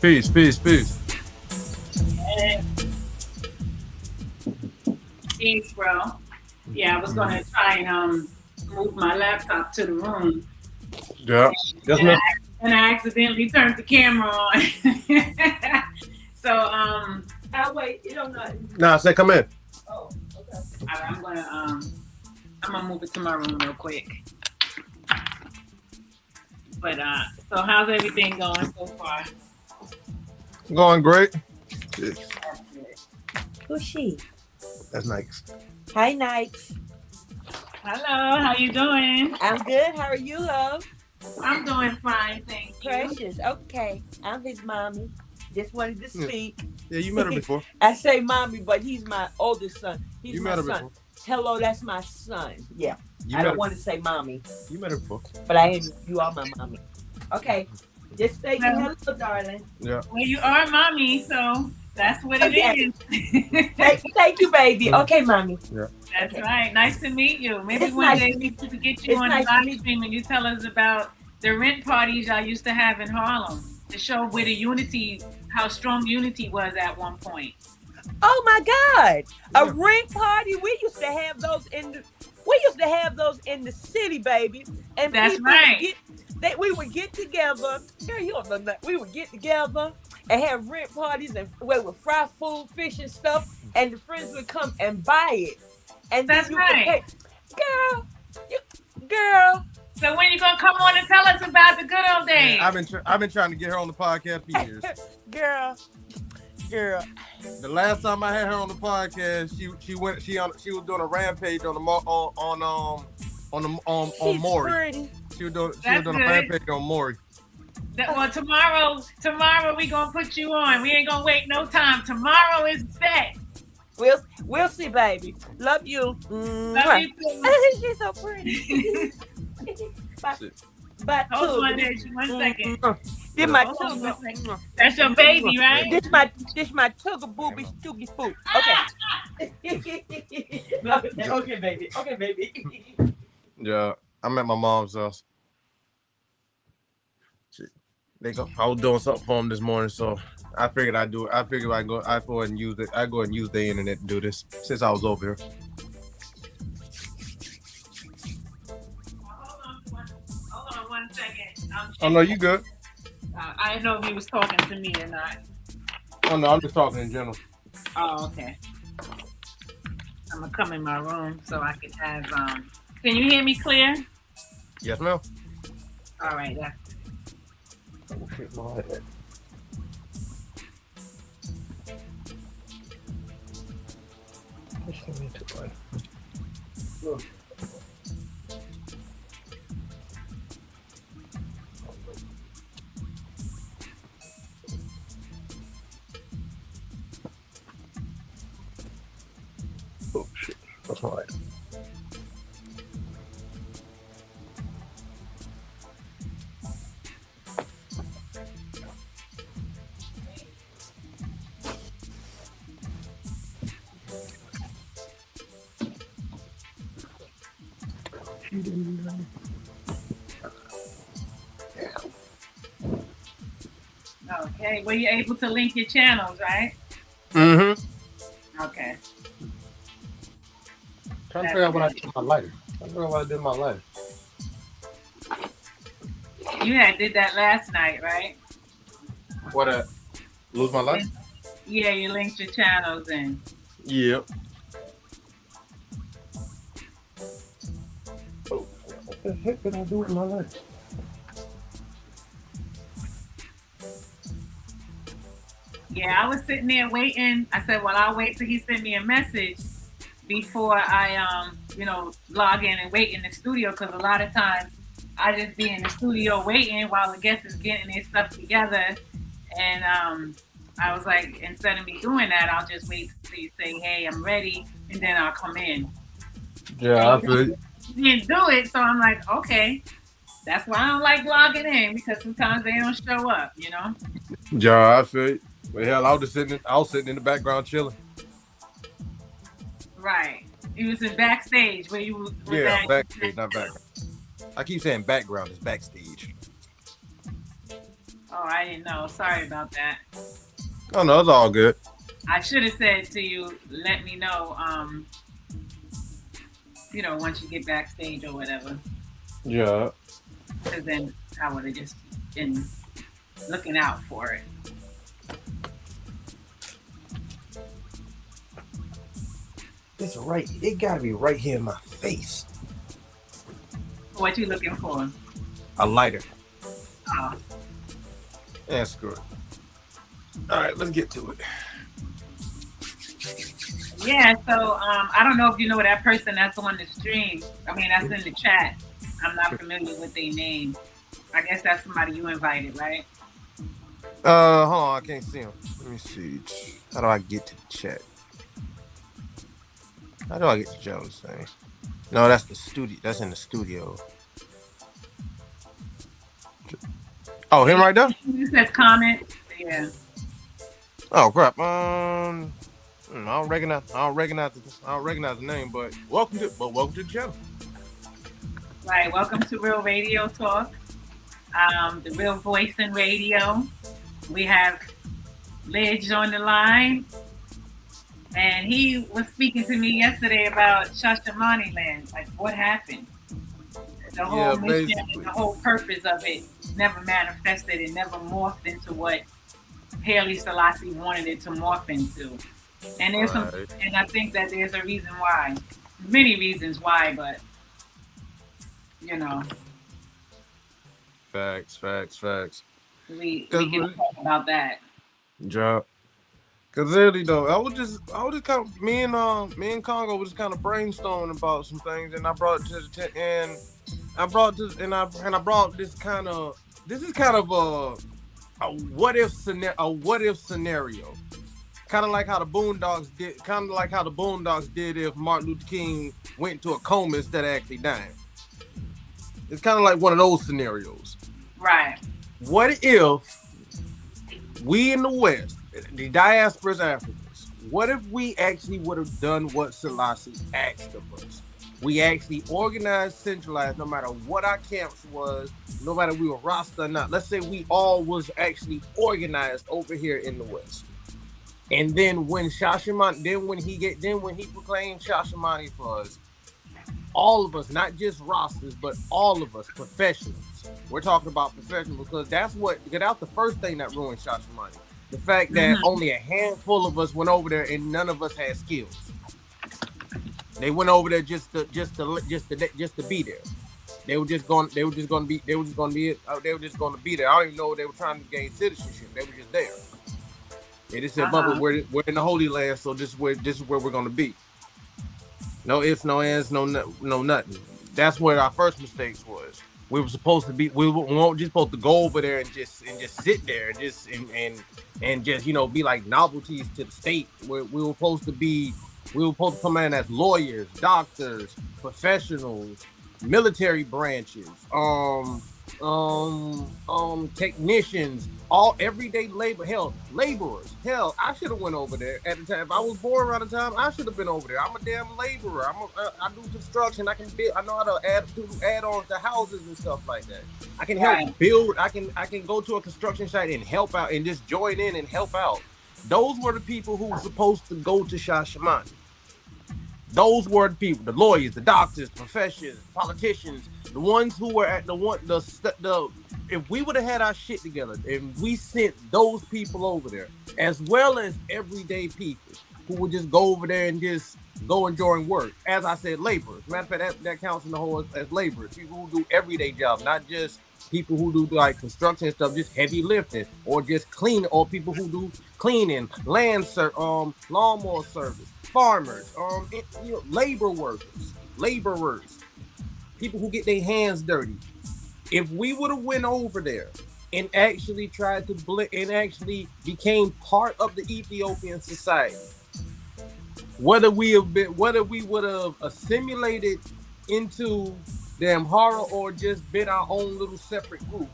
Peace, peace, peace. Peace, bro. Yeah, I was gonna try and move my laptop to the room. Yeah. Yes, ma'am. And I accidentally turned the camera on. So I'll wait. You don't know. Nah, I said come in. Oh, okay. I'm gonna move it to my room real quick. But so how's everything going so far? Going great. Who's she? That's nice. Hi, Nikes. Hello, how you doing? I'm good. How are you, love? I'm doing fine, thank you. Precious. Okay. I'm his mommy. Just wanted to speak. Yeah, you met her before. I say mommy, but he's my oldest son. He's You my met her son. before. Hello, that's my son. Yeah. You I met don't her. want to say mommy, You met her before. but I am. You are my mommy. Okay. Just say hello, darling. Yeah. Well, you are mommy, so that's what it Okay. is. Thank you, baby. Okay, mommy. That's Okay. right. Nice to meet you. Maybe It's one nice day to we meet could get you It's on nice the to live meet stream and you tell us about the rent parties y'all used to have in Harlem to show where the unity, how strong unity was at one point. Oh my God! A Yeah. ring party. We used to have those in the city, baby. And That's people right. we would get together. Girl, you don't know that. We would get together and have rent parties and we would fry food, fish, and stuff. And the friends would come and buy it, and That's then you right. could pay. Girl. So when you gonna come on and tell us about the good old days? Man, I've been trying to get her on the podcast for years. Girl. The last time I had her on the podcast, she was doing a rampage on She's Maury. pretty. She was doing That's a good. rampage on Maury. Well, tomorrow we gonna put you on. We ain't gonna wait no time. Tomorrow is set. We'll see, baby. Love you. Love you too. She's so pretty. But Hold on, Daisy, one second. This my Hold on tugger. one second. That's your baby, right? This my tugger booby stoogie food. Okay. Okay, baby. Okay, baby. Yeah, I'm at my mom's house. I was doing something for them this morning, so I figured I'd do it. I figured I'd go ahead and use it. I go ahead and use the internet to do this since I was over here. Hold on one second. Oh no, you good? I didn't know if he was talking to me or not. Oh no, I'm just talking in general. Oh, okay. I'm gonna come in my room so I can have. Can you hear me clear? Yes, ma'am. All right. Yeah. Oh, shit, my head. Oh shit, that's my head. Okay. Were you able to link your channels, right? Mm-hmm. Okay. Trying to figure out what I did with my lighter. Trying to figure out what I did with my lighter. You did that last night, right? What? Lose my lighter? Yeah, you linked your channels in. Yeah. What the heck did I do with my lighter? Yeah, I was sitting there waiting. I said, well, I'll wait till he sent me a message before I, log in and wait in the studio. Because a lot of times I just be in the studio waiting while the guest is getting their stuff together. And I was like, instead of me doing that, I'll just wait till you say, hey, I'm ready. And then I'll come in. Yeah, I feel you. You didn't do it. So I'm like, okay. That's why I don't like logging in, because sometimes they don't show up, you know? Yeah, I feel you. Well, hell, I was sitting in the background chilling. Right. You was in backstage where you were Yeah, backstage, not background. I keep saying background, it's backstage. Oh, I didn't know. Sorry about that. Oh no, it's all good. I should have said to you, let me know, once you get backstage or whatever. Yeah. Because then I would have just been looking out for it. It's right. It gotta be right here in my face. What you looking for? A lighter. Yeah, screw it. All right, let's get to it. Yeah, so I don't know if you know that person that's on the stream. I mean, that's in the chat. I'm not familiar with their name. I guess that's somebody you invited, right? Hold on, I can't see him. Let me see. How do I get to the chat? How do I get to Joe's thing? No, that's the studio. That's in the studio. Oh, him right there? It says comment. Yeah. Oh crap. I don't recognize the name, but welcome to the channel. Right. Welcome to Real Radio Talk. The real voice in radio. We have Lidge on the line. And he was speaking to me yesterday about Shashamane land. Like, what happened? The whole mission and the whole purpose of it never manifested. It never morphed into what Haile Selassie wanted it to morph into. And there's and I think that there's a reason why. Many reasons why, but you know. Facts. We can talk about that. Drop. Cause really though, I was just kind of me and Congo was just kind of brainstorming about some things, and I brought it to the and I brought this and I brought this kind of a what if scenario, kind of like how the Boondocks did if Martin Luther King went into a coma instead of actually dying. It's kind of like one of those scenarios. Right. What if we in the West, the diaspora's Africans, what if we actually would have done what Selassie asked of us? We actually organized, centralized, no matter what our camps was, no matter we were Rasta or not. Let's say we all was actually organized over here in the West. And then when when he proclaimed Shashamane for us, all of us, not just Rastas, but all of us, professionals. We're talking about professionals because that's the first thing that ruined Shashamane. The fact that only a handful of us went over there and none of us had skills. They went over there just to be there. They were just going to be there. I don't even know they were trying to gain citizenship. They were just there. They just said, "Bubba, we're in the Holy Land, so this is where we're going to be." No ifs, no ands, no nothing. That's where our first mistakes was. We were supposed to be. We weren't just supposed to go over there and just sit there and just be like novelties to the state. We were supposed to come in as lawyers, doctors, professionals, military branches, technicians, all everyday laborers. Hell, I should have went over there at the time. If I was born around the time, I should have been over there. I'm a damn laborer. I do construction. I know how to do add-ons to houses and stuff like that. I can help build. I can go to a construction site and help out and just join in and help out. Those were the people who were supposed to go to Shashamane. Those were the people, the lawyers, the doctors, professionals, politicians, the ones who were at if we would have had our shit together and we sent those people over there, as well as everyday people who would just go over there and just go and join work. As I said, laborers. Matter of fact, that counts in the whole as laborers. People who do everyday jobs, not just people who do like construction and stuff, just heavy lifting, or just cleaning, or people who do cleaning, lawnmower service, farmers, labor workers, laborers, people who get their hands dirty. If we would have went over there and actually tried to blend and actually became part of the Ethiopian society, whether we would have assimilated into the Amhara or just been our own little separate group.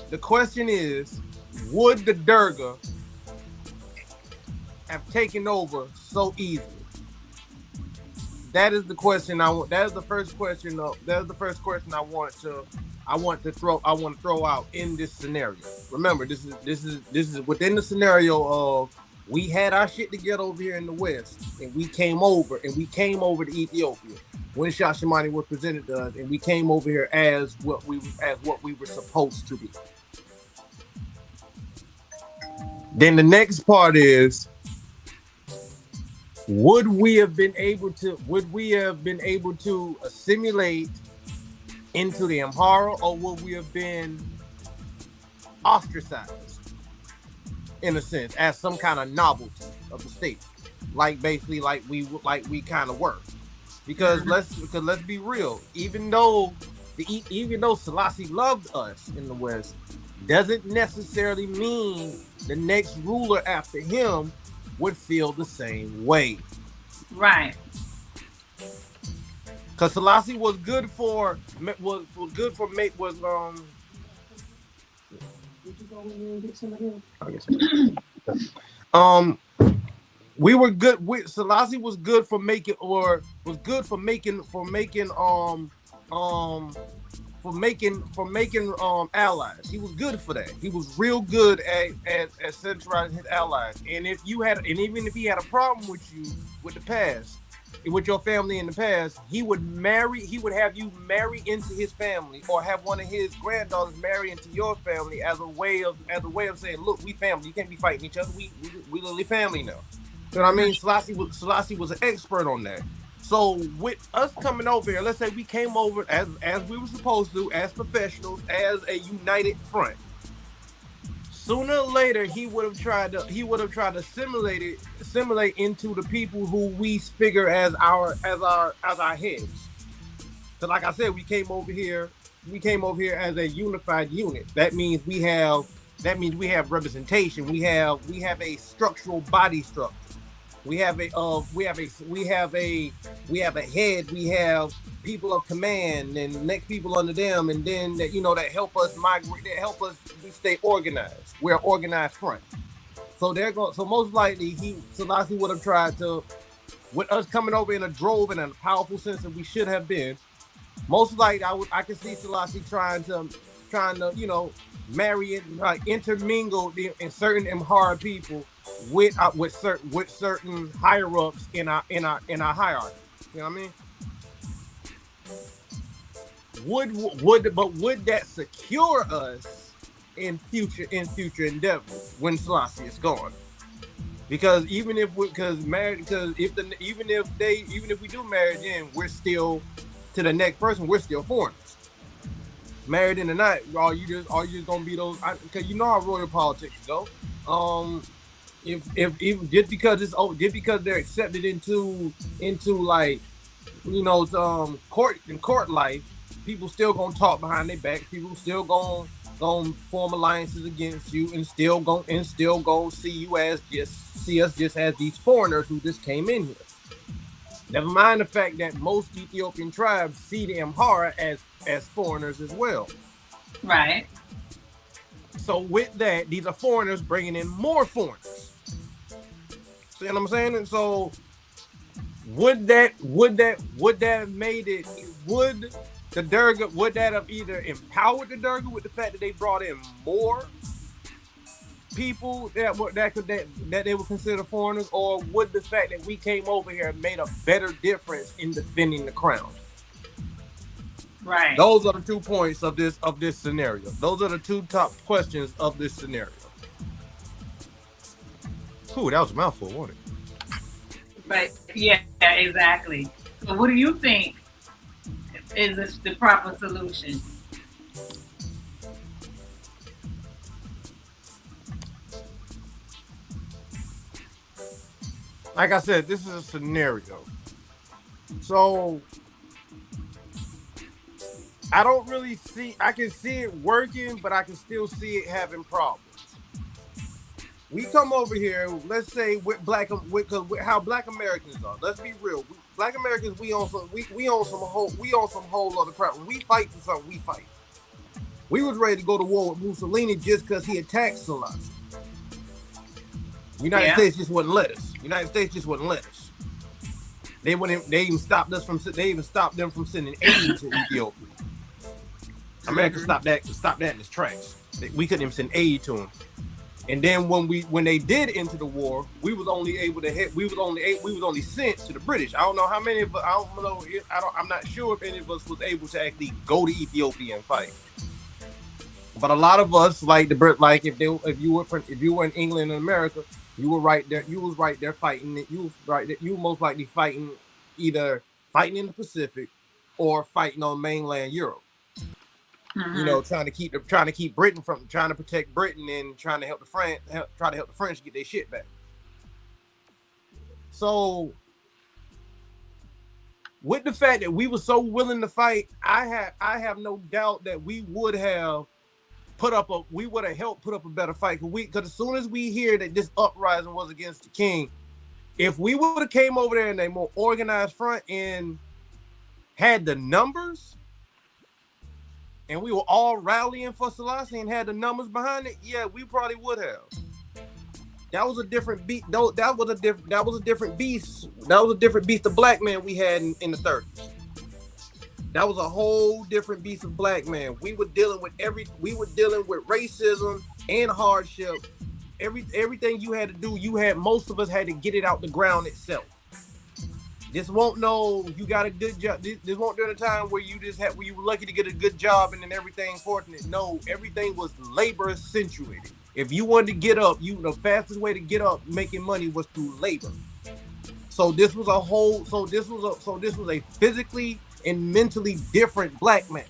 The question is, would the Durga have taken over so easily? That is the question that is the first question I want to throw out in this scenario. Remember, this is within the scenario of we had our shit together over here in the West, and we came over to Ethiopia when Shashamane was presented to us, and we came over here as what we were supposed to be. Then the next part is, would we have been able to assimilate into the Amhara, or would we have been ostracized in a sense as some kind of novelty of the state, like basically like we kind of were. Because let's be real, even though Selassie loved us in the West, doesn't necessarily mean the next ruler after him would feel the same way. Right. Because Selassie was good for make was um we were good with Selassie was good for making or was good for making allies. He was good for that. He was real good at centralizing his allies. And even if he had a problem with you with the past, with your family in the past, he would have you marry into his family or have one of his granddaughters marry into your family as a way of saying, look, we family. You can't be fighting each other. We literally family now. You know what I mean? Selassie was an expert on that. So with us coming over here, let's say we came over as we were supposed to, as professionals, as a united front. Sooner or later, he would have tried to assimilate into the people who we figure as our heads. So like I said, we came over here as a unified unit. That means we have representation. We have a structural body structure. We have a head. We have people of command and next people under them, and then that help us migrate, that help us stay organized. We're an organized front. So So most likely, Selassie would have tried to, with us coming over in a drove and in a powerful sense that we should have been. Most likely, I could see Selassie trying to marry it, intermingle in certain Amhara people with certain higher ups in our hierarchy. You know what I mean? Would that secure us in future endeavors when Selassie is gone? Because even if we do marry, then we're still to the next person. We're still foreigners. Married in the night, are you just gonna be those? Because you know how royal politics go. If just because they're accepted into like court life, people still gonna talk behind their back. People still gonna form alliances against you, and still gonna see us just as these foreigners who just came in here. Never mind the fact that most Ethiopian tribes see the Amhara as foreigners as well. Right. So with that, these are foreigners bringing in more foreigners. See what I'm saying? And so would that have made it? Would that have either empowered the Durga with the fact that they brought in more people that they would consider foreigners, or would the fact that we came over here made a better difference in defending the crown? Right. Those are the 2 points of this scenario. Those are the 2 top questions of this scenario. Ooh, that was a mouthful, wasn't it? But yeah, exactly. So what do you think is the proper solution? Like I said, this is a scenario. So I don't really I can see it working, but I can still see it having problems. We come over here, let's say with how Black Americans are. Let's be real. Black Americans, we on some whole other crap. When we fight for something, we fight. We was ready to go to war with Mussolini just because he attacked Selassie. United States just wouldn't let us. They even stopped them from sending aid to Ethiopia. America stopped that in its tracks. We couldn't even send aid to them. And then when they did enter the war, we was only sent to the British. I don't know how many of us. I'm not sure if any of us was able to actually go to Ethiopia and fight. But a lot of us, like the Brit, like if you were in England and America, you were right there. You was right there fighting. You were most likely fighting in the Pacific or fighting on mainland Europe. You know, trying to keep Britain from trying to protect Britain and trying to help the French get their shit back. So with the fact that we were so willing to fight, I have no doubt that we would have helped put up a better fight. Because as soon as we hear that this uprising was against the king, if we would have came over there in a more organized front and had the numbers, and we were all rallying for Selassie and had the numbers behind it, yeah, we probably would have. That was a different beat. That was a different beast. That was a different beast of black man we had in the 30s. That was a whole different beast of black man. We were dealing with racism and hardship. Everything you had to do, most of us had to get it out the ground itself. This won't know you got a good job. This won't during a time where you were lucky to get a good job and then everything fortunate. No, everything was labor accentuated. If you wanted to get up, the fastest way to get up making money was through labor. So this was a physically and mentally different black man.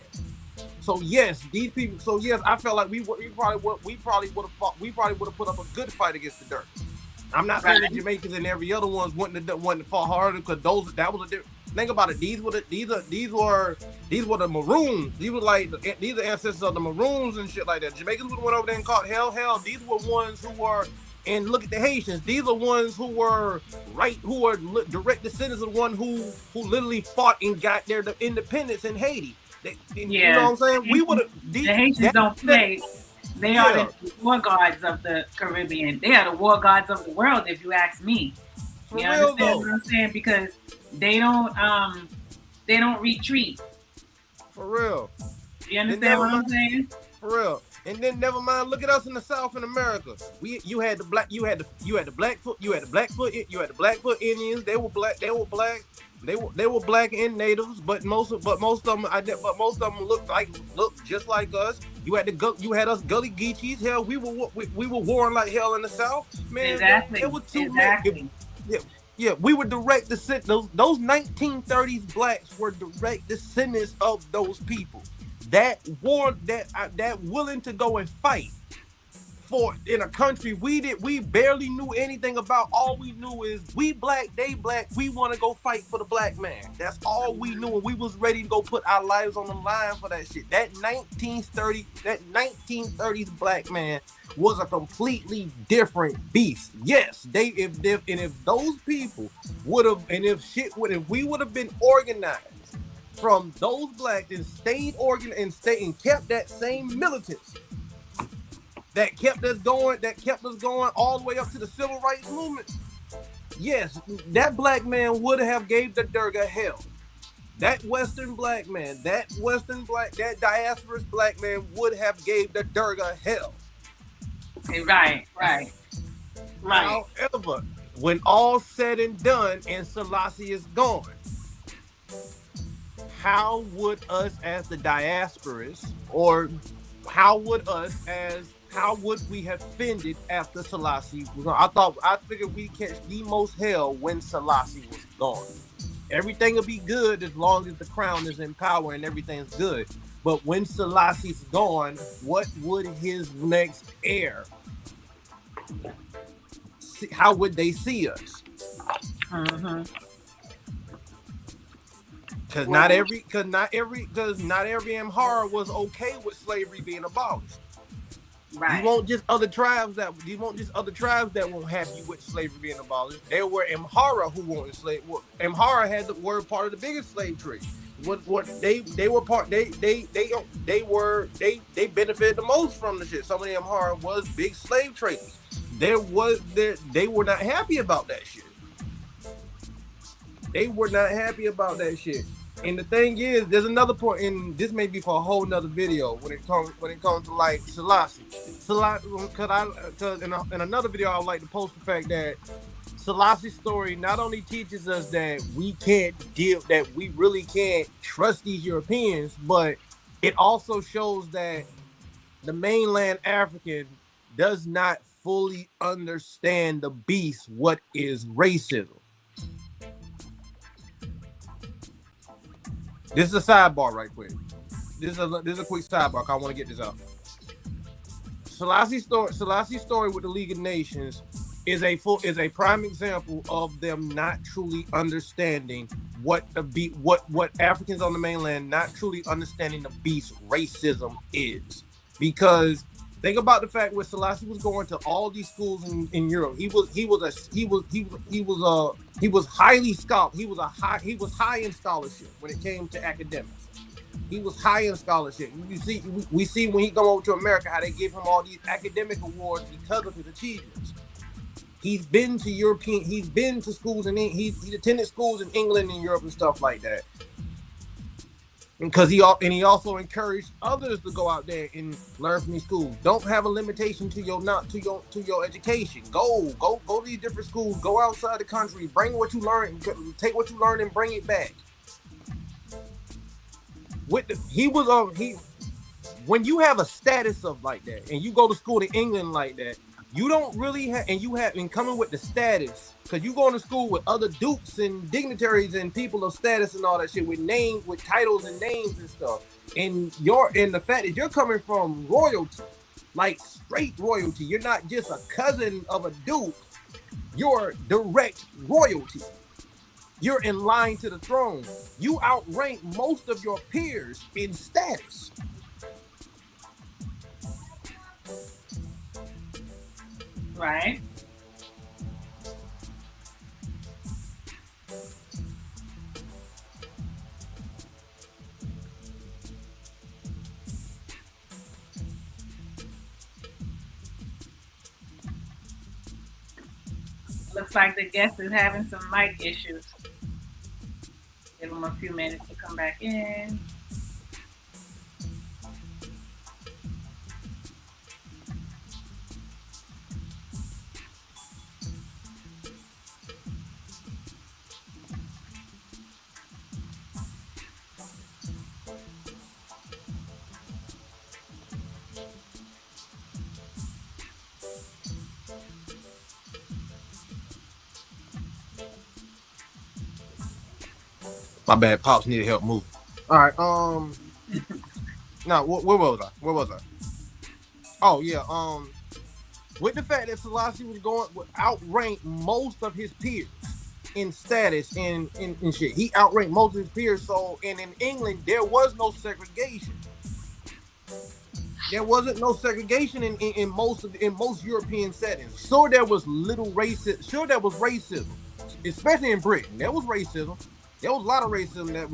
So yes, these people. So yes, I felt like we probably would have put up a good fight against the dirt. I'm not saying that Jamaicans and every other ones wouldn't have fought harder, because that was a different. Think about it. These were the Maroons. These are ancestors of the Maroons and shit like that. Jamaicans would have went over there and caught hell. These were ones who were, and look at the Haitians. These are ones who were direct descendants of the one who literally fought and got their independence in Haiti. You know what I'm saying? We would have. The Haitians don't play. They are the war gods of the Caribbean. They are the war gods of the world, if you ask me. You understand what I'm saying? Because they don't retreat. For real. You understand what I'm saying? For real. And then never mind, look at us in the South in America. You had the Blackfoot Indians. They were black. They were black and natives, but most of them looked just like us. You had us Gully Geechees. Hell, we were warring like hell in the South. Man, exactly. It was too many. Yeah, we were direct descendants. Those 1930s blacks were direct descendants of those people that willing to go and fight for in a country we barely knew anything about. All we knew is we black, they black, we want to go fight for the black man. That's all we knew, and we was ready to go put our lives on the line for that shit. That 1930s black man was a completely different beast. Yes, if those people if we would have been organized from those blacks and stayed organized and kept that same militancy that kept us going all the way up to the civil rights movement. Yes, that black man would have gave the Durga hell. That Western black man, that diasporous black man would have gave the Durga hell. Right. However, when all said and done and Selassie is gone, how would us as the diasporas, or how would we have fended after Selassie was gone? I figured we'd catch the most hell when Selassie was gone. Everything will be good as long as the crown is in power and everything's good. But when Selassie's gone, what would his next heir? How would they see us? Because not every Amhara was okay with slavery being abolished. Right. These won't just other tribes that won't have you with slavery being abolished. There were Amhara who wanted slavery. Amhara had were part of the biggest slave trade. They benefited the most from the shit. Some of the Amhara was big slave traders. They were not happy about that shit. And the thing is, there's another point, and this may be for a whole nother video when it comes to like Selassie. Because in another video, I would like to post the fact that Selassie's story not only teaches us that we really can't trust these Europeans, but it also shows that the mainland African does not fully understand the beast, what is racism. This is a sidebar right quick. this is a quick sidebar. I want to get this out. Selassie's story with the League of Nations is a prime example of them not truly understanding what Africans on the mainland not truly understanding the beast racism is. Because think about the fact where Selassie was going to all these schools in Europe. He was high in scholarship when it came to academics. He was high in scholarship. We see when he come over to America how they give him all these academic awards because of his achievements. He's been to schools and he attended schools in England and Europe and stuff like that. Because he also encouraged others to go out there and learn from these schools. Don't have a limitation to your education. Go to these different schools. Go outside the country. Bring what you learn. Take what you learn and bring it back. When you have a status of like that, and you go to school in England like that, you don't really have, and you have in coming with the status, because you going to school with other dukes and dignitaries and people of status and all that shit with names, with titles and names and stuff. And the fact that you're coming from royalty, like straight royalty, you're not just a cousin of a duke, you're direct royalty. You're in line to the throne. You outrank most of your peers in status. Right. Looks like the guest is having some mic issues. Give them a few minutes to come back in. My bad, Pops needed help move. All right, now where was I? Oh yeah, with the fact that Selassie would outrank most of his peers in status and shit. He outranked most of his peers. So, and in England, there was no segregation. There wasn't no segregation in most European settings. Sure, there was little racism. Sure, there was racism, especially in Britain. There was racism. There was a lot of racism that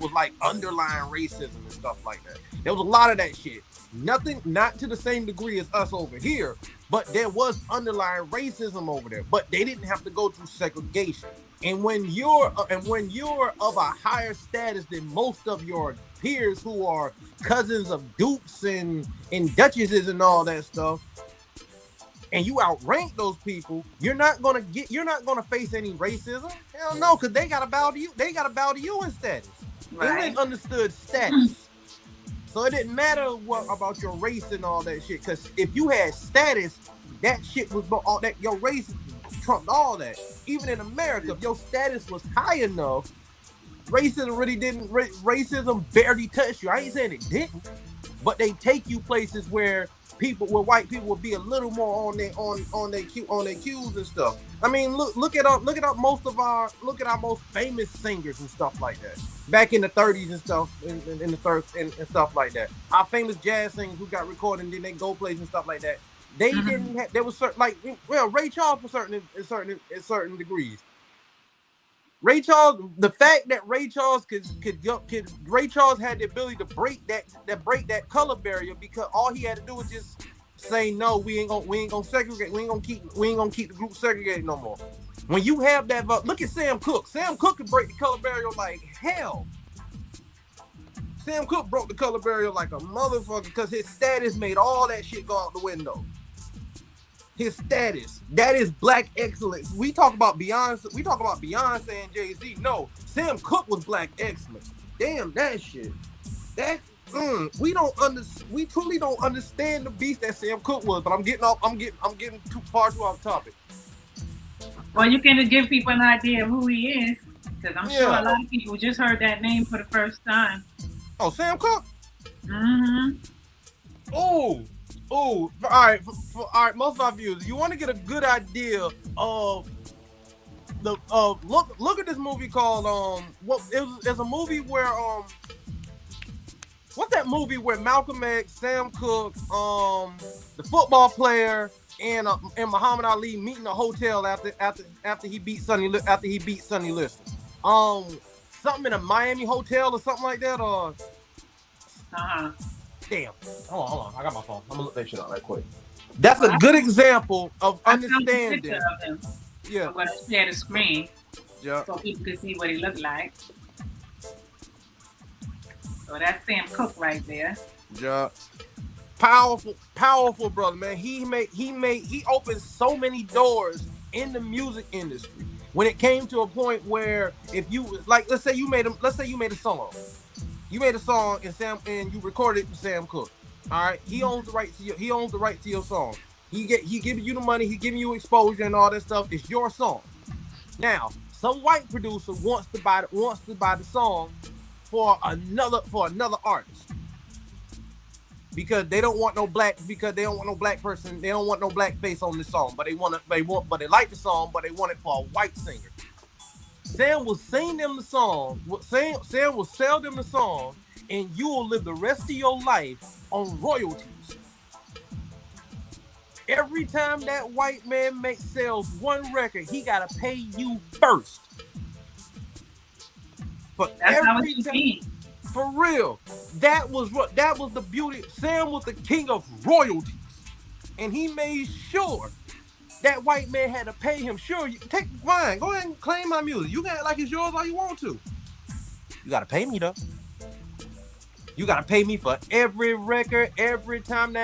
was like underlying racism and stuff like that. There was a lot of that shit. Nothing, not to the same degree as us over here, but there was underlying racism over there. But they didn't have to go through segregation. And when you're of a higher status than most of your peers who are cousins of dukes and duchesses and all that stuff, and you outrank those people, you're not gonna face any racism. Hell no, because they gotta bow to you. They gotta bow to you in status. Right. England understood status, so it didn't matter what about your race and all that shit. Because if you had status, that shit was all that. Your race trumped all that. Even in America, if your status was high enough, racism racism barely touched you. I ain't saying it didn't, but they take you places where white people would be a little more on their cues and stuff. I mean, look at our most famous singers and stuff like that back in the 30s and stuff, and stuff like that. Our famous jazz singers who got recorded and then they go places and stuff like that. They didn't have. There was certain Ray Charles in certain degrees. Ray Charles, the fact that Ray Charles Ray Charles had the ability to break that color barrier, because all he had to do was just say no, we ain't gonna segregate, we ain't gonna keep the group segregated no more. When you have that, look at Sam Cooke. Sam Cooke could break the color barrier like hell. Sam Cooke broke the color barrier like a motherfucker because his status made all that shit go out the window. His status, that is black excellence. We talk about Beyonce and Jay-Z. No, Sam Cooke was black excellence. Damn that shit. We truly don't understand the beast that Sam Cooke was. But I'm getting too far too off topic. Well, you can give people an idea of who he is, because I'm sure a lot of people just heard that name for the first time. Oh, Sam Cooke. Mm-hmm. Oh, oh. All right, all right. Most of our viewers, you want to get a good idea of the look at this movie called what it's a movie where what's that movie where Malcolm X, Sam Cooke, the football player, and Muhammad Ali meet in a hotel after he beat Sonny Liston. Something in a Miami hotel or something like that, or damn. Hold on. I got my phone. I'm gonna look that shit up right quick. That's a good example of understanding. Of him. Yeah. I'm gonna share the screen. Yeah. So people can see what he looked like. So that's Sam Cooke right there. Yeah. Powerful brother, man. He opened so many doors in the music industry. When it came to a point where if you let's say you made a song. You made a song and you recorded it for Sam Cooke. All right. He owns the right to your song. He giving you the money, he giving you exposure and all that stuff. It's your song. Now, some white producer wants to buy the song for another artist. Because they don't want no black person, they don't want no black face on this song, but they like the song, but they want it for a white singer. Sam will sing them the song. Sam will sell them the song, and you will live the rest of your life on royalties. Every time that white man sells one record, he gotta pay you first. That's not what you mean. For real, that was the beauty. Sam was the king of royalties, and he made sure that white man had to pay him. Sure, you take mine. Go ahead and claim my music. You got it like it's yours all you want to. You gotta pay me though. You gotta pay me for every record, every time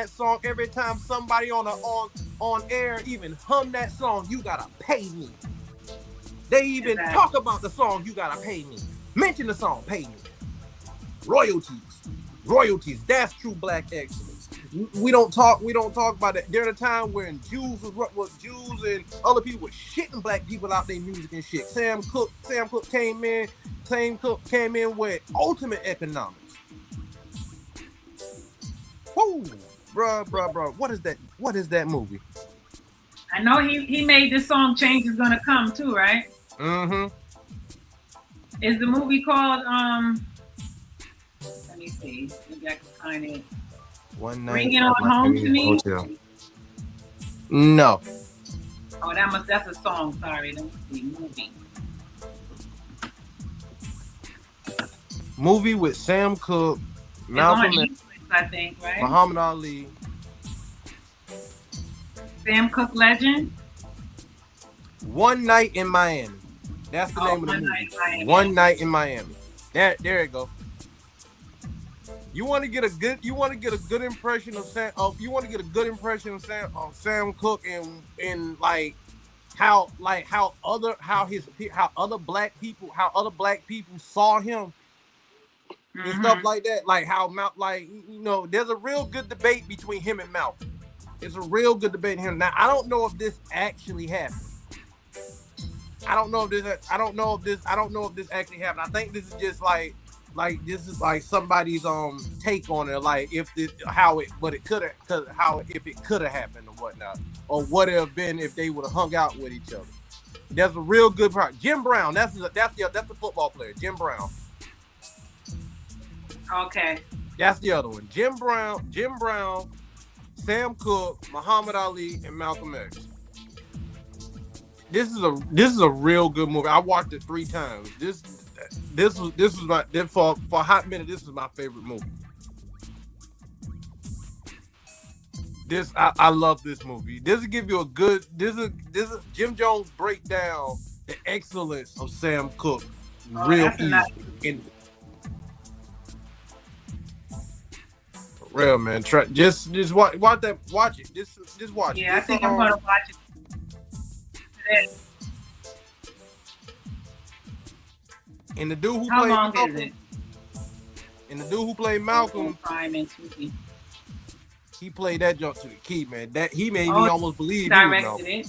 somebody on air even hum that song. You gotta pay me. They even talk about the song. You gotta pay me. Mention the song. Pay me. Royalties. That's true black excellence. We don't talk about it. During a time when Jews and other people were shitting black people out their music and shit. Sam Cooke came in with ultimate economics. Whoo, bruh. What is that movie? I know he made this song Change Is Gonna Come too, right? Mm-hmm. Is the movie called let me see. Maybe I can find it. One Night. Bring It On Home to Me? Hotel. No. Oh, that's a song. Sorry, let me see. Movie. Movie with Sam Cooke, Malcolm X, I think, right? Muhammad Ali. Sam Cooke Legend. One Night in Miami. That's the name of the movie. One Night in Miami. There you go. You want to get a good impression of Sam. You want to get a good impression of Sam Cooke and how other black people saw him and stuff like that. Like how there's a real good debate between him and Malcolm. It's a real good debate here. Now I don't know if this actually happened. I don't know if this actually happened. I think this is just like this is like somebody's take on it, like if it could have happened or whatnot, or what it have been if they would have hung out with each other. That's a real good part. Jim Brown, that's the football player, Jim Brown. Okay. That's the other one. Jim Brown, Sam Cooke, Muhammad Ali, and Malcolm X. This is a real good movie. I watched it 3 times. This was my for a hot minute. This is my favorite movie. I love this movie. This will give you a good. This is Jim Jones break down the excellence of Sam Cooke real easy. Real man. Just watch that. Watch it. Just watch it. Yeah, I think I'm gonna watch it today. And the dude who How played long Malcolm, is it? And the dude who played Malcolm, he played that jump to the key, man. That he made me almost believe he directed it.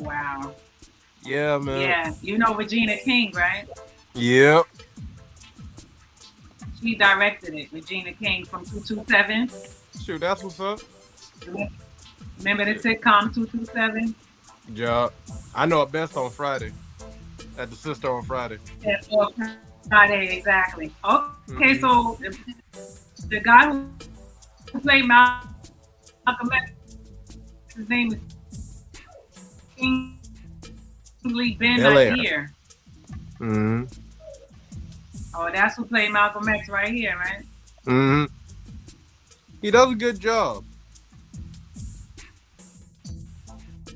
Wow. Yeah, man. Yeah, you know Regina King, right? Yep. She directed it. Regina King from 227. Shoot, that's what's up. Remember the sitcom 227? Yeah, I know it best on Friday. At the sister on Friday. Yeah, Friday, exactly. Okay, so the guy who played Malcolm X, his name is Kingsley Ben right here. Mm-hmm. Oh, that's who played Malcolm X right here, right? Mm-hmm. He does a good job.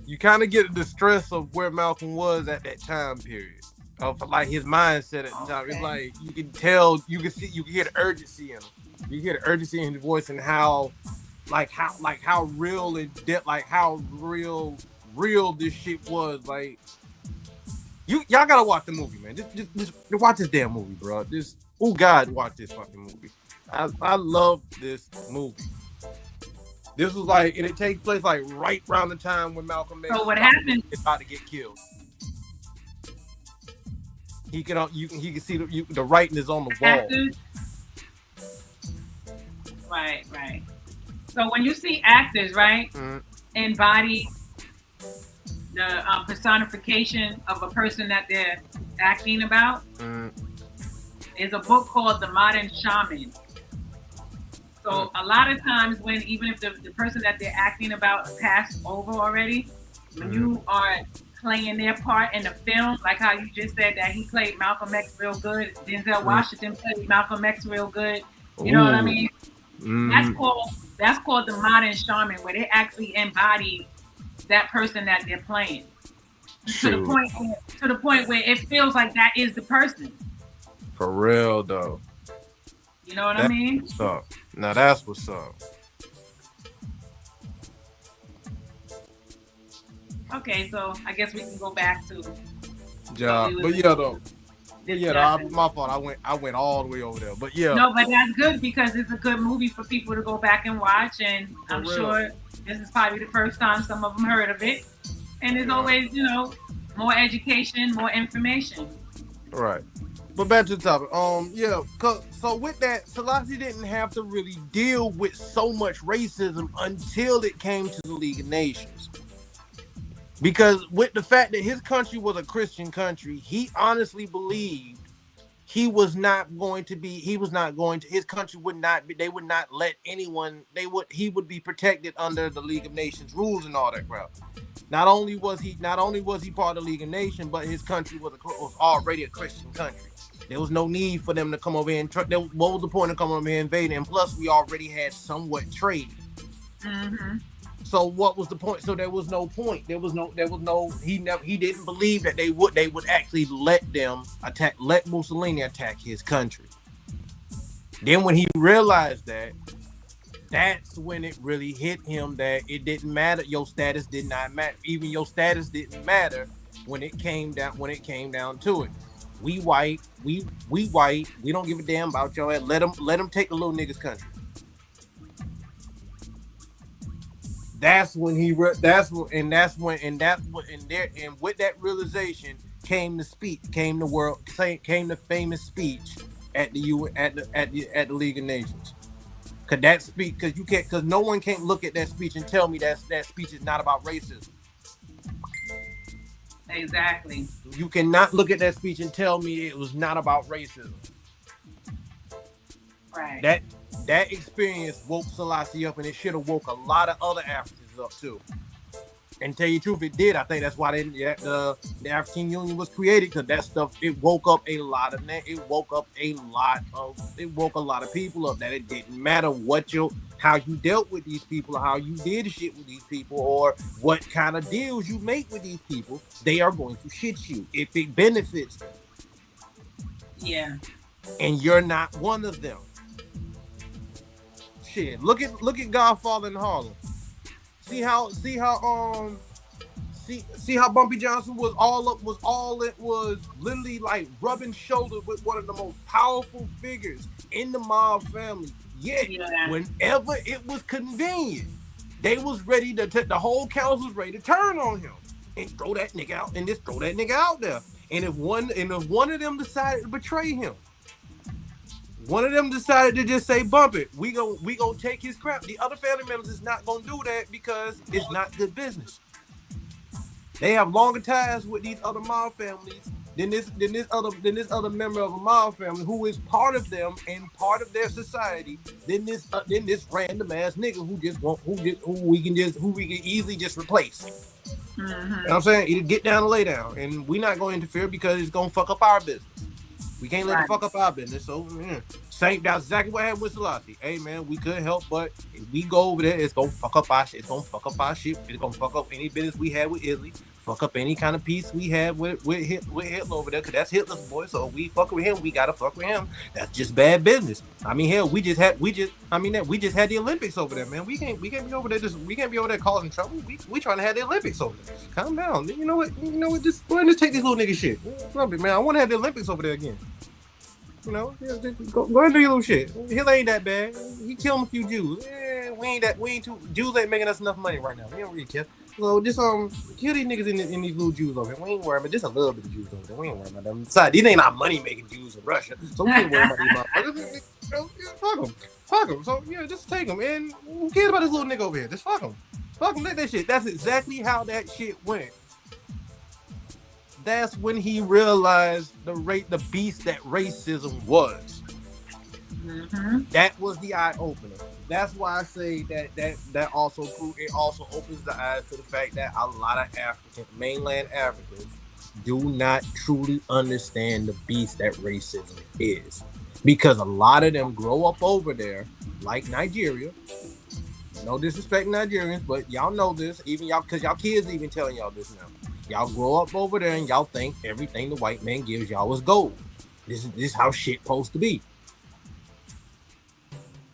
You kind of get the stress of where Malcolm was at that time period. Of like his mindset at the time. It's like you can tell, you can see, you can hear the urgency in him. You hear the urgency in his voice and how real and how real this shit was. Like y'all gotta watch the movie, man. Just watch this damn movie, bro. God, watch this fucking movie. I love this movie. This was like, and it takes place like right around the time when Malcolm X is about to get killed. He can see the writing is on the wall. Right. So when you see actors, right, embody the personification of a person that they're acting about, is a book called The Modern Shaman. So a lot of times when, even if the person that they're acting about passed over already, when you are playing their part in the film, like how you just said that he played Malcolm X real good, Denzel Washington played Malcolm X real good, you know what I mean? That's called The Modern Shaman, where they actually embody that person that they're playing. To the point where it feels like that is the person. For real though. You know what I mean? What's up. Now that's what's up. Okay, so I guess we can go back to. Yeah, my fault. I went all the way over there. But yeah. No, but that's good because it's a good movie for people to go back and watch, and I'm sure this is probably the first time some of them heard of it. And there's always, more education, more information. Right. But back to the topic. So with that, Selassie didn't have to really deal with so much racism until it came to the League of Nations. Because with the fact that his country was a Christian country, he honestly believed his country would not be, they would not let anyone, he would be protected under the League of Nations rules and all that crap. Not only was he part of the League of Nations, but his country was already a Christian country. There was no need for them to come over here and what was the point of coming over here and invading? And plus, we already had somewhat trade. Mm-hmm. So what was the point? So there was no point. He didn't believe that they would actually let Mussolini attack his country. Then when he realized that, that's when it really hit him that it didn't matter. Your status did not matter. Even your status didn't matter when it came down to it. We white. We white. We don't give a damn about your ass. Let them take the little nigga's country. That's when with that realization came the famous speech at the League of Nations. Because no one can't look at that speech and tell me that speech is not about racism. Exactly. You cannot look at that speech and tell me it was not about racism. Right. That experience woke Selassie up, and it should have woke a lot of other Africans up too. And tell you the truth, it did. I think that's why the African Union was created, because that stuff, it woke a lot of people up, that it didn't matter how you dealt with these people, or how you did shit with these people, or what kind of deals you make with these people. They are going to shit you if it benefits them. Yeah. And you're not one of them. Shit. Look at Godfather in Harlem. See how Bumpy Johnson was literally like rubbing shoulders with one of the most powerful figures in the mob family. Yet, whenever it was convenient, they was ready to the whole council was ready to turn on him and throw that nigga out there. And if one of them decided to betray him, One of them decided to just say, bump it. We gonna take his crap. The other family members is not gonna do that because it's not good business. They have longer ties with these other mob families than this other member of a mob family who is part of them and part of their society than this random ass nigga who we can easily just replace. Mm-hmm. You know what I'm saying? Either get down or lay down, and we're not going to interfere because it's gonna fuck up our business. We can't let it fuck up our business. So same, that's exactly what happened with Selassie. Hey man, we couldn't help, but if we go over there, it's gonna fuck up our shit. It's gonna fuck up our shit. It's gonna fuck up any business we had with Italy. Fuck up any kind of peace we had with Hitler over there, because that's Hitler's boy. So if we fuck with him, we gotta fuck with him. That's just bad business. I mean, hell, we just had the Olympics over there, man. We can't be over there causing trouble. We trying to have the Olympics over there. Calm down. You know what? Just go ahead and just take this little nigga shit. Love it, man. I want to have the Olympics over there again. You know, go ahead and do your little shit. Hitler ain't that bad. He killed a few Jews. Jews ain't making us enough money right now. We don't really care. So just kill these niggas in these little Jews over here. We ain't worried about just a little bit of Jews over there. We ain't worried about them. Besides, these ain't our money making Jews in Russia. So we ain't worried about these motherfuckers. Fuck them. So yeah, just take them. And who cares about this little nigga over here? Just fuck him. Fuck him. Let that shit. That's exactly how that shit went. That's when he realized the beast that racism was. Mm-hmm. That was the eye opener. That's why I say that also opens the eyes to the fact that a lot of mainland Africans do not truly understand the beast that racism is, because a lot of them grow up over there, like Nigeria. No disrespect Nigerians, but y'all know this, even y'all, because y'all kids even telling y'all this now. Y'all grow up over there and y'all think everything the white man gives y'all is gold. This is how shit supposed to be.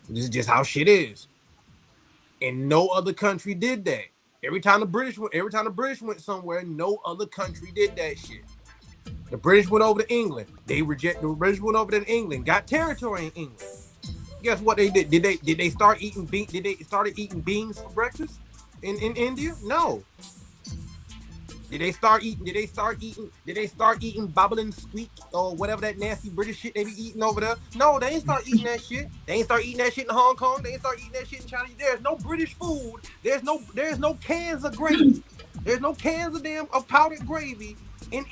This is just how shit is. And no other country did that. Every time the British went somewhere, no other country did that shit. The British went over to England. The British went over to England, got territory in England. Guess what they did? Did they start eating beans for breakfast in India? No. Did they start eating bubbling squeak or whatever that nasty British shit they be eating over there? No, they ain't start eating that shit. They ain't start eating that shit in Hong Kong. They ain't start eating that shit in China. There's no British food. There's no cans of gravy. There's no cans of powdered gravy in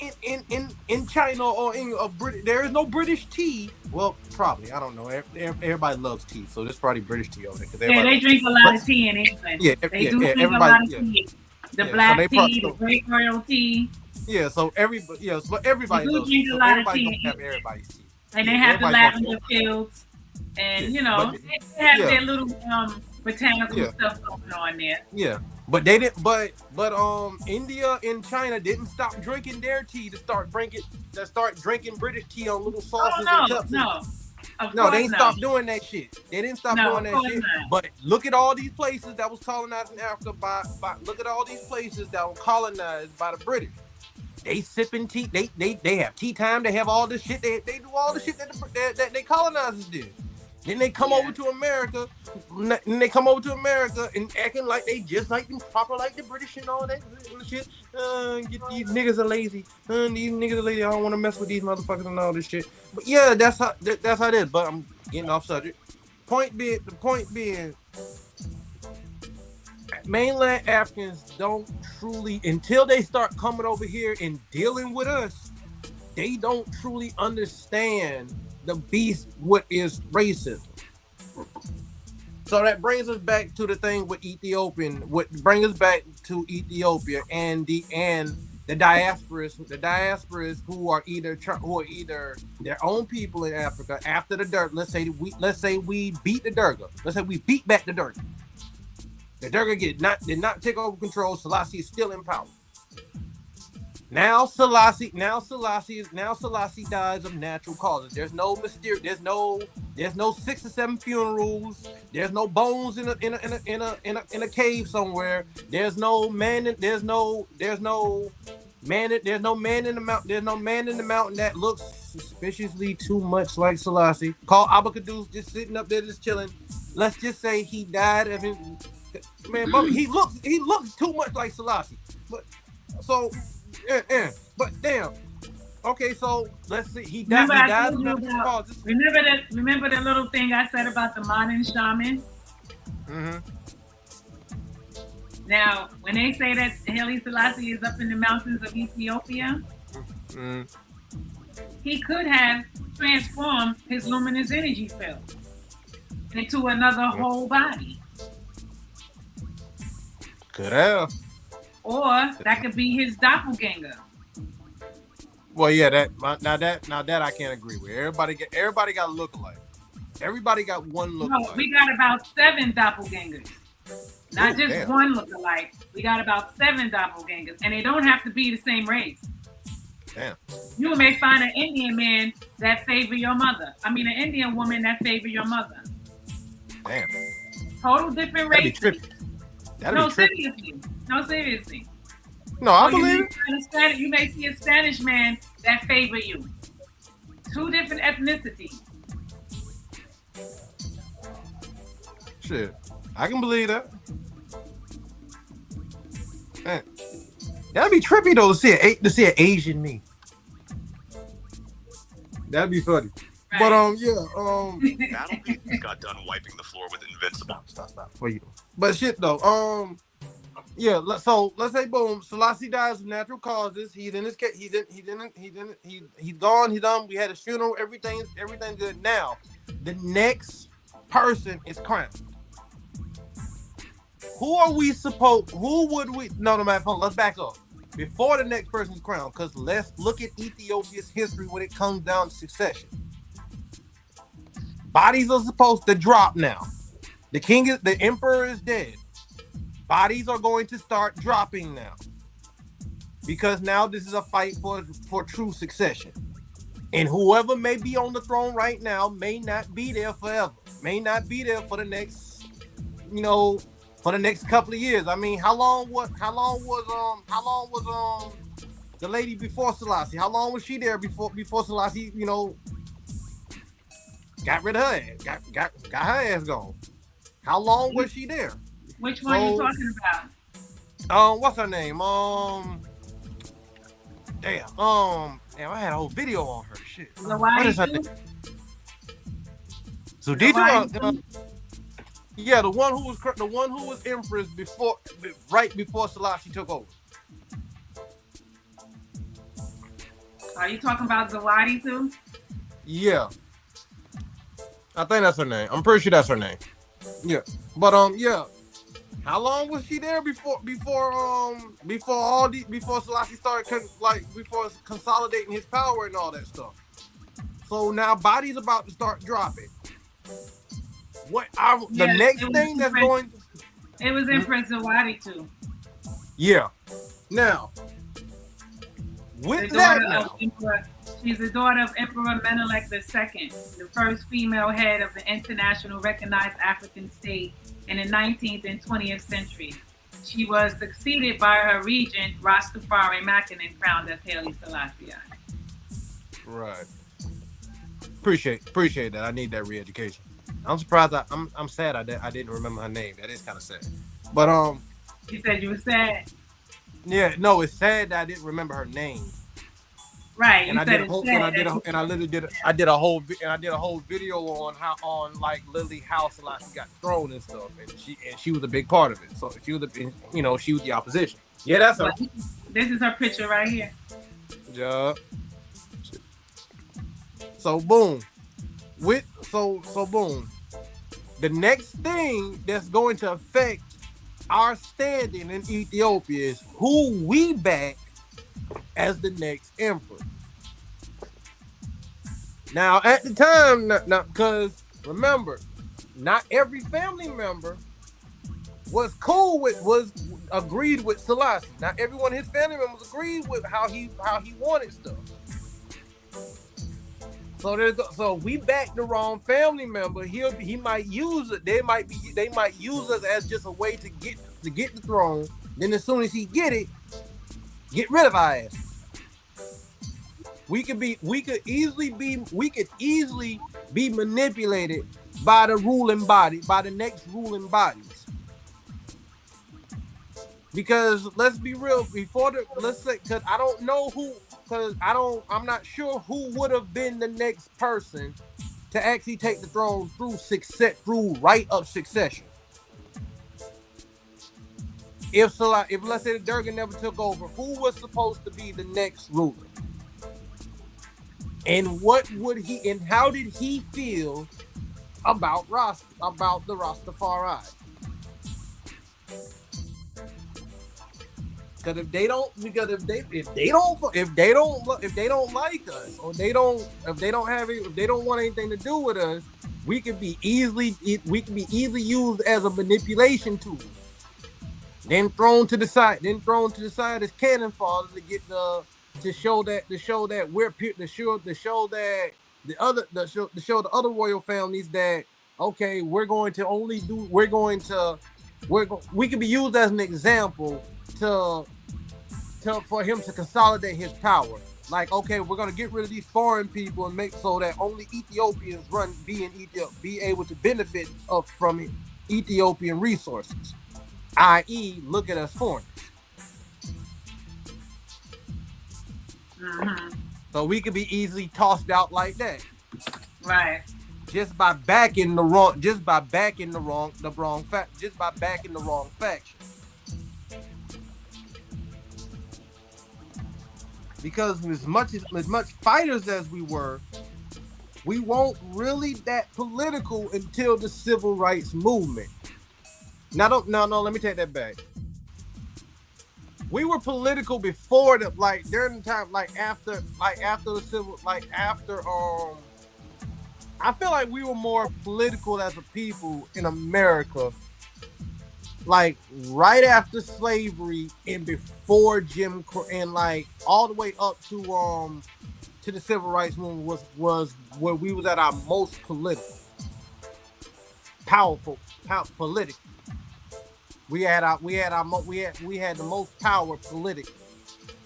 China or in British. There is no British tea. Well, probably, I don't know. Everybody loves tea, so there's probably British tea over there. Yeah, they drink a lot of tea in England. Yeah, they do drink a lot of tea. The black tea, the great royal tea. Yeah, so everybody loves tea. Drink a lot of tea. Have everybody's tea. And they have the lavender fields, and they have their little botanical stuff going on there. Yeah, but they didn't. But India and China didn't stop drinking their tea to start drinking British tea on little sauces and cups. No, they didn't stop doing that shit. They didn't stop doing that shit. Not. But look at all these places that was colonized in Africa look at all these places that were colonized by the British. They sipping tea. They have tea time. They have all this shit. They do all the shit that they colonizers did. Then they come over to America. And they come over to America and acting like they just like them proper like the British and all that shit. These niggas are lazy. These niggas are lazy. I don't want to mess with these motherfuckers and all this shit. But yeah, that's how it is. But I'm getting off subject. The point being, mainland Africans don't truly, until they start coming over here and dealing with us, they don't truly understand the beast, what is racism. So that brings us back to the thing with Ethiopian. What brings us back to Ethiopia and the diasporas who are either their own people in Africa after the Derg. Let's say we beat the Derga. Let's say we beat back the Derga. The Derga did not take over control. Selassie is still in power. Now Selassie dies of natural causes. There's no mystery. There's no 6 or 7 funerals. There's no bones in a cave somewhere. There's no man in the mountain that looks suspiciously too much like Selassie. Called Abacadus, just sitting up there just chilling. Let's just say he died of his man. But he looks too much like Selassie. But damn, Okay, so let's see. He died. Remember He I dies told of you natural about causes. remember the little thing I said about the modern shaman? Mm-hmm. Now, when they say that Haile Selassie is up in the mountains of Ethiopia, Mm-hmm. he could have transformed his luminous energy field into another whole body. Could have. Or that could be his doppelganger. Well, yeah. Now that I can't agree with. Everybody got a look-alike. Everybody got one No, look-alike. we got about 7 doppelgangers. Not just damn. one look-alike. We got about 7 doppelgangers. And they don't have to be the same race. Damn. You may find an Indian man that favor your mother. I mean, an Indian woman that favor your mother. Damn. Total different That'd be races. trippy. That'd No, be trippy. seriously. No, seriously. No, I Or believe it. you may see a Spanish man that favor you. 2 different ethnicities. Shit, I can believe that. Man, that'd be trippy though to see an Asian me. That'd be funny. Right. But yeah, Battle Beans got done wiping the floor with Invincible. stop. For you. But shit though, yeah. So let's say boom, Selassie dies of natural causes. He's in his case. He's gone. He's done. We had his funeral. Everything's good. Now, the next person is crowned. Who are we supposed? Who would we? No, matter. Let's back up before the next person's crowned, because let's look at Ethiopia's history when it comes down to succession. Bodies are supposed to drop now. The emperor is dead. Bodies are going to start dropping now, because now this is a fight for true succession. And whoever may be on the throne right now may not be there forever. May not be there for the next, for the next couple of years. I mean, how long was the lady before Selassie? How long was she there before Selassie, got rid of her ass, got her ass gone? How long was she there? Which one are you talking about? What's her name? Damn, I had a whole video on her. Shit. What is her name? So yeah, the one who was empress right before Selassie took over. Are you talking about Zawadi too? Yeah, I think that's her name. I'm pretty sure that's her name. Yeah, but yeah. How long was she there before Selassie started before consolidating his power and all that stuff? So now Body's about to start dropping. The next thing that's going? It was Empress Zawadi too. Yeah. Now, with that, she's the daughter of Emperor Menelik II, the first female head of the international recognized African state in the 19th and 20th century. She was succeeded by her regent, Rastafari Makinen, crowned as Haile Selassie. Right. Appreciate that. I need that re-education. I'm surprised. I'm sad. I didn't remember her name. That is kind of sad. But You said you were sad. Yeah. No, it's sad that I didn't remember her name. Right. And I did a whole video on literally how Selassie got thrown and stuff, and she was a big part of it. So she was the opposition. Yeah, that's her. This is her picture right here. Yeah. So boom. Boom. The next thing that's going to affect our standing in Ethiopia is who we back as the next emperor. Now, at the time, because remember, not every family member was agreed with Selassie. Not everyone, his family members agreed with how he wanted stuff. So we back the wrong family member. He might use it. They might use us as just a way to get the throne. Then as soon as he get rid of our ass. We could easily be manipulated by the ruling body, by the next ruling bodies. Because let's be real, because I don't know I'm not sure who would have been the next person to actually take the throne through right of succession. If let's say the Durgan never took over, who was supposed to be the next ruler? And what would he and how did he feel about the Rastafari? Because if they don't like us, or if they don't want anything to do with us, we can be easily used as a manipulation tool. Then thrown to the side as cannon fodder to show that the other royal families that okay, we can be used as an example for him to consolidate his power. Like, okay, we're gonna get rid of these foreign people and make so that only Ethiopians be able to benefit from Ethiopian resources, i.e., look at us foreigners. Mm-hmm. So we could be easily tossed out like that, right? Just by backing the wrong faction. Because as much fighters as we were, we weren't really that political until the civil rights movement. No, let me take that back. We were political before during the time, after the civil, I feel like we were more political as a people in America, like right after slavery and before Jim Crow, and all the way up to the civil rights movement was where we was at our most political, powerful, political. We had the most power politically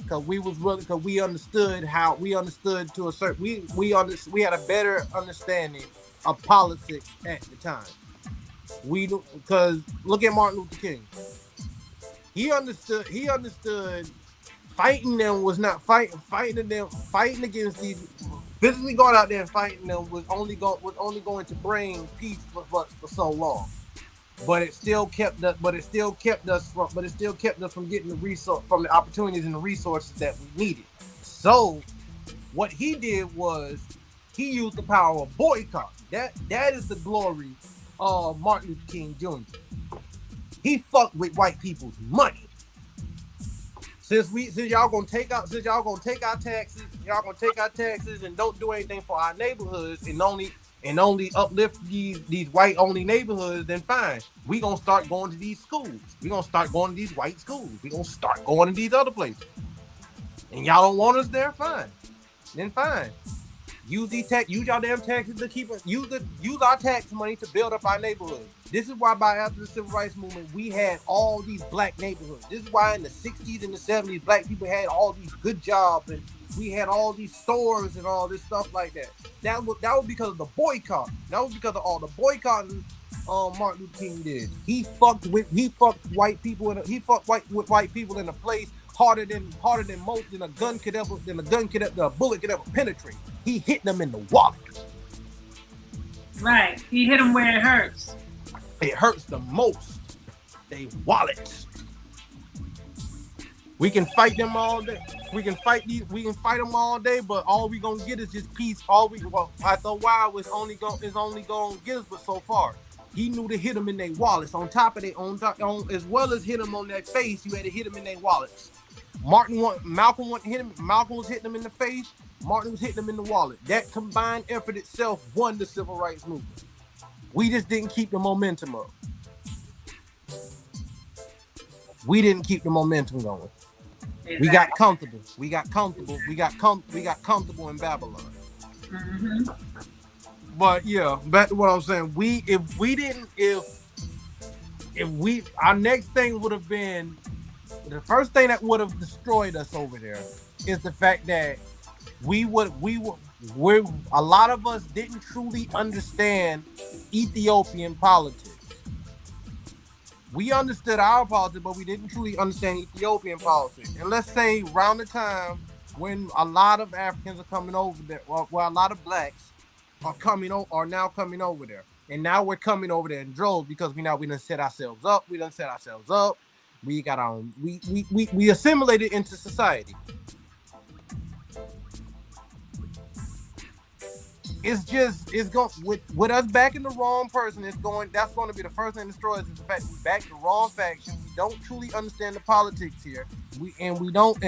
because we understood to a certain we had a better understanding of politics at the time. Because look at Martin Luther King. He understood fighting them was not fighting against these, physically going out there and fighting them was only going to bring peace for so long. But it still kept us from getting the opportunities and the resources that we needed. So what he did was he used the power of boycott. That is the glory of Martin Luther King Jr. He fucked with white people's money. Since y'all gonna take our taxes, and don't do anything for our neighborhoods and only uplift these white only neighborhoods, then fine. We gonna start going to these schools. We gonna start going to these white schools. We gonna start going to these other places. And y'all don't want us there, fine. Then fine. Use y'all damn taxes to use our tax money to build up our neighborhoods. This is why after the civil rights movement, we had all these black neighborhoods. This is why in the 60s and the 70s, black people had all these good jobs and we had all these stores and all this stuff like that. That was because of the boycott. That was because of all the boycotting Martin Luther King did. He fucked white people with white people in a place harder than most a bullet could ever penetrate. He hit them in the wallet. Right. He hit them where it hurts. It hurts the most. They wallets. We can fight them all day. We can fight them all day, but all we gonna get is just peace. After a while, it's only gonna get us but so far. He knew to hit them in their wallets. On top of their own, as well as hit them on their face, you had to hit them in their wallets. Malcolm was hitting them in the face. Martin was hitting them in the wallet. That combined effort itself won the civil rights movement. We just didn't keep the momentum up. We didn't keep the momentum going. Exactly. We got comfortable. We got comfortable in Babylon. Mm-hmm. But yeah, back to what I was saying. Our next thing would have been, the first thing that would have destroyed us over there is the fact that a lot of us didn't truly understand Ethiopian politics. We understood our politics, but we didn't truly understand Ethiopian politics. And let's say around the time when a lot of Africans are coming over there, well, a lot of blacks are now coming over there, and now we're coming over there in droves because we done set ourselves up. We done set ourselves up. We got our own. We assimilated into society. It's going with us backing the wrong person. That's going to be the first thing that destroys is the fact we back the wrong faction. We don't truly understand the politics here. We don't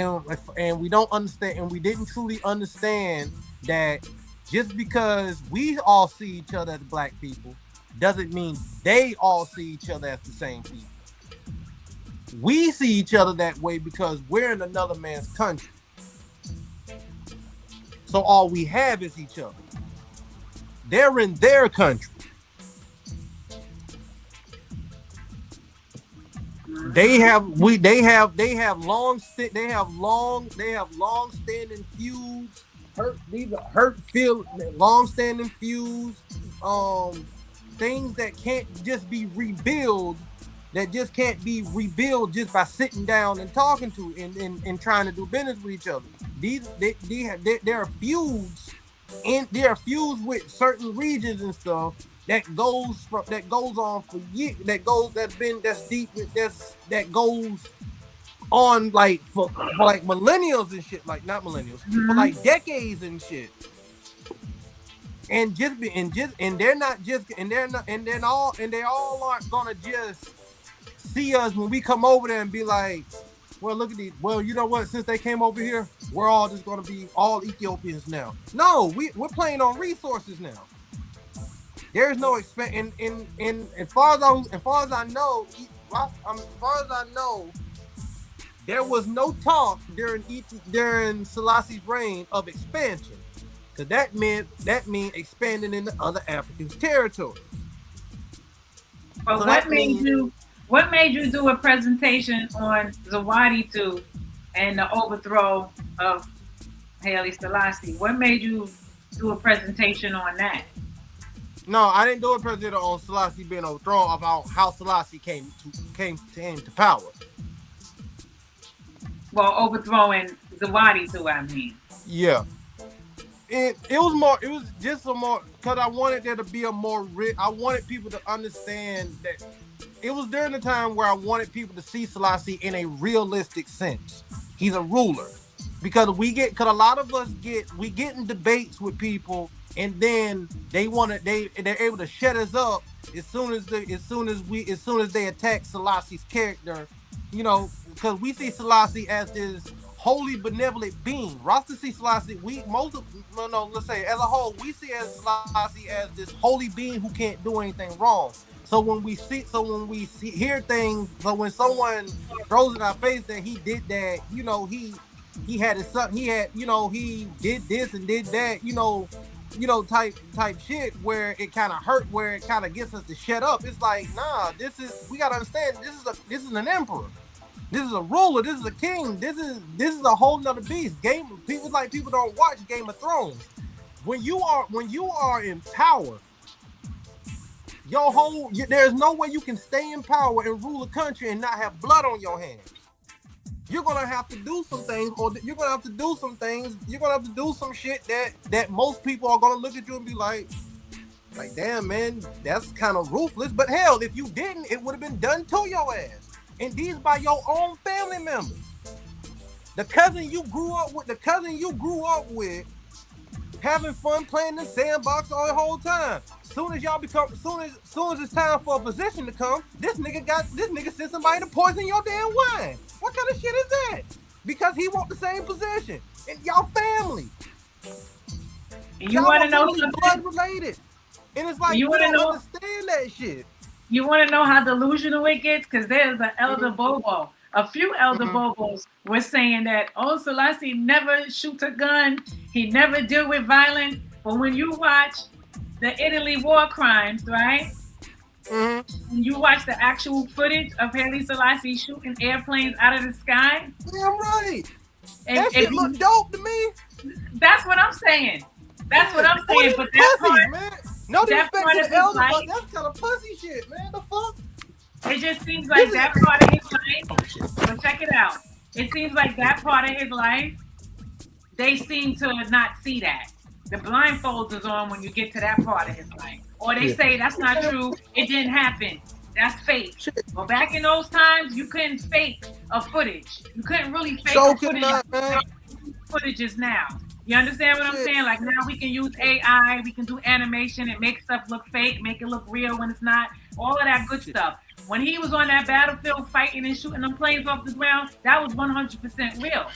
understand, and we didn't truly understand that just because we all see each other as black people doesn't mean they all see each other as the same people. We see each other that way because we're in another man's country. So all we have is each other. They're in their country. They have long standing feuds. Long standing feuds. Things that can't just be rebuilt. That just can't be rebuilt just by sitting down and talking to and trying to do business with each other. There are feuds. And there are feuds with certain regions and stuff that goes on for years. That goes on like for like millennials and shit. Like not millennials, for like decades and shit. And they all aren't gonna just see us when we come over there and be like, well, look at these. Well, you know what? Since they came over here, we're all just going to be all Ethiopians now. No, we're playing on resources now. There's no expense. And as far as I know, there was no talk during Selassie's reign of expansion, because that mean expanding into other African territories. But so what made you do a presentation on Zawadi and the overthrow of Haile Selassie? What made you do a presentation on that? No, I didn't do a presentation on Selassie being overthrown, about how Selassie came to power. Well, overthrowing Zawadi too, I mean. Yeah. It was just a more, because I wanted there to be a more I wanted people to understand that it was during the time where I wanted people to see Selassie in a realistic sense. He's a ruler. Because a lot of us get in debates with people, and then they're able to shut us up as soon as they attack Selassie's character, because we see Selassie as this holy benevolent being. Rasta see Selassie, let's say as a whole, we see Selassie as this holy being who can't do anything wrong. So when we hear things, so when someone throws in our face that he did that, he had his son, he did this and did that, type shit, where it kind of hurt, where it kind of gets us to shut up. It's like, nah, we gotta understand, this is an emperor, this is a ruler, this is a king, this is a whole nother beast. People don't watch Game of Thrones. When you are in power, there's no way you can stay in power and rule a country and not have blood on your hands. You're gonna have to do some things, you're gonna have to do some shit that most people are gonna look at you and be like, damn, man, that's kind of ruthless. But hell, if you didn't, it would have been done to your ass. And these by your own family members. The cousin you grew up with, having fun playing the sandbox all the whole time. Soon as it's time for a position to come, this nigga sent somebody to poison your damn wine. What kind of shit is that? Because he want the same position. And y'all family. You want to know something? Blood related. And it's like, you don't understand that shit. You want to know how delusional it gets? Because there's an elder Bobo. A few elder Bobos were saying that, Selassie never shoots a gun. He never deal with violence. But when you watch the Italy war crimes, right? When you watch the actual footage of Haile Selassie shooting airplanes out of the sky. Damn right. That shit look dope to me. That's what I'm saying. But that part, man. No disrespect to the elder, but that's kind of pussy shit, man. The fuck? It just seems like that part of his life. But check it out. It seems like that part of his life they seem to not see that. The blindfolds is on when you get to that part of his life. Or they say that's not true, it didn't happen. That's fake. Well, back in those times, you couldn't fake a footage. You couldn't really fake a footage. Footages now. You understand what I'm saying? Like now we can use AI, we can do animation and make stuff look fake, make it look real when it's not. All of that good stuff. When he was on that battlefield fighting and shooting them planes off the ground, that was 100% real.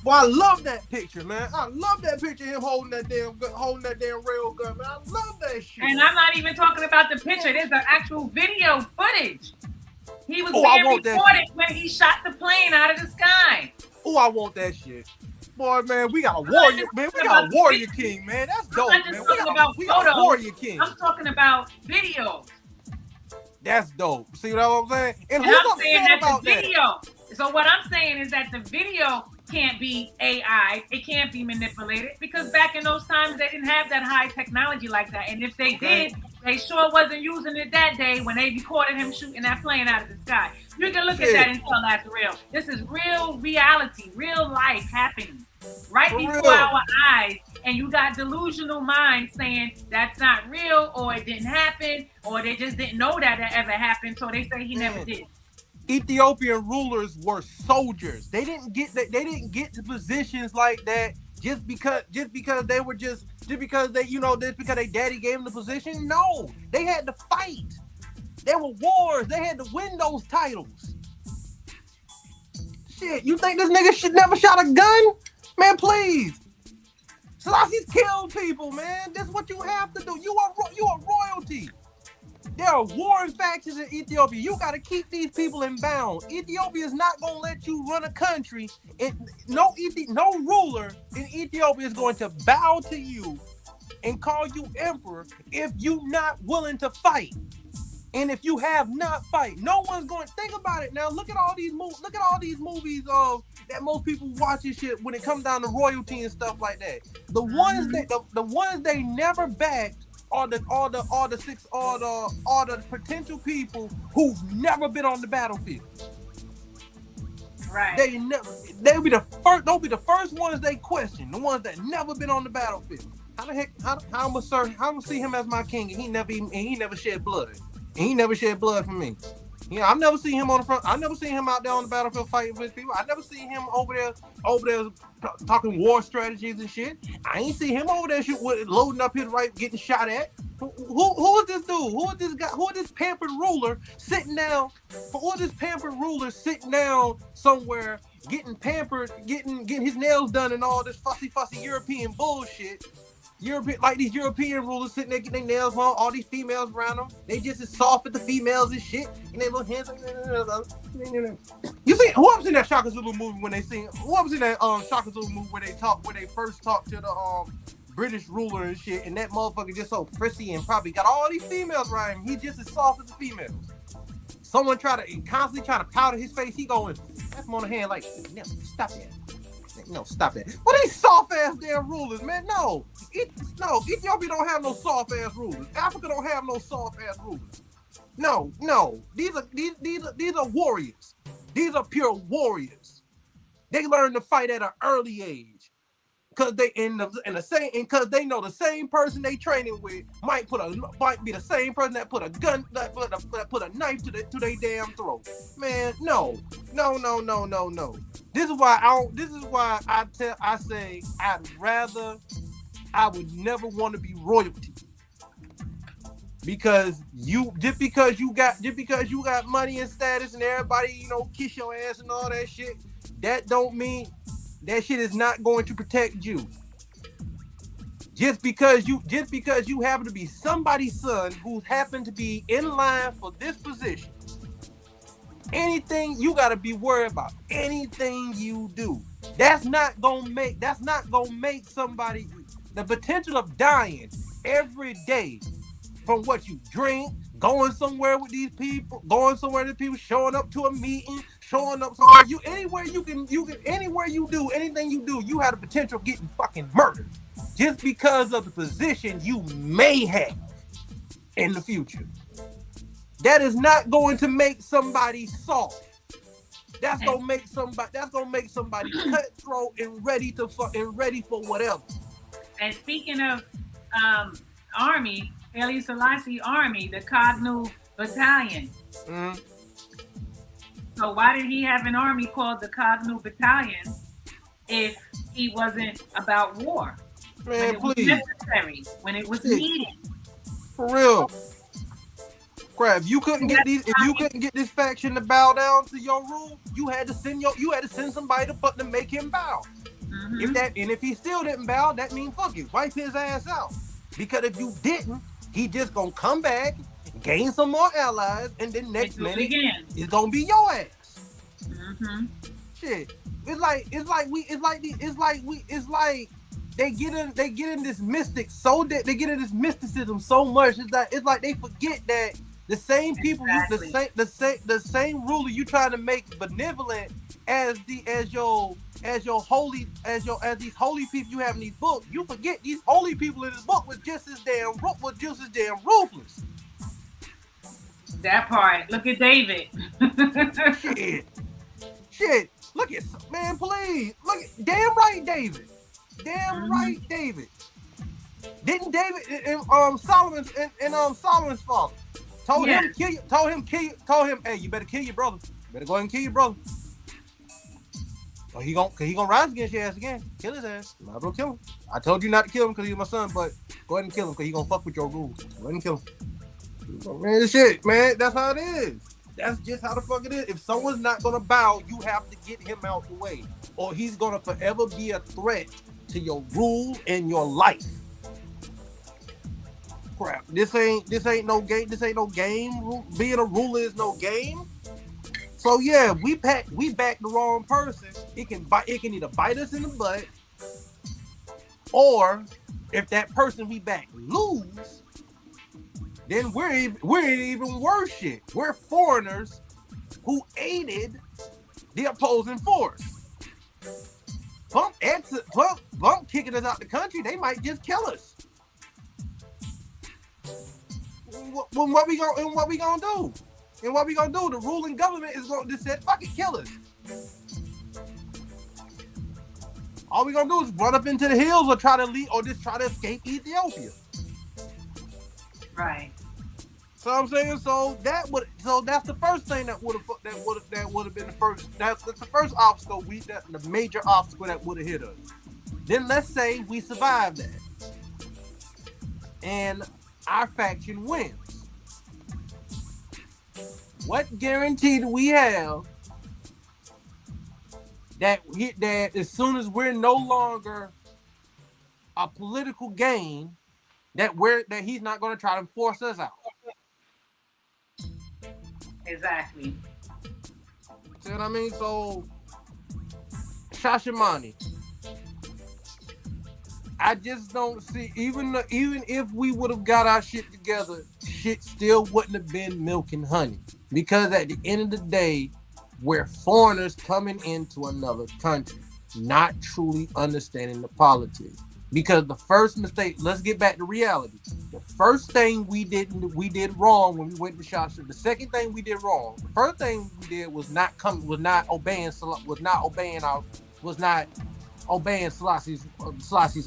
Well, I love that picture, man. I love that picture of him holding that damn rail gun, man. I love that shit. And I'm not even talking about the picture. There's an actual video footage. He was being recorded when he shot the plane out of the sky. Oh, I want that shit. Boy, man, we got a warrior, man. We got a warrior king, man. That's dope, man. We got a warrior king. I'm talking about videos. That's dope. See what I'm saying? And I'm saying that the video. So what I'm saying is that the video can't be AI. It can't be manipulated because back in those times they didn't have that high technology like that. And if they did, they sure wasn't using it that day when they recorded him shooting that plane out of the sky. You can look at that and tell that's real. This is real reality, real life happening right before our eyes. And you got delusional minds saying that's not real, or it didn't happen, or they just didn't know that ever happened, so they say he never did. Ethiopian rulers were soldiers. They didn't get to positions like that just because they daddy gave them the position. No, they had to fight. There were wars. They had to win those titles. Shit, you think this nigga should never shot a gun? Man, please. Selassie's killed people, man. That's what you have to do. You are royalty. There are warring factions in Ethiopia. You got to keep these people in bounds. Ethiopia is not going to let you run a country. No ruler in Ethiopia is going to bow to you and call you emperor if you're not willing to fight. And if you have not fight, no one's going to think about it. Now look at all these movies. Look at all these movies that most people watch and shit when it comes down to royalty and stuff like that. The ones they never backed are the potential people who've never been on the battlefield. Right. They'll be the first ones they question. The ones that never been on the battlefield. How the heck? How I'm gonna see him as my king and he never shed blood. And he never shed blood for me. Yeah, I've never seen him on the front. I've never seen him out there on the battlefield fighting with people. I never seen him over there talking war strategies and shit. I ain't see him over there loading up his right, getting shot at. Who is this dude? Who is this guy? Who is this pampered ruler sitting down? Who is this pampered ruler sitting down somewhere, getting pampered, getting his nails done and all this fussy European bullshit? These European rulers sitting there getting their nails on, all these females around them. They just as soft as the females and shit. And they little hands like you see who ever seen that Shaka Zulu movie when they sing? Who ever seen that Shaka Zulu movie where they first talk to the British ruler and shit, and that motherfucker just so frisky and probably got all these females around him. He just as soft as the females. Someone constantly try to powder his face. He going, that's him on the hand like, no, stop that. No, stop that. What these soft ass damn rulers, man? No, Ethiopia don't have no soft ass rulers. Africa don't have no soft ass rulers. No. These are warriors. These are pure warriors. They learn to fight at an early age, cause they because they know the same person they training with might be the same person that put a gun that put a knife to their damn throat. Man, no. This is why I say I would never want to be royalty. Because you got money and status and everybody, kiss your ass and all that shit, that don't mean that shit is not going to protect you. Just because you happen to be somebody's son who happened to be in line for this position. Anything you gotta be worried about, anything you do, that's not gonna make somebody the potential of dying every day from what you drink, going somewhere with these people, showing up to a meeting, showing up somewhere. Anywhere you do anything you do, you have the potential of getting fucking murdered just because of the position you may have in the future. That is not going to make somebody soft. That's gonna make somebody. That's gonna make somebody cutthroat and ready to ready for whatever. And speaking of army, Haile Selassie Army, the Cognu Battalion. Mm-hmm. So why did he have an army called the Cognu Battalion if he wasn't about war? Man, when it please. was necessary, when it was needed. For real. Crap, if you couldn't get this faction to bow down to your rule, you had to send somebody to make him bow. Mm-hmm. If he still didn't bow, that means fuck you. Wipe his ass out. Because if you didn't, he just gonna come back, gain some more allies, and then next minute it's gonna be your ass. Mm-hmm. Shit. It's like they get in this mystic they get in this mysticism so much. It's like they forget that the same people, the same ruler you trying to make benevolent as these holy people you have in these books. You forget these holy people in this book was just as damn ruthless. That part. Look at David. Shit. Look at man, please. Look at damn right, David. Damn right, David. Didn't David and Solomon's father told him, hey, you better kill your brother. Better go ahead and kill your brother. Or he gonna rise against your ass again. Kill his ass. Might as well kill him. I told you not to kill him because he's my son, but go ahead and kill him because he gonna fuck with your rules. Go ahead and kill him. Man, shit, man, that's how it is. That's just how the fuck it is. If someone's not gonna bow, you have to get him out the way, or he's gonna forever be a threat to your rule and your life. Crap. This ain't no game. This ain't no game. Being a ruler is no game. So yeah, we back the wrong person. It can either bite us in the butt, or if that person we back lose, then we're in even worse shit. We're foreigners who aided the opposing force. Bump kicking us out the country, they might just kill us. What we gonna do? And what we gonna do? The ruling government is gonna just say, fuck it, kill us. All we gonna do is run up into the hills or try to escape Ethiopia. Right. So I'm saying, so that's the first thing that would have been the first. That's the first obstacle the major obstacle that would have hit us. Then let's say we survive that, and our faction wins. What guarantee do we have that as soon as we're no longer a political game, that he's not going to try to force us out? Exactly. See what I mean? So, Shashamane, I just don't see, even if we would have got our shit together, shit still wouldn't have been milk and honey. Because at the end of the day, we're foreigners coming into another country, not truly understanding the politics. Because the first mistake, let's get back to reality. The first thing we did wrong when we went to Shashamane. The second thing we did wrong. The first thing we did was not obeying Selassie's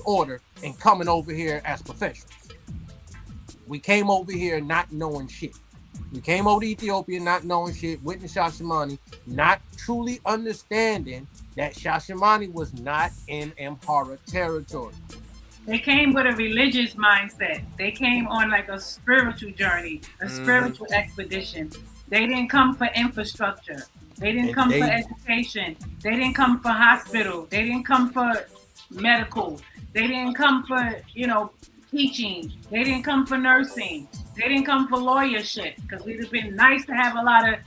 order and coming over here as professionals. We came over here not knowing shit. We came over to Ethiopia not knowing shit, went to Shashamane, not truly understanding that Shashamane was not in Amhara territory. They came with a religious mindset. They came on like a spiritual journey, a spiritual expedition. They didn't come for infrastructure. They didn't come for education. They didn't come for hospital. They didn't come for medical. They didn't come for, teaching. They didn't come for nursing. They didn't come for lawyership, because it would have been nice to have a lot of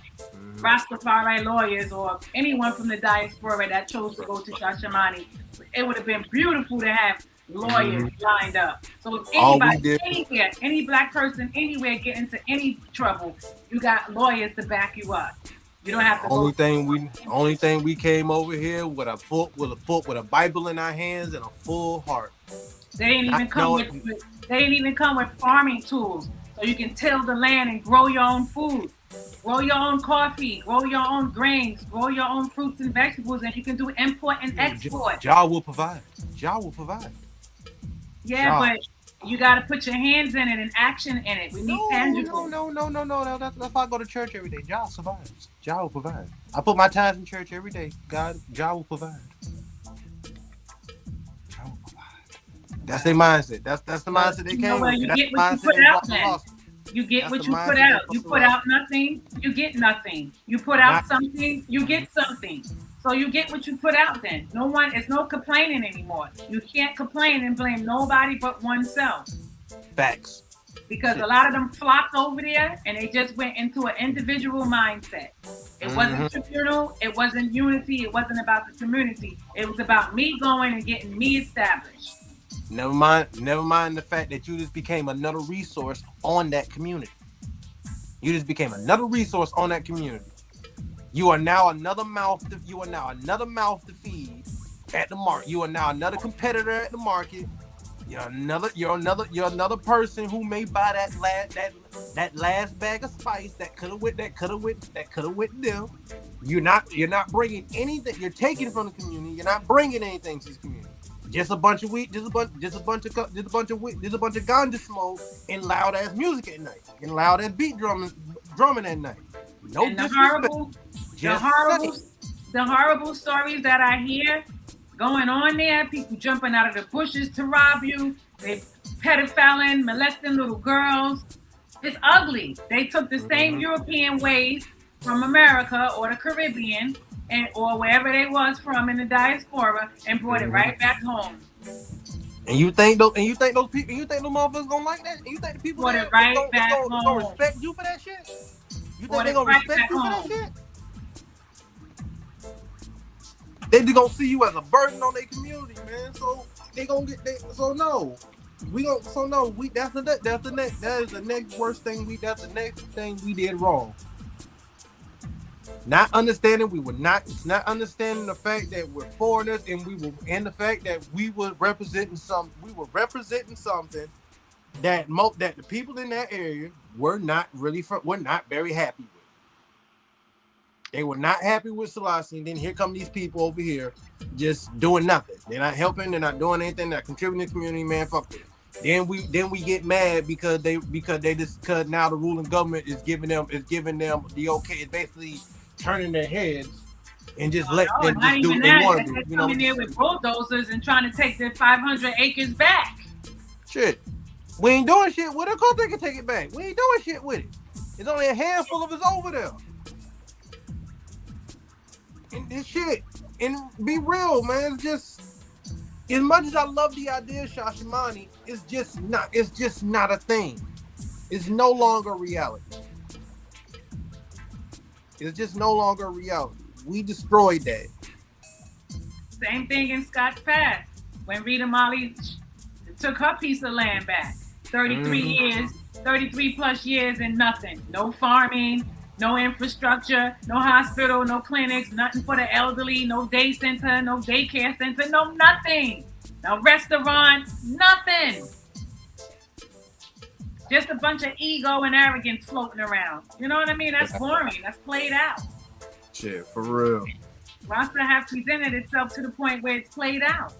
Rastafari lawyers or anyone from the diaspora that chose to go to Shashamane. It would have been beautiful to have lawyers lined up. So if anybody, anywhere, any black person anywhere get into any trouble, you got lawyers to back you up. You don't have to. Only thing we came over here with a Bible in our hands and a full heart. They didn't even come with farming tools, so you can till the land and grow your own food. Grow your own coffee, grow your own grains, grow your own fruits and vegetables, and you can do import and export. Jah will provide. Jah will provide. Yeah, but you got to put your hands in it and action in it. We need tangible. No. That's why I go to church every day. Jah survives. Jah will provide. I put my tithes in church every day. Jah will provide. Jah will provide. That's their mindset. That's the mindset they came with. You get what you put out then. You get what you put out. You put out nothing, you get nothing. You put out something, you get something. So you get what you put out then. It's no complaining anymore. You can't complain and blame nobody but oneself. Facts. Because a lot of them flopped over there and they just went into an individual mindset. It wasn't communal, it wasn't unity, it wasn't about the community. It was about me going and getting me established. Never mind the fact that you just became another resource on that community. You just became another resource on that community. You are now another mouth to feed at the market. You are now another competitor at the market. You're another person who may buy that last bag of spice that could have went them. You're not bringing anything. You're taking from the community. You're not bringing anything to the community. Just a bunch of weed, just a bunch of ganja smoke and loud ass music at night, and loud ass beat drumming at night. No disrespect. The horrible stories that I hear going on there, people jumping out of the bushes to rob you, they pedophiling, molesting little girls. It's ugly. They took the same European ways from America or the Caribbean or wherever they was from in the diaspora and brought it right back home. And you think those motherfuckers gonna like that? And you think the people gonna respect you for that shit? You think they gonna respect you for that shit? They just gonna see you as a burden on their community, man. So they gonna get that. That is the next worst thing that's the next thing we did wrong. Not understanding the fact that we're foreigners and the fact that we were representing something that the people in that area were not very happy with. They were not happy with Selassie, and then here come these people over here just doing nothing. They're not helping, they're not doing anything, they're not contributing to the community, man. Fuck this. Then we get mad because now the ruling government is giving them the okay. It's basically turning their heads and just let them just do what they want to do. They're coming there with bulldozers and trying to take their 500 acres back. Shit. We ain't doing shit with it. Of course they can take it back. We ain't doing shit with it. There's only a handful of us over there. And this shit. And be real, man. It's just, as much as I love the idea of Shashamane, it's just not a thing. It's no longer reality. It's just no longer reality. We destroyed that. Same thing in Scott's Pass when Rita Marley took her piece of land back. 33 plus years and nothing. No farming, no infrastructure, no hospital, no clinics, nothing for the elderly, no day center, no daycare center, no nothing. No restaurant, nothing. Just a bunch of ego and arrogance floating around. You know what I mean? That's boring. That's played out. Shit, for real. Rasta have presented itself to the point where it's played out.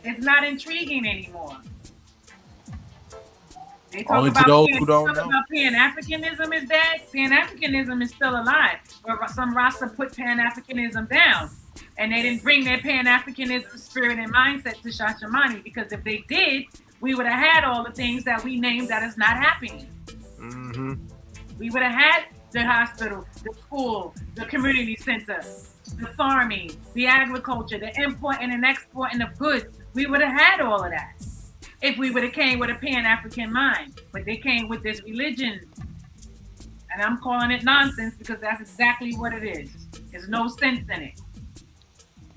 It's not intriguing anymore. They talk Only to those who don't know. About Pan-Africanism is dead. Pan-Africanism is still alive. But some Rasta put Pan-Africanism down. And they didn't bring their Pan-Africanism spirit and mindset to Shashamane, because if they did, we would have had all the things that we named that is not happening. Mm-hmm. We would have had the hospital, the school, the community center, the farming, the agriculture, the importing and exporting of goods. We would have had all of that if we would have came with a Pan-African mind. But they came with this religion. And I'm calling it nonsense because that's exactly what it is. There's no sense in it.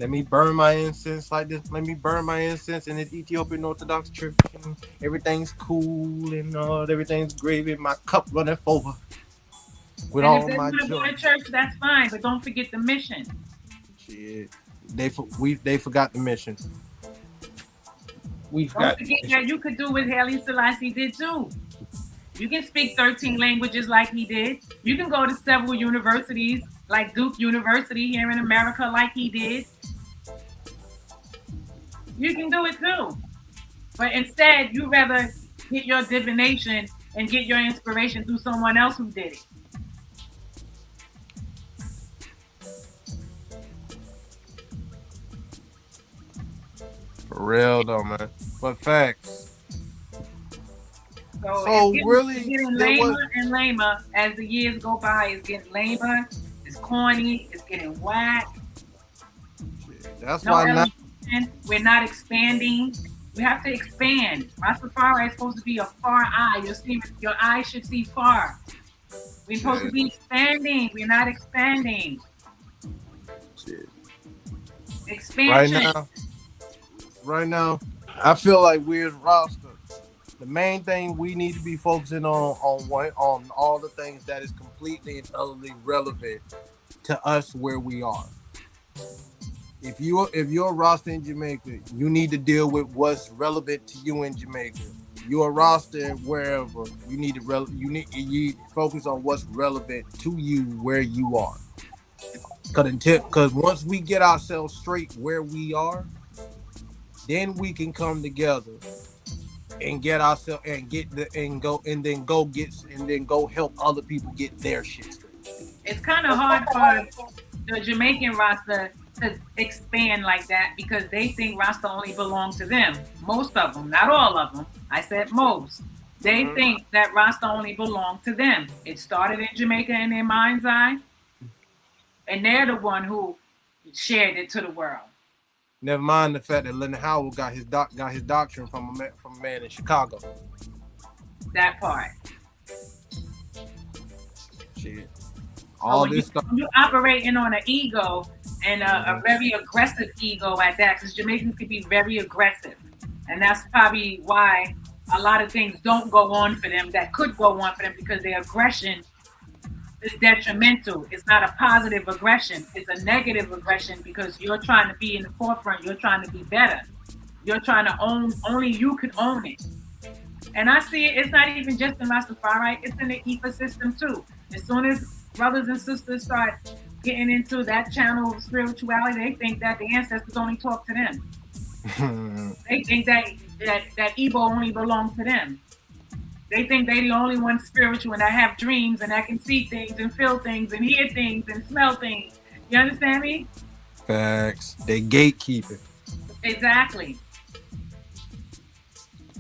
Let me burn my incense like this. Let me burn my incense in this Ethiopian Orthodox Church. And everything's cool and everything's gravy. My cup runneth over with all my joy. If they want to go to church, that's fine, but don't forget the mission. Shit, they forgot the mission. Don't forget that you could do what Haile Selassie did too. You can speak 13 languages like he did. You can go to several universities like Duke University here in America like he did. You can do it too. But instead, you rather get your divination and get your inspiration through someone else who did it. For real though, man. But facts. So really, it's getting lamer and lamer as the years go by. It's getting lamer. It's corny. It's getting whack. That's why now we're not expanding. We have to expand. Rastafari is supposed to be a far eye. Your eye should see far. We're supposed to be expanding. We're not expanding. Shit. Expansion. Right now, I feel like we're roster. The main thing we need to be focusing on all the things that is completely and utterly relevant to us where we are. If you're a roster in Jamaica, you need to deal with what's relevant to you in Jamaica. You're a roster wherever, you need to focus on what's relevant to you where you are. Because once we get ourselves straight where we are, then we can come together and get ourselves and go help other people get their shit straight. It's kind of hard for the Jamaican roster to expand like that because they think Rasta only belongs to them. Most of them, not all of them. I said most. They think that Rasta only belonged to them. It started in Jamaica in their mind's eye, and they're the one who shared it to the world. Never mind the fact that Leonard Howard got his doctrine from a man in Chicago. That part. Shit. All this stuff. You're operating on an ego and a very aggressive ego at that, because Jamaicans can be very aggressive, and that's probably why a lot of things don't go on for them that could go on for them, because their aggression is detrimental. It's not a positive aggression. It's a negative aggression because you're trying to be in the forefront. You're trying to be better. You're trying to own, only you could own it. And I see it, it's not even just in Rastafari, it's in the ecosystem too. As soon as brothers and sisters start getting into that channel of spirituality, they think that the ancestors only talk to them. They think that Igbo only belongs to them. They think they're the only ones spiritual and that have dreams and that can see things and feel things and hear things and smell things. You understand me? Facts. They gatekeeping. Exactly.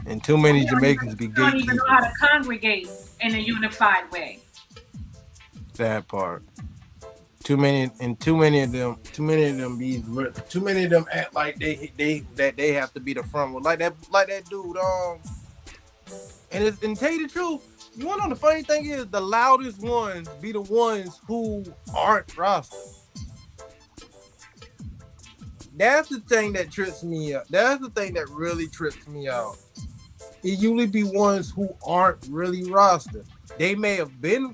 And too many Jamaicans be gatekeeping. Don't even know how to congregate in a unified way. That part. Too many of them act like they have to be the front one. Like that dude. And tell you the truth, you wanna know the funny thing is the loudest ones be the ones who aren't Rasta. That's the thing that trips me up. That's the thing that really trips me out. It usually be ones who aren't really Rasta. They may have been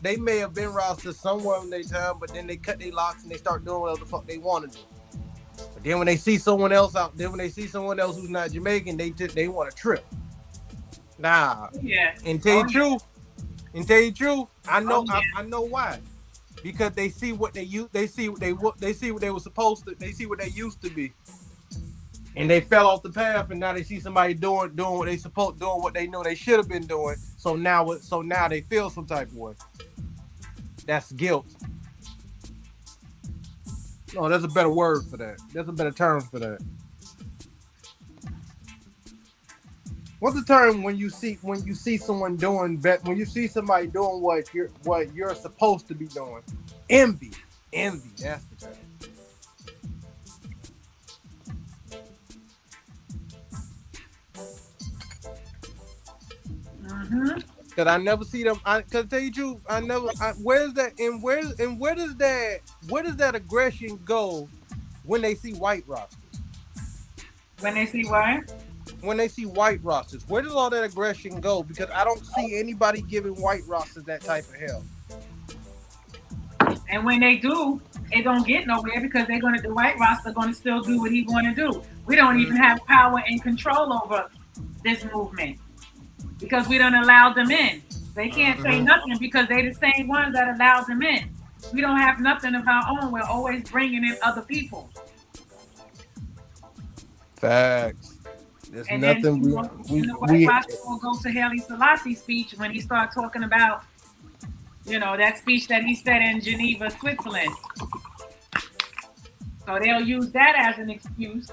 Rasta somewhere in their time, but then they cut their locks and they start doing whatever the fuck they want to do. But then when they see someone else who's not Jamaican, they want to trip. Nah. Yeah. And tell you the truth, I know why. Because they see what they used to be. And they fell off the path, and now they see somebody doing what they know they should have been doing. So now they feel some type of way. That's guilt. No, there's a better word for that. There's a better term for that. What's the term when you see someone doing when you see somebody doing what you're supposed to be doing? Envy. That's the term. Cause I never see them. Cause tell you the truth, where's that? And where does that aggression go when they see white rosters? When they see what? When they see white rosters, where does all that aggression go? Because I don't see anybody giving white rosters that type of hell. And when they do, it don't get nowhere because the white roster gonna still do what he gonna do. We don't even have power and control over this movement because we don't allow them in. They can't say nothing because they the same ones that allowed them in. We don't have nothing of our own. We're always bringing in other people. Facts. There's And nothing then we will go to Haile Selassie's speech when he started talking about, that speech that he said in Geneva, Switzerland. So they'll use that as an excuse,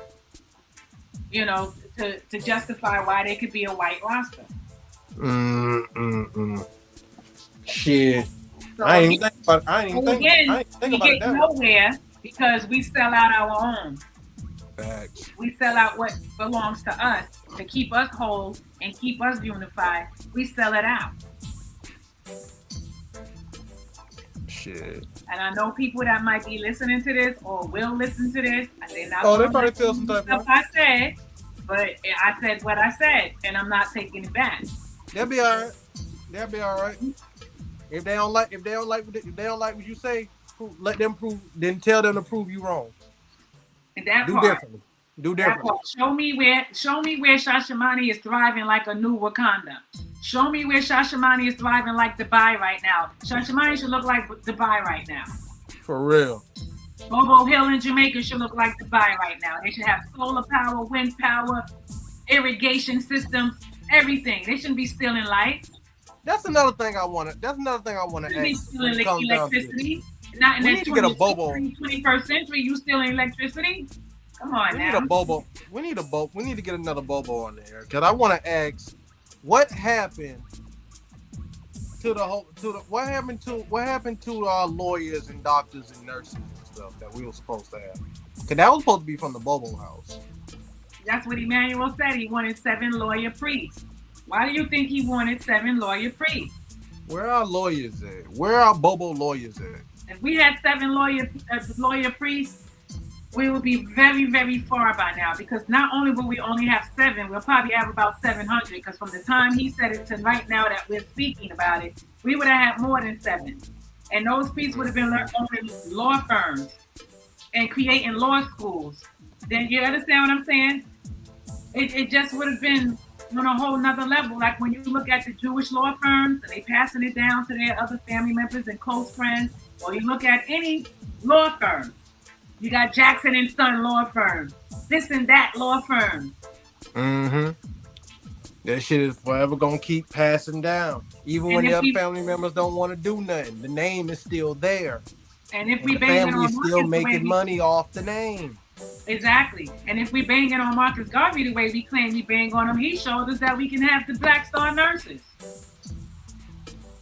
to justify why they could be a white roster. Shit. So I ain't think about it nowhere because we sell out our own. Facts. We sell out what belongs to us to keep us whole and keep us unified. We sell it out. Shit. And I know people that might be listening to this or will listen to this. They're not they probably feel some type of stuff I said, but I said what I said, and I'm not taking it back. They'll be all right. If they don't like what you say, let them prove. Then tell them to prove you wrong. And that Do part, differently. Do differently. Show me where Shashamane is thriving like a new Wakanda. Show me where Shashamane is thriving like Dubai right now. Shashamane should look like Dubai right now. For real. Bobo Hill in Jamaica should look like Dubai right now. They should have solar power, wind power, irrigation systems, everything. They shouldn't be stealing lights. That's another thing I want to ask. Be stealing electricity. Not in we the need to get a Bobo. 21st century, you stealing electricity? Come on we now. Need a Bobo. We need to get another Bobo on there because I want to ask what happened to what happened to our lawyers and doctors and nurses and stuff that we were supposed to have? Because that was supposed to be from the Bobo house. That's what Emmanuel said. He wanted 7 lawyer priests. Why do you think he wanted 7 lawyer priests? Where are our lawyers at? Where are our Bobo lawyers at? If we had 7 lawyer priests, we would be very, very far by now. Because not only will we only have 7, we'll probably have about 700. Because from the time he said it to right now that we're speaking about it, we would have had more than 7. And those priests would have been owning law firms and creating law schools. Then you understand what I'm saying? It just would have been on a whole nother level. Like when you look at the Jewish law firms and they passing it down to their other family members and close friends, or you look at any law firm, you got Jackson and Son law firm, this and that law firm. That shit is forever gonna keep passing down. Even when the other family members don't want to do nothing, the name is still there. And if we the bang family's still making money off the name. Exactly. And if we bang it on Marcus Garvey the way we claim we bang on him, he showed us that we can have the Black Star nurses.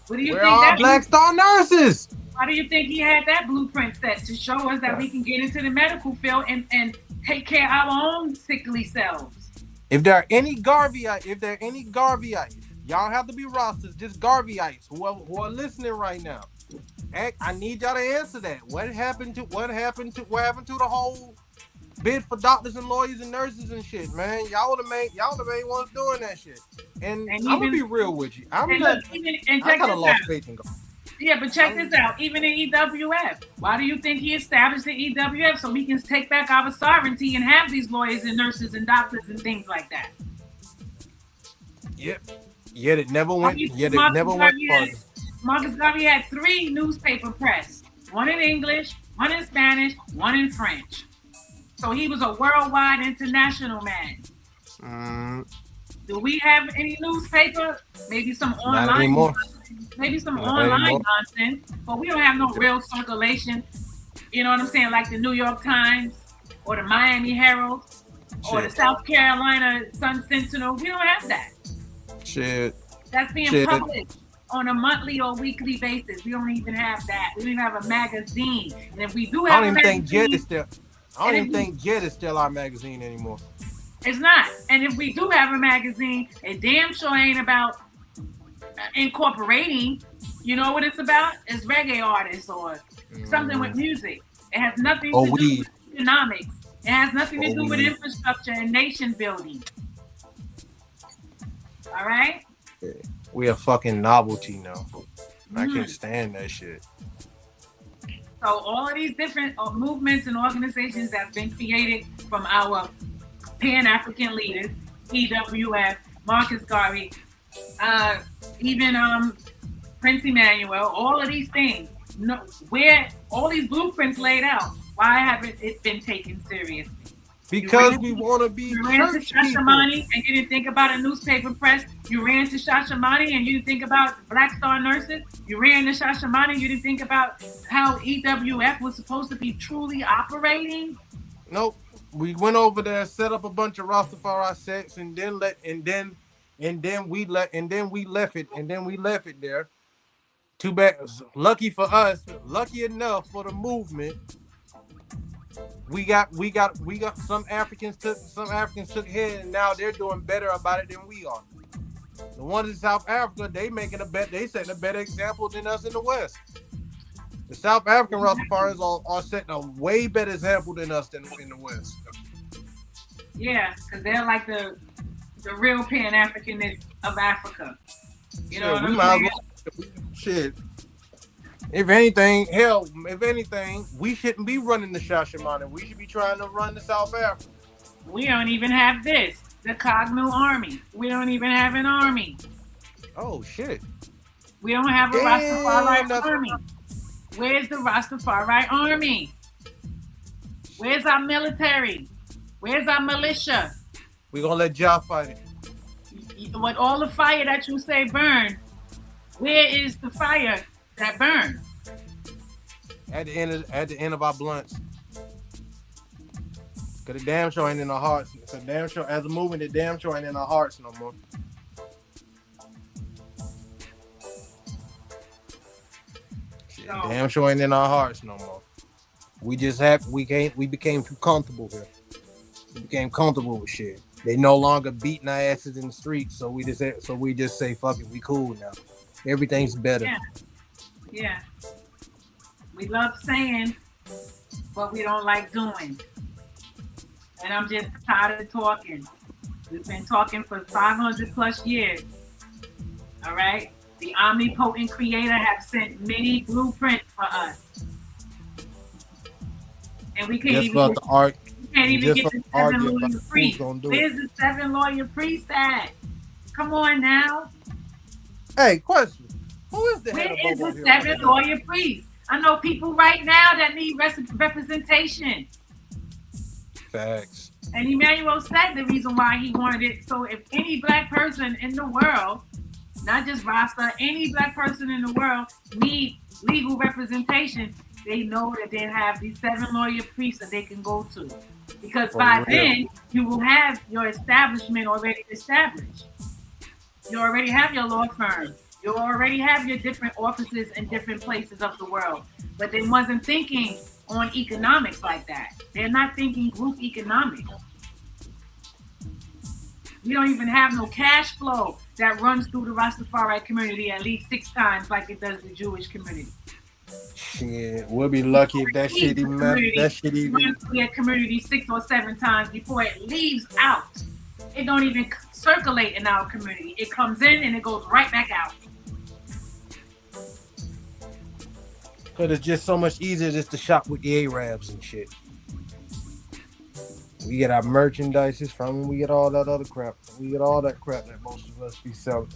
What do you Where think? are Black Star nurses? Why do you think he had that blueprint set to show us that we can get into the medical field and take care of our own sickly selves? If there are any Garveyites, y'all have to be rosters, just Garveyites who are listening right now. I need y'all to answer that. What happened to the whole bid for doctors and lawyers and nurses and shit, man? Y'all the main ones doing that shit. And I'm gonna be real with you. I kind of lost faith in God. Yeah, but check this out. Even in EWF, why do you think he established the EWF so we can take back our sovereignty and have these lawyers and nurses and doctors and things like that? Yep. Yet it never went. Further. Marcus Garvey had 3 newspaper press, one in English, one in Spanish, one in French. So he was a worldwide international man. Do we have any newspaper? Maybe some online. Not anymore. Maybe some online nonsense, but we don't have no real circulation. You know what I'm saying? Like the New York Times or the Miami Herald or the South Carolina Sun Sentinel. We don't have that. Shit. That's being published on a monthly or weekly basis. We don't even have that. We don't even have a magazine. And if we do have I don't even think Jet is still our magazine anymore. It's not. And if we do have a magazine, it damn sure ain't about incorporating, you know what it's about? It's reggae artists or something with music. It has nothing to do with economics. It has nothing to do with infrastructure and nation building. All right? We a fucking novelty now. I can't stand that shit. So all of these different movements and organizations that have been created from our Pan-African leaders, EWF, Marcus Garvey, Even Prince Emmanuel, all of these things. No, where all these blueprints laid out, why haven't it been taken seriously? Because we want to be you ran to church people. Shashamane and you didn't think about a newspaper press. You ran to Shashamane and you didn't think about Black Star nurses. You ran to Shashamane and you didn't think about how EWF was supposed to be truly operating. Nope. We went over there, set up a bunch of Rastafari sects, and then we left it there. Too bad. Lucky for us, lucky enough for the movement. We got some Africans took head, and now they're doing better about it than we are. The ones in South Africa, they setting a better example than us in the West. The South African Rastafaris are setting a way better example than us in the West. Yeah, because they're like the real Pan-Africanists of Africa. You know what I'm saying? Shit. If anything, we shouldn't be running the Shashamane. We should be trying to run the South Africa. We don't even have this, the Cognu Army. We don't even have an army. Oh, shit. We don't have a Rastafari army. Where's the Rastafari army? Where's our military? Where's our militia? We're going to let Jah fight it. With all the fire that you say burn, where is the fire that burns? At the end of our blunts. Cause the damn show ain't in our hearts. Cause damn show as a movement, the damn show ain't in our hearts no more. Shit, No. damn show ain't in our hearts no more. We became too comfortable here. We became comfortable with shit. They no longer beating our asses in the streets, so we just say fuck it, we cool now. Everything's better. Yeah. We love saying, but we don't like doing. And I'm just tired of talking. We've been talking for 500 plus years. All right? The omnipotent creator have sent many blueprints for us. And we can't even get the 7 lawyer priest. Where's the 7 lawyer priest at? Come on now. Hey, question. Who is the Where head is of the Bobo 7 lawyer priest? I know people right now that need representation. Facts. And Emmanuel said the reason why he wanted it. So if any black person in the world, not just Rasta, any black person in the world need legal representation, they know that they have these 7 lawyer priests that they can go to. Because by then, you will have your establishment already established. You already have your law firm. You already have your different offices in different places of the world. But they wasn't thinking on economics like that. They're not thinking group economics. We don't even have no cash flow that runs through the Rastafari community at least 6 times like it does the Jewish community. Shit, we'll be lucky if that shit even runs through their community 6 or 7 times before it leaves out. It don't even circulate in our community. It comes in and it goes right back out. Cause it's just so much easier just to shop with the Arabs and shit. We get our merchandises from them. We get all that other crap. We get all that crap that most of us be selling.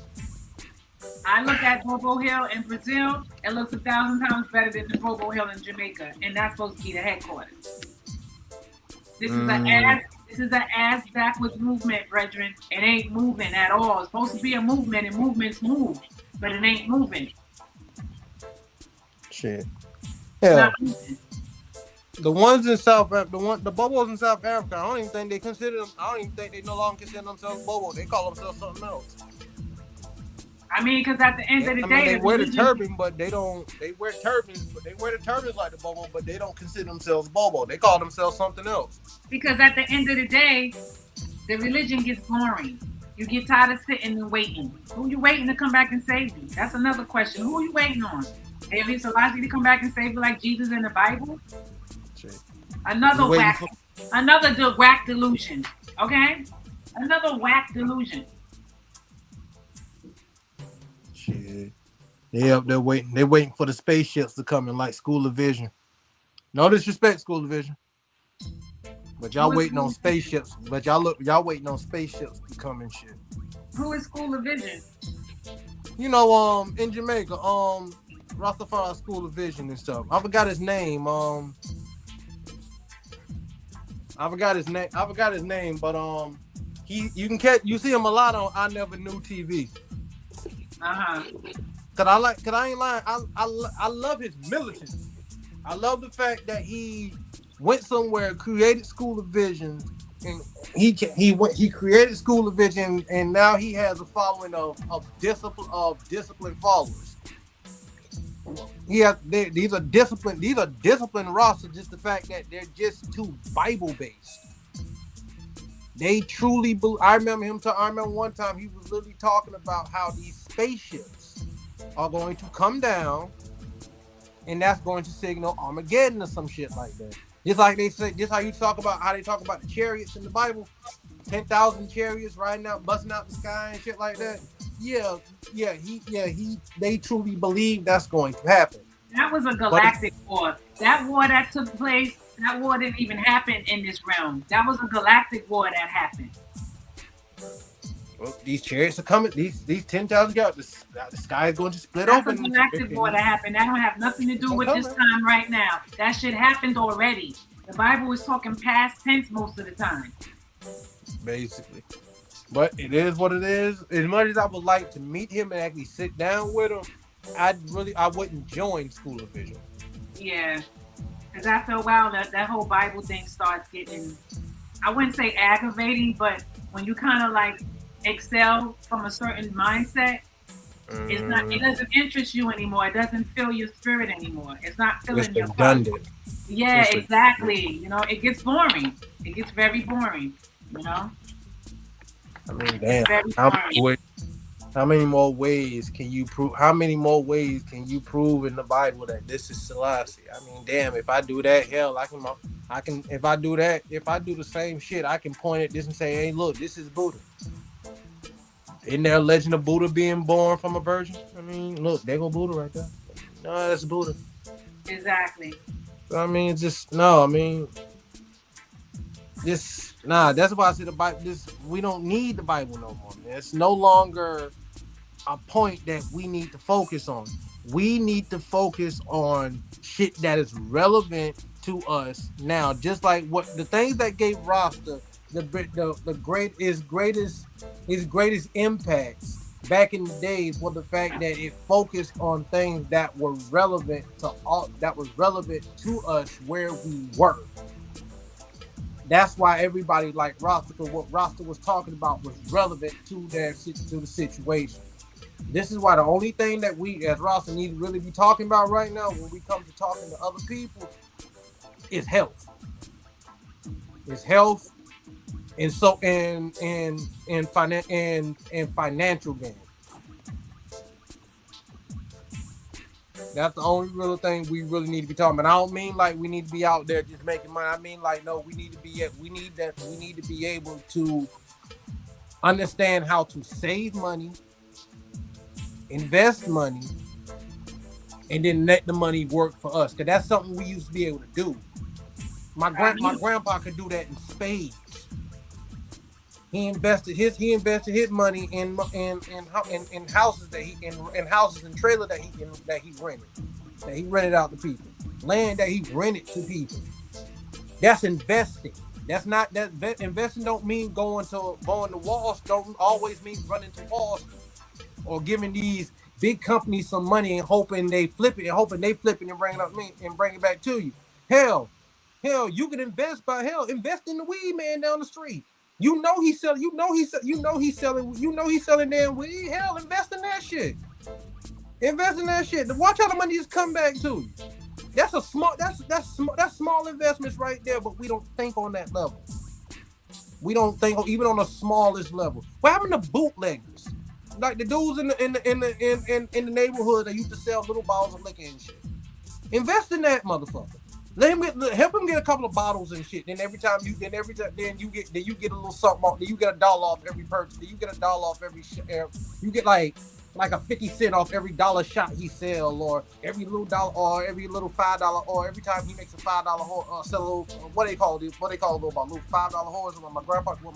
I look at Bobo Hill in Brazil. It looks 1,000 times better than the Bobo Hill in Jamaica, and that's supposed to be the headquarters. This is an ass backwards movement, brethren. It ain't moving at all. It's supposed to be a movement, and movements move, but it ain't moving. Shit. Yeah. The ones in the Bobos in South Africa, I don't even think they no longer consider themselves Bobo. They call themselves something else. I mean, because at the end of the day, they wear the turban, but they don't. They wear turbans, but they wear the turbans like the Bobo, but they don't consider themselves Bobo. They call themselves something else. Because at the end of the day, the religion gets boring. You get tired of sitting and waiting. Who you waiting to come back and save you? That's another question. Who are you waiting on? Haile Selassie to come back and save you like Jesus in the Bible? Shit. Another whack delusion. Okay? Another whack delusion. Shit. They up there waiting. They waiting for the spaceships to come in like School of Vision. No disrespect, School of Vision. But y'all waiting on spaceships. But y'all waiting on spaceships to come and shit. Who is School of Vision? You know, in Jamaica, Rastafari School of Vision and stuff. I forgot his name. I forgot his name, but you see him a lot on I Never Knew TV. Cause I ain't lying. I love his militance. I love the fact that he went somewhere, created School of Vision, and he created School of Vision, and now he has a following of disciplined followers. These are disciplined rosters. Just the fact that they're just too Bible based. They truly believe. I remember one time he was literally talking about how these spaceships are going to come down, and that's going to signal Armageddon or some shit like that. Just like they say, just how they talk about the chariots in the Bible, 10,000 chariots riding out, busting out the sky and shit like that. They truly believe that's going to happen. That was a galactic war. That war that took place, that war didn't even happen in this realm. That was a galactic war that happened. Well, these chariots are coming. These 10,000 chariots. The sky is going to split open. That's a galactic war that happened. That don't have nothing to do with this time right now. That shit happened already. The Bible is talking past tense most of the time. Basically. But it is what it is. As much as I would like to meet him and actually sit down with him, I wouldn't join School of Vision. Yeah. Because after a while, that whole Bible thing starts getting, I wouldn't say aggravating, but when you kind of like excel from a certain mindset, it doesn't interest you anymore. It doesn't fill your spirit anymore. It's not filling your heart. Yeah, exactly. You know, it gets boring. It gets very boring, you know? I mean, damn. How many more ways can you prove? How many more ways can you prove in the Bible that this is Selassie? I mean, damn. If I do that, hell, I can. If I do the same shit, I can point at this and say, "Hey, look, this is Buddha." Isn't there a legend of Buddha being born from a virgin? I mean, look, there go Buddha right there. No, that's Buddha. Exactly. I mean, just no. I mean, this nah. That's why I said the Bible. We don't need the Bible no more. Man. It's no longer a point that we need to focus on. We need to focus on shit that is relevant to us now. Just like what the things that gave Rasta his greatest impacts back in the days was the fact that it focused on things that were relevant to us where we were. That's why everybody like Rasta, what Rasta was talking about was relevant to the situation. This is why the only thing that we as Rasta need to really be talking about right now when we come to talking to other people is health. It's health. And so and financial gain. That's the only real thing we really need to be talking about. I don't mean like we need to be out there just making money. I mean like no, we need to be able to understand how to save money, invest money, and then let the money work for us. Cause that's something we used to be able to do. My grandpa could do that in spades. He invested his money in houses in houses and trailers that he rented out to people, land that he rented to people. That's investing. That's not that investing. Don't mean going to walls. Don't always mean running to walls or giving these big companies some money and hoping they flip it and bring it back to you. Hell, you can invest in the weed man down the street. You know he's selling damn weed. Hell, invest in that shit. Watch how the money just come back to you. That's small investments right there, but we don't think on that level. We don't think even on the smallest level. What happened to bootleggers? Like the dudes in the neighborhood that used to sell little bottles of liquor and shit. Invest in that motherfucker. Help him get a couple of bottles and shit. Then you get a little something off. Then you get $1 off every purchase. Then you get $1 off every you get like a 50 cent off every dollar shot he sell, or every little dollar, or every little $5, or every time he makes a $5 sell a little, what they call little $5 horse with my grandpa with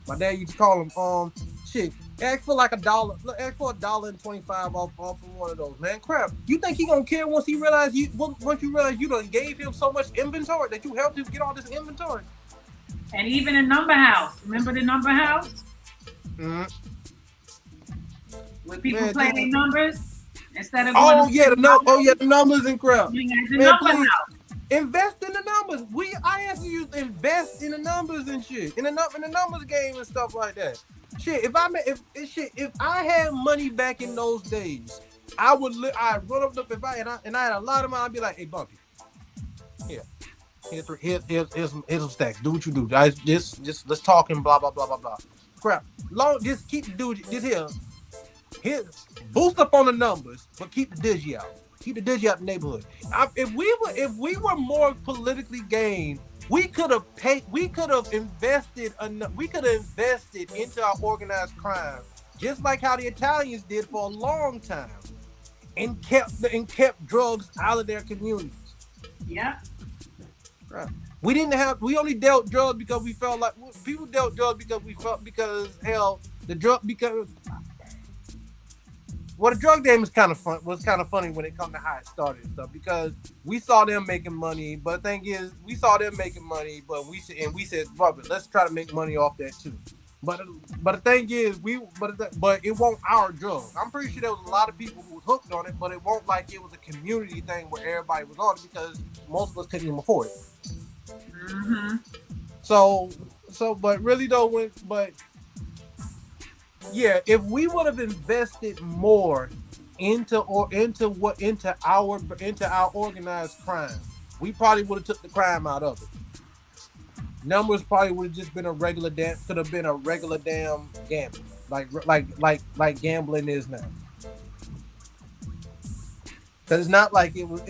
My dad used to call them shit. Ask for like $1. Ask for $1.25 off of one of those, man. Crap. You think he gonna care once you realize you done gave him so much inventory that you helped him get all this inventory? And even a number house. Remember the number house? Mm-hmm. Where people play their numbers instead of the numbers and crap. Man, please invest in the numbers. I ask you to invest in the numbers and shit. In the numbers game and stuff like that. Shit, if I had money back in those days, I'd run up if I had a lot of money, I'd be like, hey Bumpy, here's some stacks. Do what you do. Guys, just let's talk and blah blah blah blah blah. Crap. Just keep here. Boost up on the numbers, but keep the digi out. Keep the digi out the neighborhood. If we were more politically gained, we could have invested into our organized crime, just like how the Italians did for a long time, and kept drugs out of their communities. Yeah. Right. We only dealt drugs because we felt like people dealt drugs because the drug game was kind of funny when it come to how it started and stuff, because we saw them making money, but the thing is, we said, Robert, let's try to make money off that too. But the thing is, but it won't our drug. I'm pretty sure there was a lot of people who was hooked on it, but it won't like it was a community thing where everybody was on it because most of us couldn't even afford it. Mm-hmm. But really though, yeah, if we would have invested more into our organized crime, we probably would have took the crime out of it. Numbers probably would have just been could have been a regular damn gambling, like gambling is now. Cause it's not like it was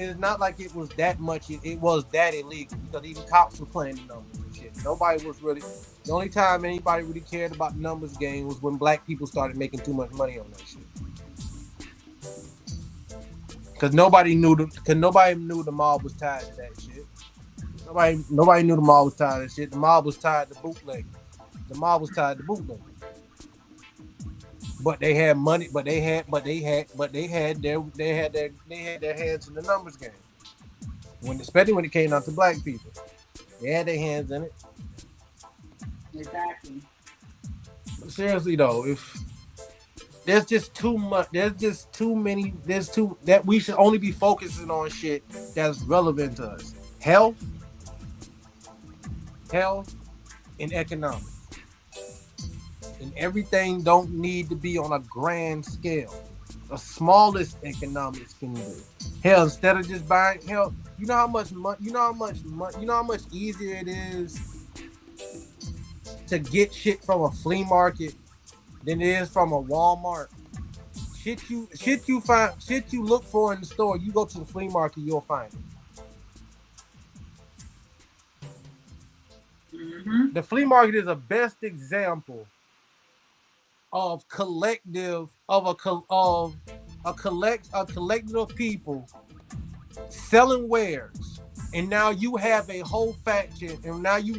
that much. It was that illegal because even cops were playing the numbers and shit. Nobody was really. The only time anybody really cared about the numbers game was when black people started making too much money on that shit. Cause nobody knew the mob was tied to that shit. Nobody knew the mob was tied to that shit. The mob was tied to bootlegging. But they had money. But they had their hands in the numbers game. Especially when it came down to black people, they had their hands in it. Exactly. But seriously though, if there's just too much, that we should only be focusing on shit that's relevant to us. Health, and economics. And everything don't need to be on a grand scale. The smallest economics can do. Hell, instead of just buying, you know how much easier it is to get shit from a flea market than it is from a Walmart. Shit you look for in the store, you go to the flea market, you'll find it. Mm-hmm. The flea market is a best example of a collective of people selling wares, and now you have a whole faction, and now you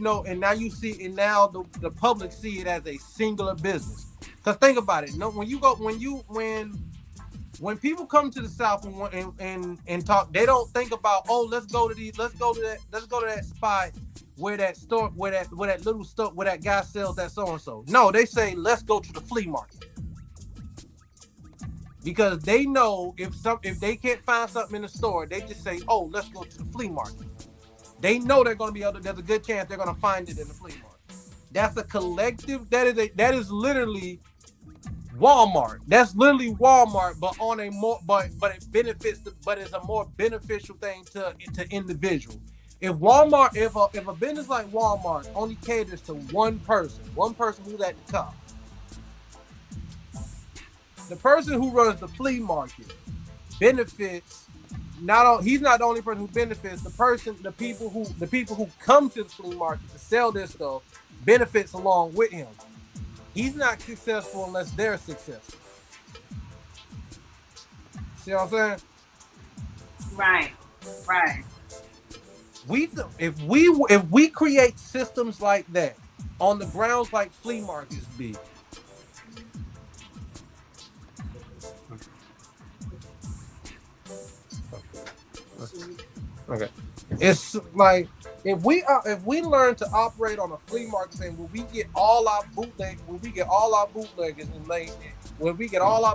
see, and now the public see it as a singular business. Because think about it, when people come to the South and talk, they don't think about, oh, let's go to that spot where that little store where that guy sells that so and so. No, they say let's go to the flea market, because they know if they can't find something in the store, they just say, oh, let's go to the flea market. They know they're going to be able to, there's a good chance they're going to find it in the flea market. That's a collective. That is literally Walmart. That's literally Walmart, but on a more, but it benefits, but it's a more beneficial thing to individual. If a business like Walmart only caters to one person who's at the top, the person who runs the flea market benefits. He's not the only person who benefits. The people who come to the flea market to sell their stuff benefits along with him. He's not successful unless they're successful. See what I'm saying? Right. If we create systems like that, on the grounds like flea markets be. Okay. It's like if we learn to operate on a flea market thing where we get all our bootleggers when we get all our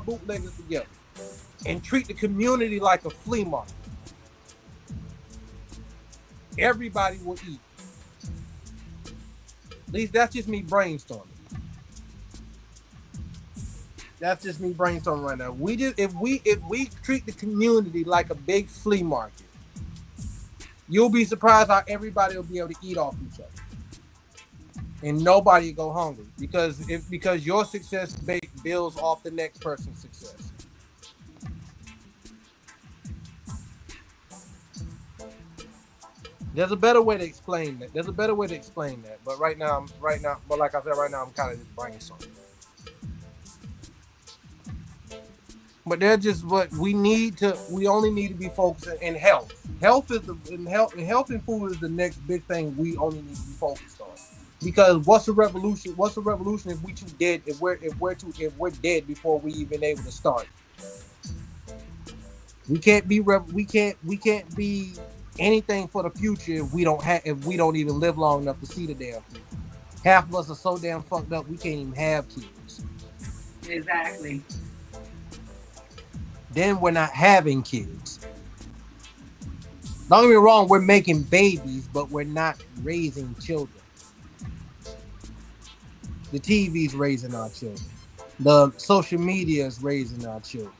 bootleggers together and treat the community like a flea market, everybody will eat. At least that's just me brainstorming. That's just me brainstorming right now. If we treat the community like a big flea market, you'll be surprised how everybody will be able to eat off each other, and nobody will go hungry because your success builds off the next person's success. There's a better way to explain that. But right now, but like I said, right now I'm kind of just brainstorming. But they're just what we need to. We only need to be focusing in health. Health and food is the next big thing we only need to be focused on. Because what's a revolution? What's a revolution if we too dead? If we're dead before we even able to start? We can't be anything for the future if we don't even live long enough to see the damn future. Half of us are so damn fucked up we can't even have kids. Exactly. Then we're not having kids. Don't get me wrong, we're making babies, but we're not raising children. The TV's raising our children. The social media is raising our children.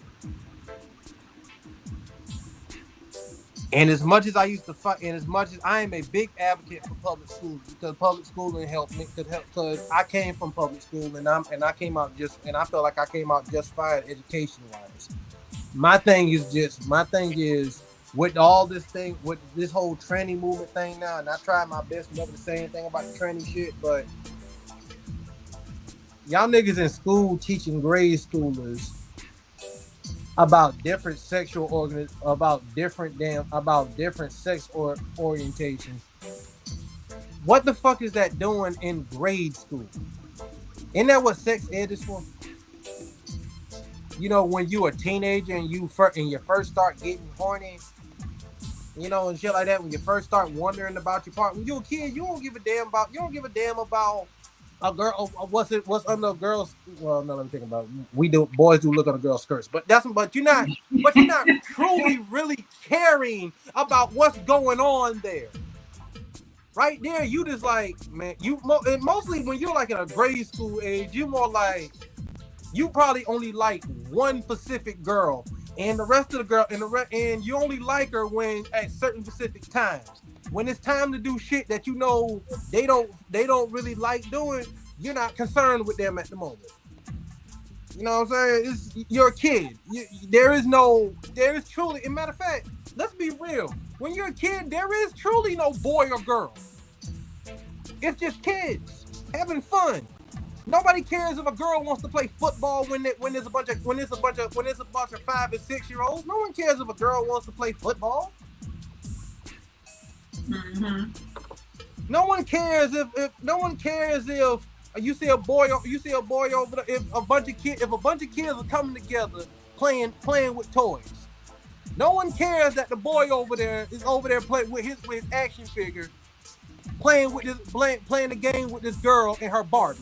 And as much as I used to fight, and as much as I am a big advocate for public schools, because public schooling helped me, because I came from public school and I came out I felt like I came out just fine education wise. My thing is with all this thing, with this whole tranny movement thing now, and I tried my best never to say anything about the tranny shit, but y'all niggas in school teaching grade schoolers about different about different sex or orientations. What the fuck is that doing in grade school? Isn't that what sex ed is for? You know, when you a teenager and you first start getting horny, you know, and shit like that. When you first start wondering about your partner, when you're a kid, you don't give a damn about a girl. What's under a girl's? Well, no, let me think about it. Boys do look on a girl's skirts, but you're not truly really caring about what's going on there. Right there, you just like, man, and mostly when you're like in a grade school age, you more like, you probably only like one specific girl, and the rest of the girl, and you only like her when at certain specific times. When it's time to do shit that you know they don't really like doing, you're not concerned with them at the moment. You know what I'm saying? You're a kid. There is truly, as a matter of fact, let's be real. When you're a kid, there is truly no boy or girl. It's just kids having fun. Nobody cares if a girl wants to play football when there's a bunch of 5 and 6 year olds. No one cares if a girl wants to play football. Mm-hmm. No one cares if you see a boy over there. If a bunch of kids are coming together playing with toys. No one cares that the boy over there is playing with his action figure, playing the game with this girl and her Barbie,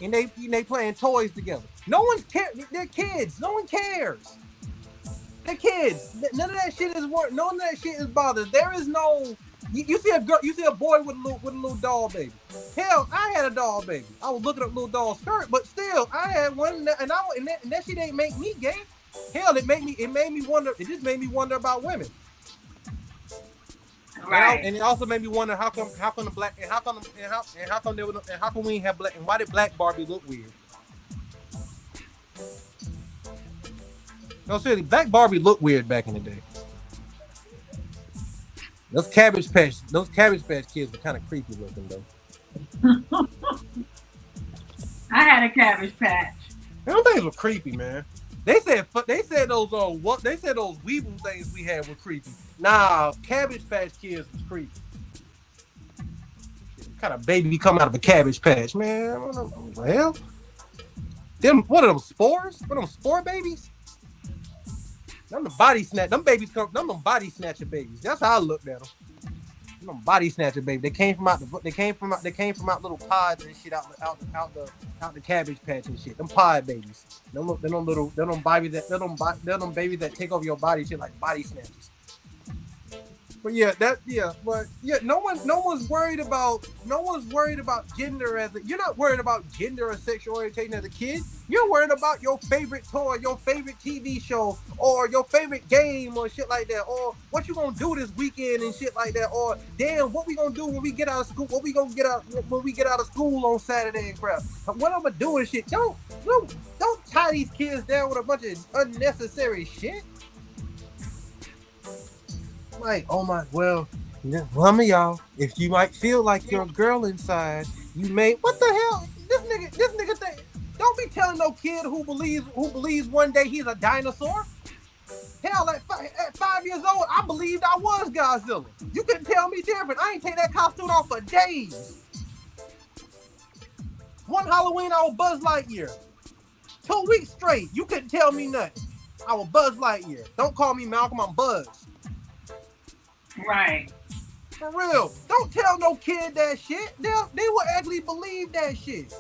and they playing toys together. No one's They're kids. No one cares. They're kids. None of that shit is worth. None of that shit is bothered. There is no. You see a girl. You see a boy with a little doll baby. Hell, I had a doll baby. I was looking up little doll skirt, but still, I had one, and that shit ain't make me gay. Hell, it made me wonder. It just made me wonder about women. Right. And it also made me wonder how come we ain't have black, and why did Black Barbie look weird? No, seriously, Black Barbie looked weird back in the day. Those Cabbage Patch kids were kind of creepy looking though. I had a Cabbage Patch. Those things were creepy, man. They said those weeble things we had were creepy. Nah, Cabbage Patch Kids was creepy. kind of baby come out of a cabbage patch, man. Well, them what are them spores? What are them spore babies? Them the body snatch. Them babies come. Them body snatcher babies. That's how I looked at them. Them body snatcher baby. They came from out the. They came from out little pods and shit out the cabbage patch and shit. Them pod babies. Them little them babies that take over your body shit like body snatchers. But no one's worried about gender you're not worried about gender or sexual orientation as a kid. You're worried about your favorite toy, your favorite TV show, or your favorite game or shit like that, or what you gonna do this weekend and shit like that, or damn, what we gonna do when we get out of school? What we gonna get out when we get out of school on Saturday and crap? What I'm gonna do and shit. Don't tie these kids down with a bunch of unnecessary shit. Like, oh my, well, some of y'all, if you might feel like you're a girl inside, you may. What the hell? This nigga think. Don't be telling no kid who believes one day he's a dinosaur. Hell, at 5 years old, I believed I was Godzilla. You couldn't tell me different. I ain't take that costume off for days. One Halloween, I was Buzz Lightyear. 2 weeks straight, you couldn't tell me nothing. I was Buzz Lightyear. Don't call me Malcolm, I'm Buzz. Right. For real. Don't tell no kid that shit. They will actually believe that shit.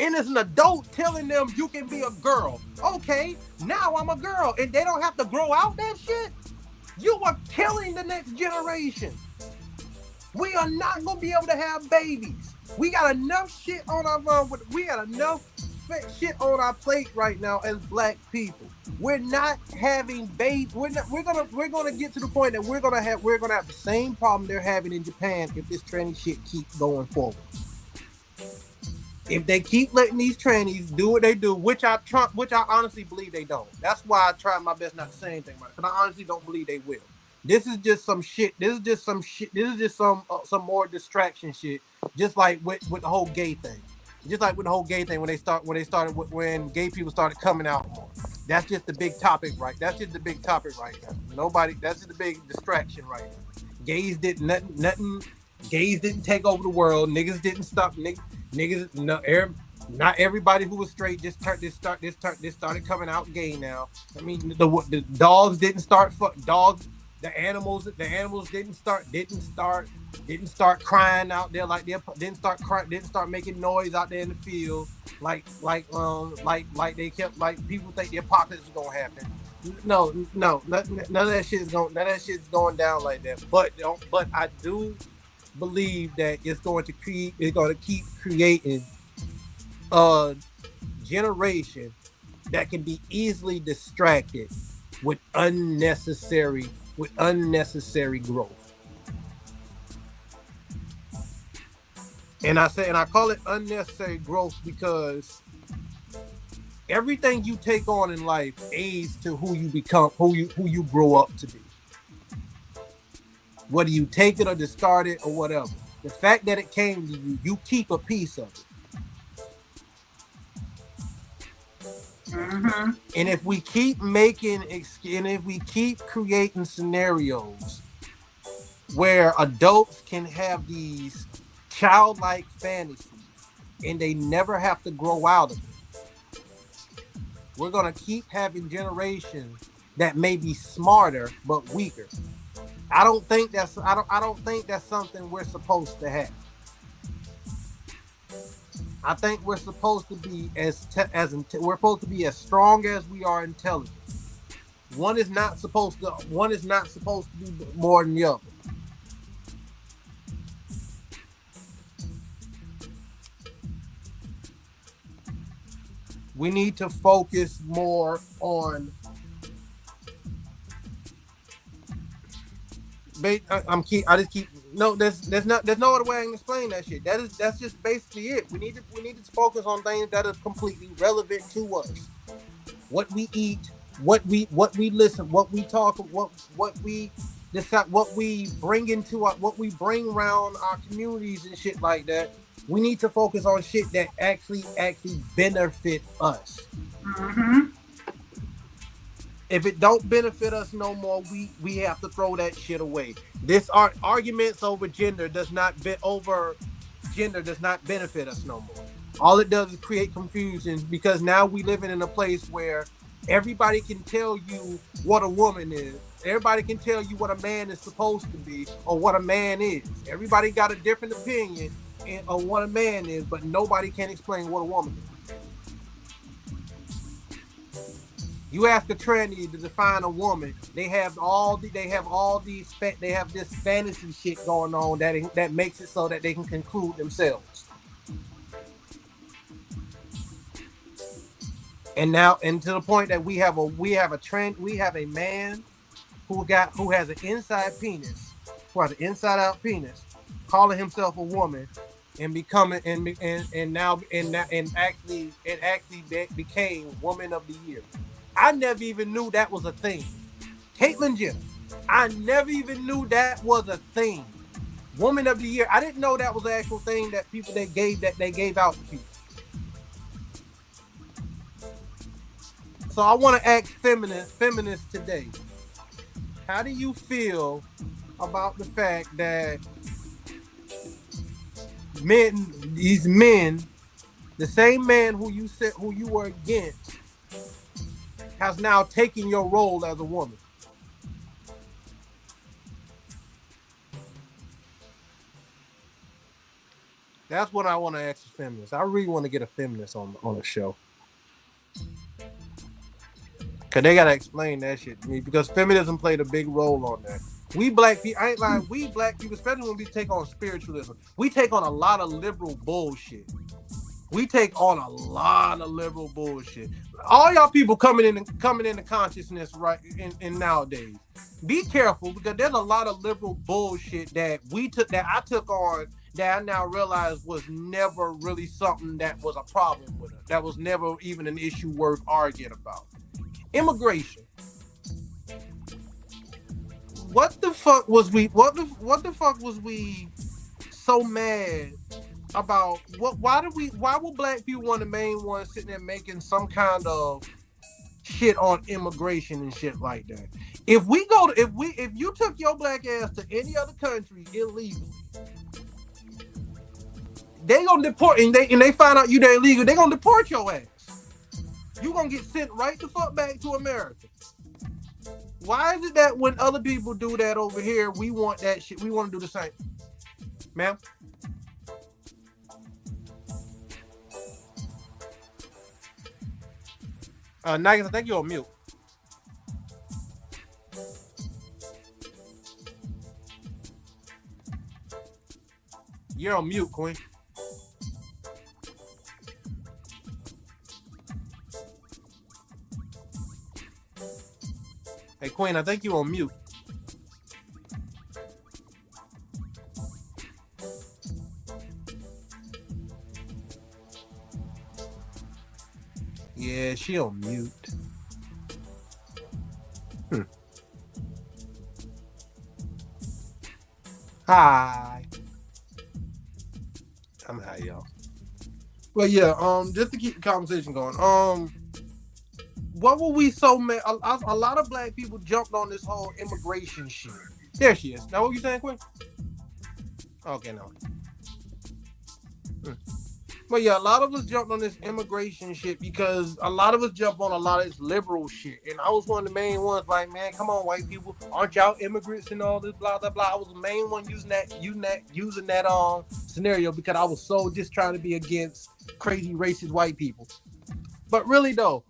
And it's an adult telling them you can be a girl. Okay, now I'm a girl. And they don't have to grow out that shit? You are killing the next generation. We are not going to be able to have babies. We got enough shit on our plate right now as black people. We're not having babies. We're gonna get to the point that we're gonna have the same problem they're having in Japan if this tranny shit keeps going forward. If they keep letting these trannies do what they do, which I honestly believe they don't. That's why I try my best not to say anything about it, because I honestly don't believe they will. This is just some shit. This is just some more distraction shit. Just like with the whole gay thing. Just like with the whole gay thing when gay people started coming out more. That's just the big topic, right? That's just the big topic right now. That's just the big distraction right now. Gays did nothing. Gays didn't take over the world. Niggas didn't stop. Niggas, no, not everybody who was straight started coming out gay now. I mean, the dogs didn't start dogs. The animals didn't start crying out there like they didn't start making noise out there in the field like they kept, like people think the apocalypse is gonna happen. No, none of that shit's going down like that. But I do believe that it's going to keep creating a generation that can be easily distracted with unnecessary growth. And I call it unnecessary growth because everything you take on in life aids to who you become, who you grow up to be. Whether you take it or discard it or whatever. The fact that it came to you, you keep a piece of it. Mm-hmm. And if we keep creating scenarios where adults can have these childlike fantasies and they never have to grow out of it, we're gonna keep having generations that may be smarter but weaker. I don't think that's something we're supposed to have. I think we're supposed to be we're supposed to be as strong as we are intelligent. One is not supposed to be more than the other. We need to focus more on. No, there's no other way I can explain that shit. That's just basically it. We need to focus on things that are completely relevant to us. What we eat, what we listen, what we talk, what we decide, what we bring around our communities and shit like that. We need to focus on shit that actually benefit us. Mm-hmm. If it don't benefit us no more, we have to throw that shit away. Arguments over gender does not gender does not benefit us no more. All it does is create confusion because now we living in a place where everybody can tell you what a woman is. Everybody can tell you what a man is supposed to be or what a man is. Everybody got a different opinion on what a man is, but nobody can explain what a woman is. You ask a tranny to define a woman, they have this fantasy shit going on that makes it so that they can conclude themselves. And to the point that we have a man who has an inside penis, who has an inside out penis, calling himself a woman, and becoming and actually became Woman of the Year. I never even knew that was a thing. Caitlyn Jenner, I never even knew that was a thing. Woman of the Year, I didn't know that was the actual thing that they gave out to people. So I want to ask feminists today, how do you feel about the fact that these men, the same man who you were against, has now taken your role as a woman? That's what I want to ask the feminists. I really want to get a feminist on the show. Because they got to explain that shit to me, because feminism played a big role on that. We black people, I ain't lying, we black people, especially when we take on spiritualism, we take on a lot of liberal bullshit. All y'all people coming into consciousness right in nowadays. Be careful, because there's a lot of liberal bullshit that I took on that I now realize was never really something that was a problem with us. That was never even an issue worth arguing about. Immigration. What the fuck was we so mad about? Why were black people one of the main ones sitting there making some kind of shit on immigration and shit like that? If you took your black ass to any other country illegally, they gonna deport, and they find out you there illegal, they gonna deport your ass. You gonna get sent right the fuck back to America. Why is it that when other people do that over here, we want that shit? We want to do the same, ma'am. Niggas, I think you're on mute. You're on mute, Queen. Hey, Queen, I think you're on mute. Yeah, she on mute. Hi. I'm high, y'all. Well, yeah, just to keep the conversation going, what were we so mad? A lot of black people jumped on this whole immigration shit. There she is. Now, what you saying, Quinn? Okay, no. But yeah, a lot of us jumped on this immigration shit because a lot of us jumped on a lot of this liberal shit. And I was one of the main ones like, man, come on, white people. Aren't y'all immigrants and all this, blah, blah, blah. I was the main one using that scenario because I was so just trying to be against crazy racist white people. But really, though,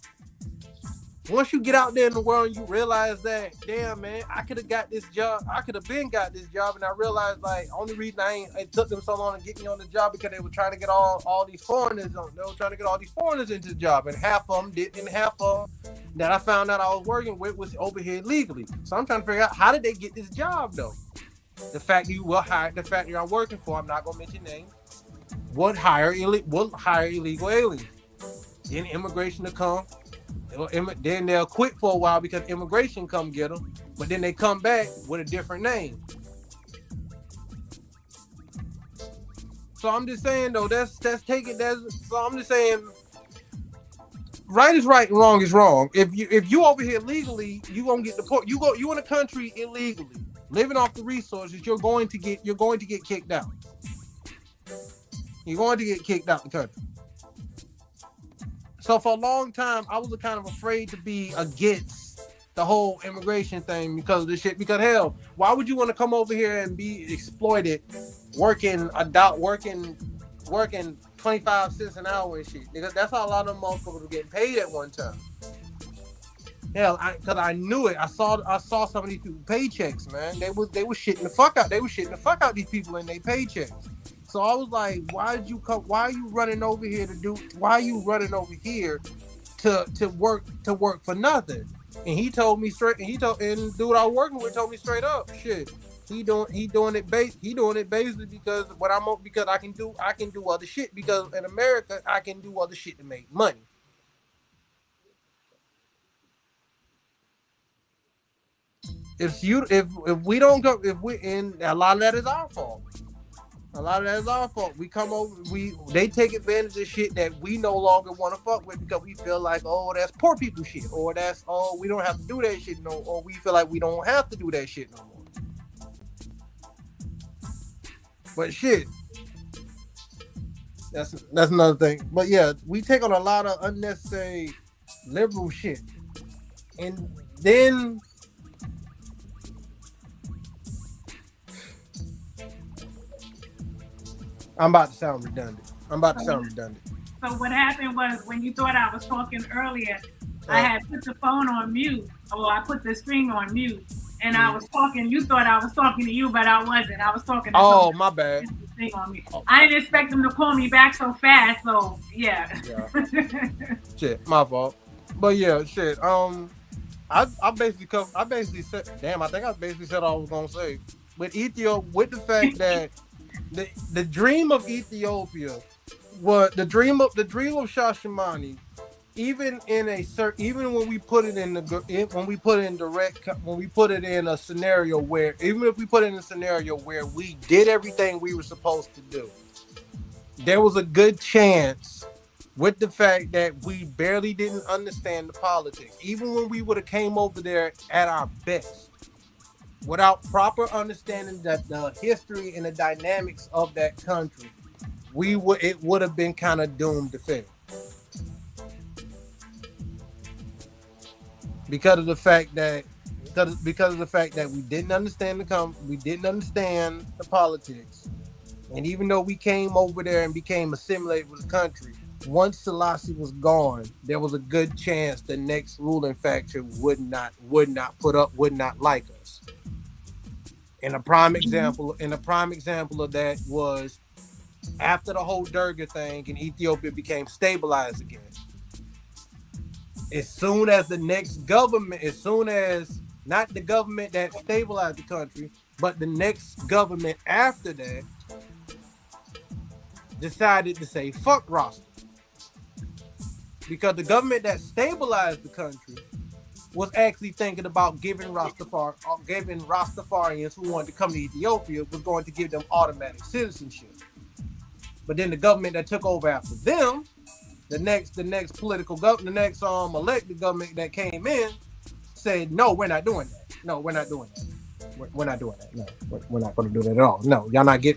once you get out there in the world and you realize that, damn, man, I could have got this job. I could have got this job. And I realized, like, only reason it took them so long to get me on the job because they were trying to get all these foreigners on. They were trying to get all these foreigners into the job. And half of them didn't. And half of them that I found out I was working with was over here illegally. So I'm trying to figure out, how did they get this job, though? The fact that you will hire, the fact that you're working for, I'm not going to mention names, would hire illegal aliens. Then immigration to come. Then they'll quit for a while because immigration come get them, but then they come back with a different name. So I'm just saying, though, so I'm just saying, right is right and wrong is wrong. If you over here legally, you gonna get deported. You in a country illegally, living off the resources, you're going to get kicked out. You're going to get kicked out the country. So for a long time, I was kind of afraid to be against the whole immigration thing because of this shit. Because hell, why would you want to come over here and be exploited, working 25 cents an hour and shit? Because that's how a lot of them motherfuckers were getting paid at one time. Hell, because I knew it. I saw some of these people paychecks, man. They was shitting the fuck out. They was shitting the fuck out these people in their paychecks. So I was like, why did you come? Why are you running over here why are you running over here to work for nothing? And he told me straight. And the dude I was working with told me straight up, shit. He doing it basically because because I can do other shit, because in America I can do other shit to make money. If we don't go, and a lot of that is our fault. We come over, they take advantage of shit that we no longer want to fuck with because we feel like, oh, that's poor people shit, or that's, oh, we don't have to do that shit or we feel like we don't have to do that shit no more. But shit, that's another thing. But yeah, we take on a lot of unnecessary liberal shit, and then I'm about to sound redundant. So what happened was, when you thought I was talking earlier, I had put the phone on mute, or I put the screen on mute, and I was talking. You thought I was talking to you, but I wasn't. I was talking to oh, my bad. Thing on me. I didn't expect them to call me back so fast, so yeah. Shit, my fault. But yeah, shit. I basically said, damn, I think I basically said all I was gonna say. With Ethiopia, with the fact that the dream of Ethiopia was the dream of Shashamane. Even when we put it in a scenario where we did everything we were supposed to do, there was a good chance, with the fact that we barely didn't understand the politics, even when we would have came over there at our best, without proper understanding that the history and the dynamics of that country, it would have been kind of doomed to fail. Because of the fact that we didn't understand the politics, and even though we came over there and became assimilated with the country, once Selassie was gone, there was a good chance the next ruling faction would not like us. And a prime example of that was after the whole Derga thing and Ethiopia became stabilized again. As soon as not the government that stabilized the country, but the next government after that decided to say fuck Rasta. Because the government that stabilized the country was actually thinking about giving Rastafarians who wanted to come to Ethiopia was going to give them automatic citizenship. But then the government that took over after them, the next elected government that came in said, no, we're not doing that. No, we're not doing that. We're not doing that. No, we're not going to do that at all. No,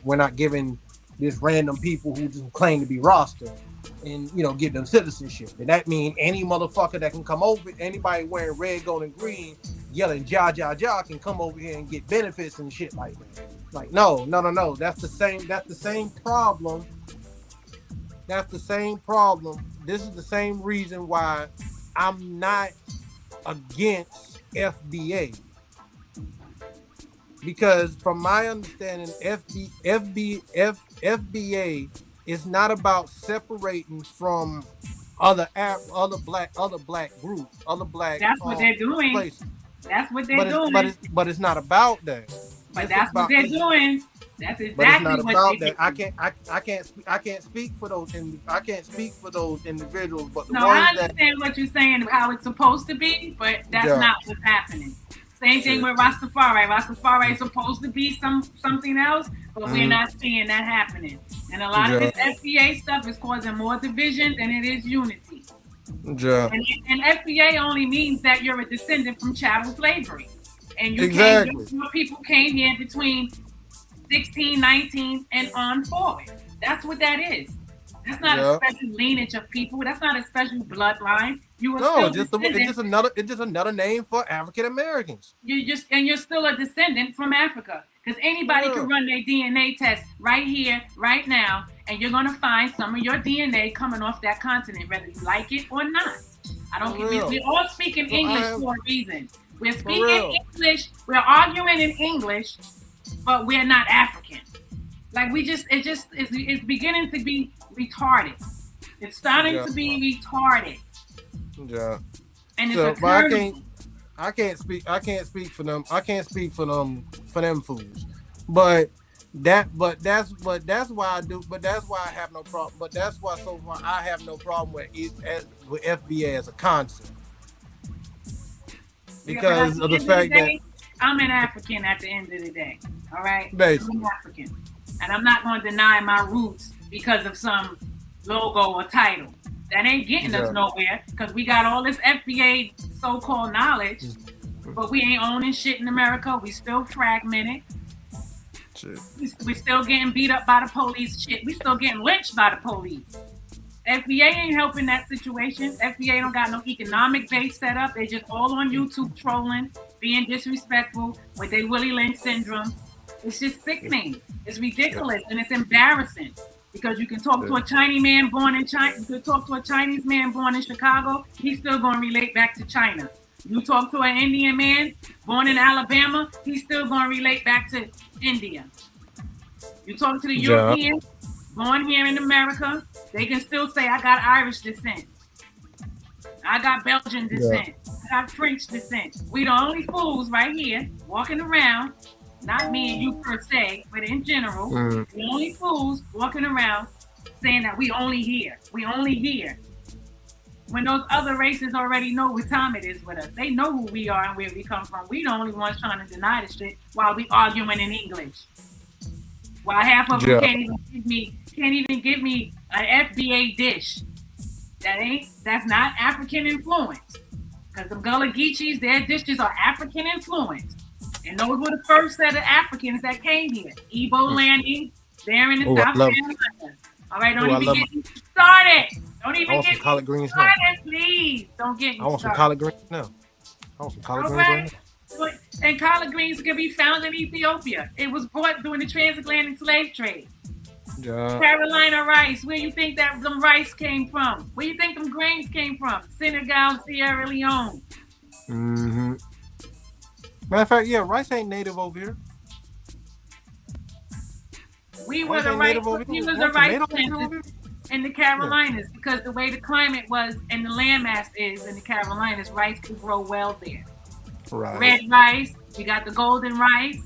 we're not giving this random people who just claim to be Rasta and, give them citizenship. And that means any motherfucker that can come over, anybody wearing red, gold, and green, yelling ja, ja, ja, can come over here and get benefits and shit like that. Like, no. That's the same problem. That's the same problem. This is the same reason why I'm not against FBA. Because from my understanding, FBA is not about separating from other black groups, other black. That's what they're doing. Places. That's what they're doing. But it's not about that. But that's what they're doing. That's exactly but it's not what about they that. do. I can't speak for those individuals. But the no, I understand what you're saying, how it's supposed to be, but that's not what's happening. Same thing with Rastafari. Rastafari is supposed to be something else, but we're not seeing that happening. And a lot of this FBA stuff is causing more division than it is unity. Yeah. And FBA only means that you're a descendant from chattel slavery. And your people came here between 1619 and on forward. That's what that is. That's not a special lineage of people. That's not a special bloodline. You are it's just another name for African Americans. You're still a descendant from Africa. Because anybody can run their DNA test right here, right now, and you're gonna find some of your DNA coming off that continent, whether you like it or not. I don't care. We're all speaking English for a reason. We're speaking English. We're arguing in English, but we're not African. Like it's beginning to be retarded. It's starting to be retarded. Yeah. And it's I can't speak for them. I can't speak for them fools. But that's why I do. But that's why I have no problem. But that's why so far I have no problem with FBA as a concept. Because of the fact that I'm an African at the end of the day. All right? Basically. I'm an African. And I'm not going to deny my roots because of some logo or title. That ain't getting us nowhere because we got all this FBA so-called knowledge, but we ain't owning shit in America. We still fragmented. Shit. We still getting beat up by the police. Shit, we still getting lynched by the police. FBA ain't helping that situation. FBA don't got no economic base set up. They just all on YouTube trolling, being disrespectful with their Willie Lynch syndrome. It's just sickening. It's ridiculous and it's embarrassing. Because you can talk to a Chinese man born in China, you can talk to a Chinese man born in Chicago, he's still going to relate back to China. You talk to an Indian man born in Alabama, he's still going to relate back to India. You talk to the European born here in America, they can still say, I got Irish descent. I got Belgian descent. I got French descent. We the only fools right here walking around. Not me and you per se, but in general, the only fools walking around saying that we only here. We only here. When those other races already know what time it is with us. They know who we are and where we come from. We the only ones trying to deny the shit while we arguing in English. While half of them can't even give me an FBA dish. That's not African influence. Because the Gullah Geechees, their dishes are African influence. And those were the first set of Africans that came here. Igbo landing there in the South Carolina. All right, don't even get me started. Don't even get me started, please. Don't get me started. I want some collard greens now. Right now. And collard greens can be found in Ethiopia. It was brought during the transatlantic slave trade. Yeah. Carolina rice. Where you think that them rice came from? Where you think them grains came from? Senegal, Sierra Leone. Mm-hmm. Matter of fact, rice ain't native over here. We were the rice planters in the Carolinas because the way the climate was and the landmass is in the Carolinas, rice could grow well there. Right. Red rice, you got the golden rice,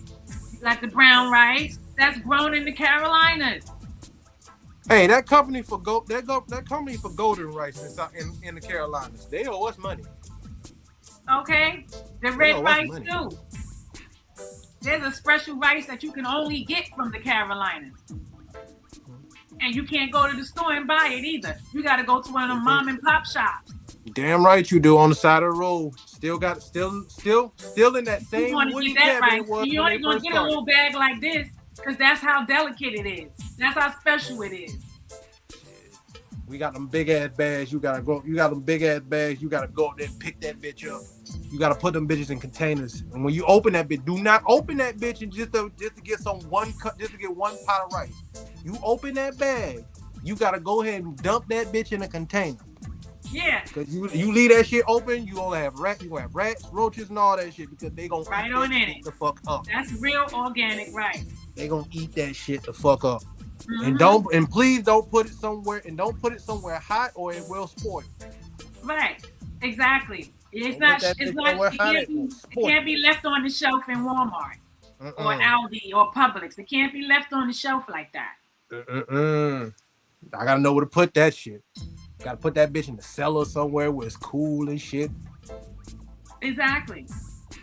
you got the brown rice. That's grown in the Carolinas. Hey, that company for golden rice in the Carolinas, they owe us money. Okay, the red rice too. There's a special rice that you can only get from the Carolinas. And you can't go to the store and buy it either. You got to go to one of them mom and pop shops. Damn right you do, on the side of the road. Still in that same woody cabinet it was. You only gonna get a little bag like this because that's how delicate it is. That's how special it is. We got them big ass bags. You got them big ass bags. You gotta go up there and pick that bitch up. You gotta put them bitches in containers. And when you open that bitch, do not open that bitch and just to get one pot of rice. You open that bag, you gotta go ahead and dump that bitch in a container. Yeah. Cause you leave that shit open, you gonna have rats, roaches, and all that shit because they gonna right on in it. The fuck up. That's real organic rice. They gonna eat that shit the fuck up. Mm-hmm. And please don't put it somewhere hot or it will spoil. Right. Exactly. It can't be left on the shelf in Walmart or Aldi or Publix. It can't be left on the shelf like that. I gotta know where to put that shit. Gotta put that bitch in the cellar somewhere where it's cool and shit. Exactly.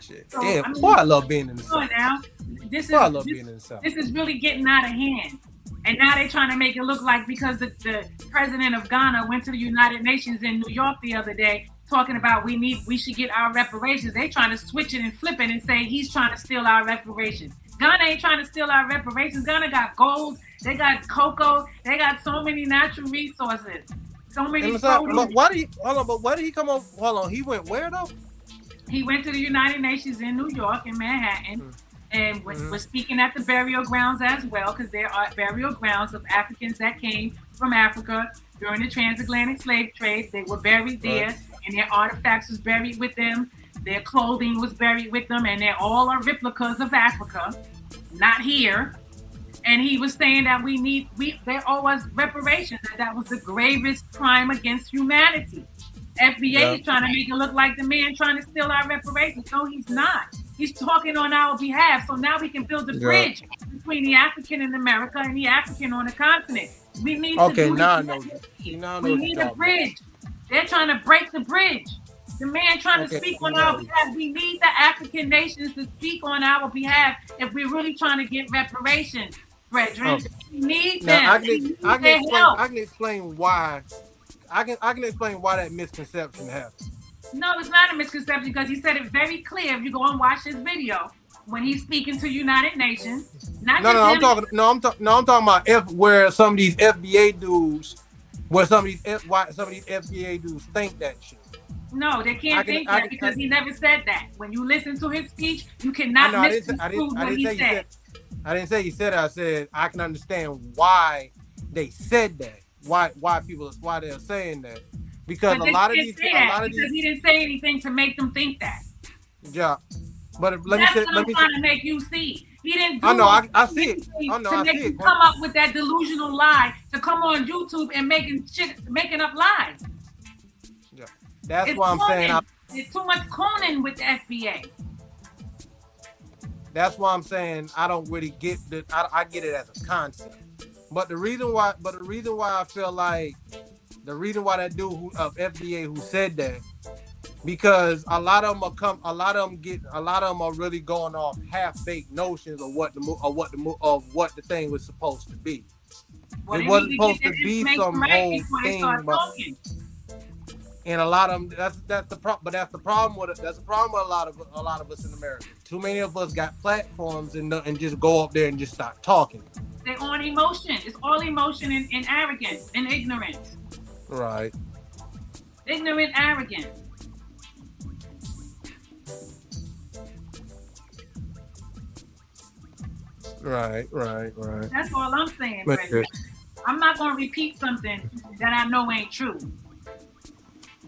Shit. So, damn, I love being in the South. Now, this is really getting out of hand. And now they're trying to make it look like because the president of Ghana went to the United Nations in New York the other day talking about we should get our reparations. They trying to switch it and flip it and say he's trying to steal our reparations. Ghana ain't trying to steal our reparations. Ghana got gold They got cocoa. They got so many natural resources. So many But produce. why did he hold on? But why did he come on? Hold on, he went where though? He went to the United Nations in New York, in Manhattan, and was speaking at the burial grounds as well, because there are burial grounds of Africans that came from Africa during the transatlantic slave trade. They were buried there, and their artifacts was buried with them. Their clothing was buried with them, and they're all are replicas of Africa, not here. And he was saying that there always reparations, that was the gravest crime against humanity. FBA is trying to make it look like the man trying to steal our reparations. No, he's not. He's talking on our behalf. So now we can build a bridge between the African in America and the African on the continent. We need to do now I this. know. We need a bridge. They're trying to break the bridge. The man trying to speak on our behalf. We need the African nations to speak on our behalf if we're really trying to get reparations, brethren. We need them. I can explain why. I can explain why that misconception happened. No, it's not a misconception because he said it very clear. If you go and watch his video when he's speaking to United Nations, I'm talking about where some of these FBA dudes, some of these FBA dudes think that shit. No, they can't think that because he never said that. When you listen to his speech, you cannot misconstrue what he said. I didn't say he said it. I said I can understand why they said that. Why they're saying that? Because he didn't say anything to make them think that. Yeah, but let me trying to make you see. He didn't do I see it. To make you come up with that delusional lie to come on YouTube and making up lies. Yeah, that's why I'm saying there's too much cooning with the FBA. That's why I'm saying I don't really get that. I get it as a concept. But the reason why I feel like that dude of FBA who said that, because a lot of them are really going off half-baked notions of what the thing was supposed to be. It wasn't supposed to be some whole thing. And a lot of them, that's the problem. But that's the problem with a lot of us in America. Too many of us got platforms and just go up there and just start talking. They're on emotion. It's all emotion and arrogance and ignorance. Right. Ignorant arrogance. Right. That's all I'm saying, Fred. I'm not going to repeat something that I know ain't true.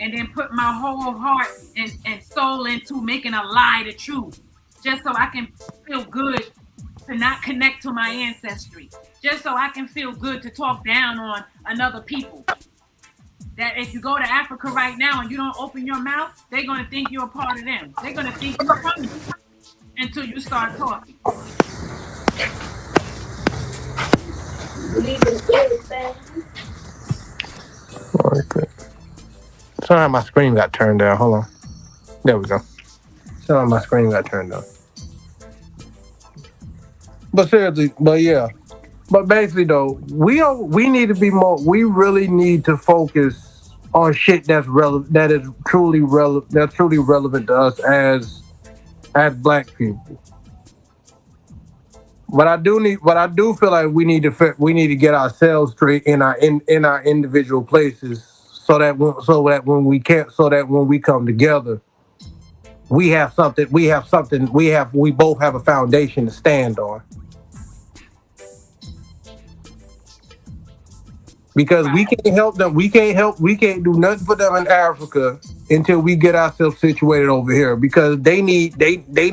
And then put my whole heart and soul into making a lie the truth. Just so I can feel good to not connect to my ancestry. Just so I can feel good to talk down on another people. That if you go to Africa right now and you don't open your mouth, they're going to think you're a part of them. They're going to think you're from them until you start talking. Sorry, my screen got turned down. Hold on. There we go. Sorry, my screen got turned down. But seriously, but basically though, we need to be more. We really need to focus on shit that's relevant. That is truly relevant. That's truly relevant to us as Black people. But I do feel like we need to get ourselves straight in our individual places, so that when we come together, we both have a foundation to stand on. Because we can't help them. We can't do nothing for them in Africa until we get ourselves situated over here. Because they need aid. They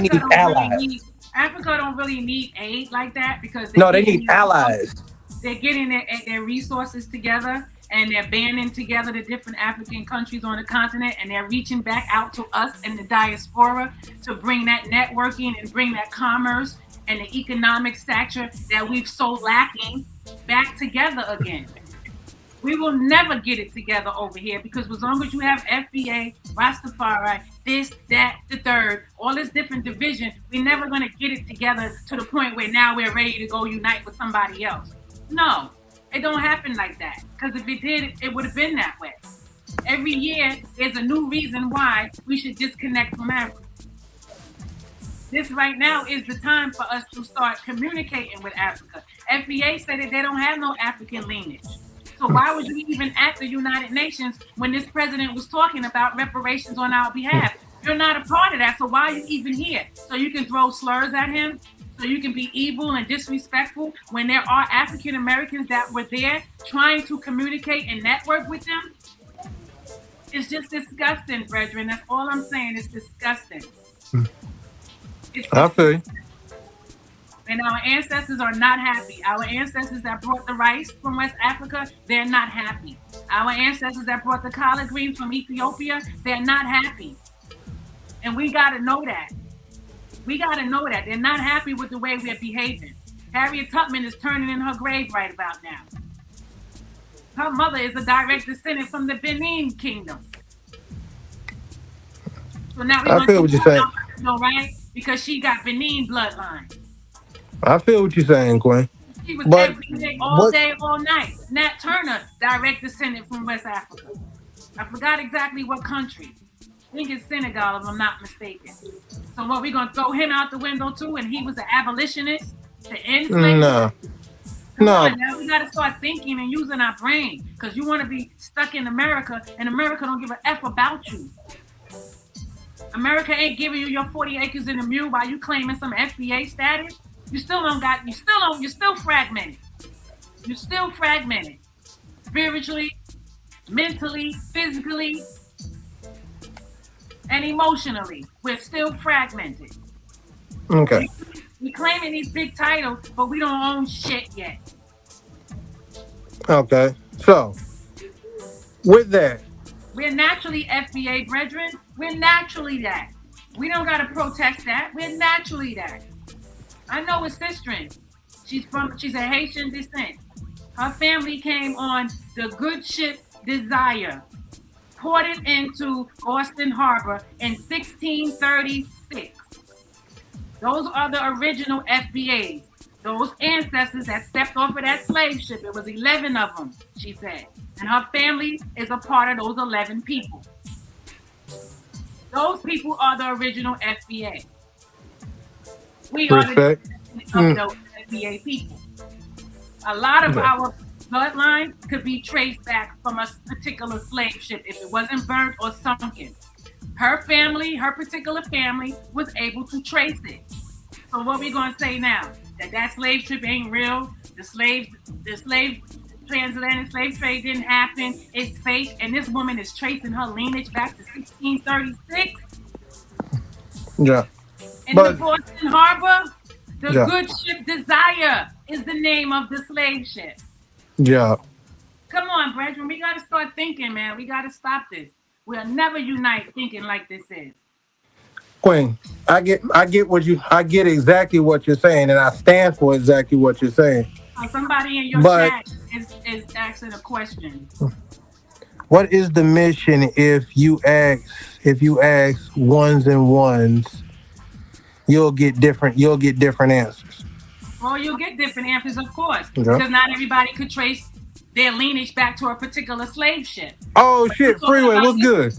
need allies. Africa don't really need aid like that because they need allies. They're getting their resources together and they're banding together the different African countries on the continent and they're reaching back out to us in the diaspora to bring that networking and bring that commerce and the economic stature that we've so lacking back together again. We will never get it together over here because as long as you have FBA, Rastafari, this, that, the third, all this different division, we're never going to get it together to the point where now we're ready to go unite with somebody else. No, it don't happen like that. Because if it did, it would have been that way. Every year, there's a new reason why we should disconnect from Africa. This right now is the time for us to start communicating with Africa. FBA said that they don't have no African lineage. So why would you even at the United Nations when this president was talking about reparations on our behalf? You're not a part of that. So why are you even here? So you can throw slurs at him? So you can be evil and disrespectful when there are African Americans that were there trying to communicate and network with them? It's just disgusting, brethren. That's all I'm saying. It's disgusting. I feel you. And our ancestors are not happy. Our ancestors that brought the rice from West Africa, they're not happy. Our ancestors that brought the collard greens from Ethiopia, they're not happy. And we got to know that. We got to know that. They're not happy with the way we're behaving. Harriet Tubman is turning in her grave right about now. Her mother is a direct descendant from the Benin Kingdom. So now we're I going feel what you're saying. to know, right? Because she got Benin bloodline. I feel what you're saying, Queen. She was But every day, all day, all night. Nat Turner, direct descendant from West Africa. I forgot exactly what country. I think it's Senegal, if I'm not mistaken. So what, we gonna throw him out the window too? And he was an abolitionist to end slavery? no, Come no. on, now we gotta start thinking and using our brain, because you want to be stuck in America, and America don't give a f about you. America ain't giving you your 40 acres and a mule while you claiming some FBA status. You still don't got. You still don't. You're still fragmented. You're still fragmented, spiritually, mentally, physically, and emotionally. We're still fragmented. Okay. We claiming these big titles, but we don't own shit yet. Okay. So, with that, We're naturally FBA brethren. We're naturally that. We don't gotta protest that. We're naturally that. I know it's sister. She's a Haitian descent. Her family came on the good ship Desire, ported into Boston Harbor in 1636. Those are the original FBAs. Those ancestors that stepped off of that slave ship. It was 11 of them, she said. And her family is a part of those 11 people. Those people are the original FBA. We are the respect. of those FBA people. A lot of our bloodline could be traced back from a particular slave ship if it wasn't burnt or sunken. Her family, her particular family, was able to trace it. So what we gonna say now? That slave ship ain't real. The slave transatlantic slave trade didn't happen. It's fake, and this woman is tracing her lineage back to 1636. Yeah. In But- the Boston Harbor, the Yeah. good ship Desire is the name of the slave ship. Yeah. Come on, brethren. We got to start thinking, man. We got to stop this. We'll never unite thinking like this is. Queen, I get exactly what you're saying, and I stand for exactly what you're saying. Somebody in your But- chat is asking a question. What is the mission if you ask ones and ones, you'll get different answers. Well, you'll get different answers, of course, Yeah. because not everybody could trace their lineage back to a particular slave ship. Oh shit, Freeway, what's good?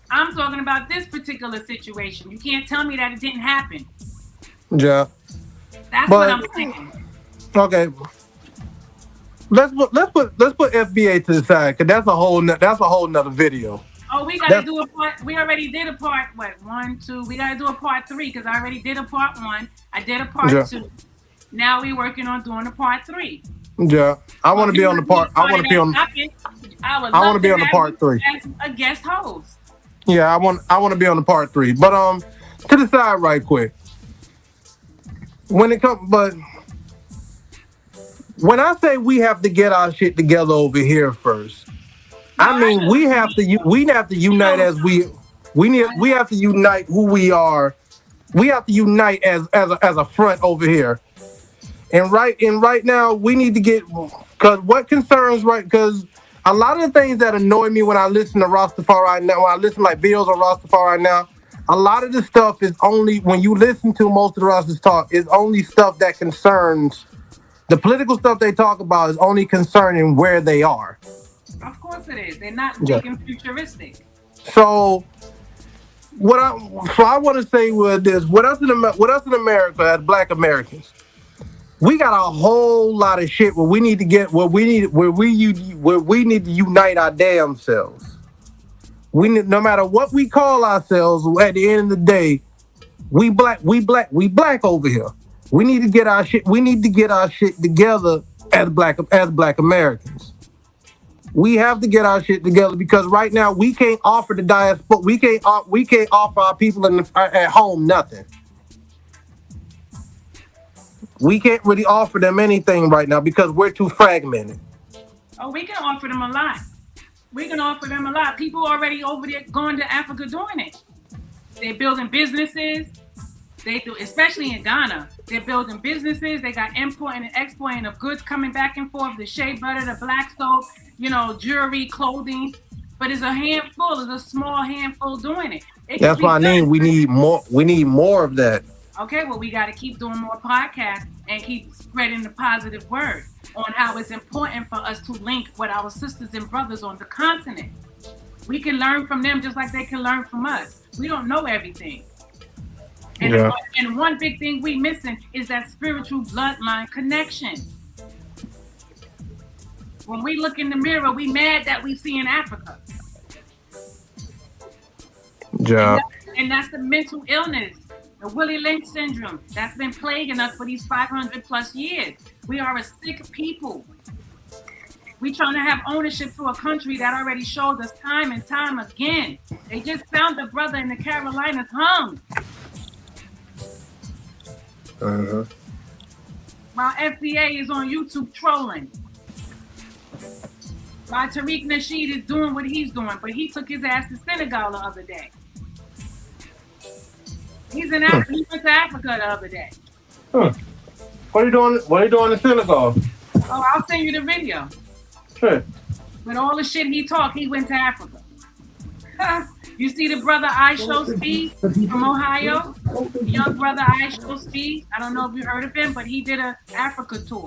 I'm talking about this particular situation. You can't tell me that it didn't happen. Yeah. That's But- what I'm saying. Okay. Let's put FBA to the side, because that's a whole nother video. Oh, we gotta do a part. We already did a part. What, 1, 2? We gotta do a part 3 because I already did a part 1. I did a part Yeah. 2. Now we're working on doing a part 3. Yeah. I want to be on the part. I want to be on. I want to be on the part 3. As a guest host. Yeah, I want to be on the part 3. But to the side right quick. When I say we have to get our shit together over here first, I mean we have to unite we have to unite who we are. We have to unite as a front over here. And right now we need to get, because a lot of the things that annoy me when I listen to Rastafari now, when I listen to like videos on Rastafari now, a lot of the stuff is only, when you listen to most of the Rastas talk, is only stuff that concerns, the political stuff they talk about is only concerning where they are. Of course it is. They're not Yeah. thinking futuristic. So I want to say with this, what us in America as Black Americans, we got a whole lot of shit where we need to get where we need to unite our damn selves. We need, no matter what we call ourselves, at the end of the day, we black over here. We need to get our shit. We need to get our shit together as black Americans. We have to get our shit together because right now we can't offer the diaspora. We can't offer our people at home nothing. We can't really offer them anything right now because we're too fragmented. Oh, we can offer them a lot. We can offer them a lot. People already over there going to Africa doing it. They're building businesses. They do, especially in Ghana. They're building businesses. They got importing and exporting of goods coming back and forth. The shea butter, the black soap, jewelry, clothing. But it's a handful. It's a small handful doing it. That's why I mean we need more. We need more of that. Okay, well, we got to keep doing more podcasts and keep spreading the positive word on how it's important for us to link with our sisters and brothers on the continent. We can learn from them just like they can learn from us. We don't know everything. And one big thing we missing is that spiritual bloodline connection. When we look in the mirror, we mad that we see in Africa. Yeah. And that's the mental illness, the Willie Lynch syndrome that's been plaguing us for these 500 plus years. We are a sick people. We trying to have ownership to a country that already showed us time and time again. They just found the brother in the Carolinas hung. While FBA is on YouTube trolling. While Tariq Nasheed is doing what he's doing, but he took his ass to Senegal the other day. He went to Africa the other day. What are you doing? What are you doing in Senegal? Oh, I'll send you the video. Sure. With all the shit he talked, he went to Africa. You see the brother I Show Speed from Ohio? Young brother I Show Speed. I don't know if you heard of him, but he did an Africa tour.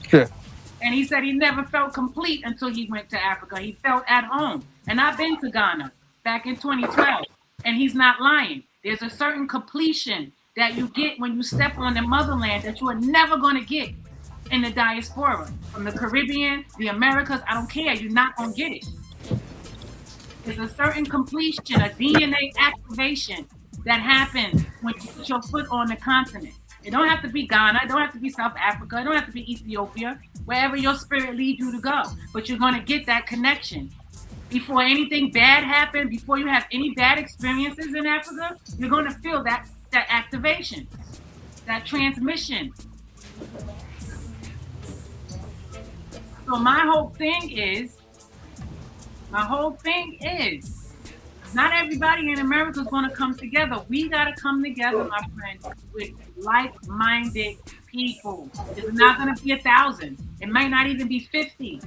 Sure. And he said he never felt complete until he went to Africa. He felt at home. And I've been to Ghana back in 2012. And he's not lying. There's a certain completion that you get when you step on the motherland that you are never going to get in the diaspora. From the Caribbean, the Americas, I don't care. You're not going to get it. There's a certain completion, a DNA activation that happens when you put your foot on the continent. It don't have to be Ghana. It don't have to be South Africa. It don't have to be Ethiopia. Wherever your spirit leads you to go. But you're going to get that connection. Before anything bad happens, before you have any bad experiences in Africa, you're going to feel that activation, that transmission. So my whole thing is, not everybody in America is going to come together. We got to come together, my friends, with like-minded people. It's not going to be 1,000. It might not even be 50.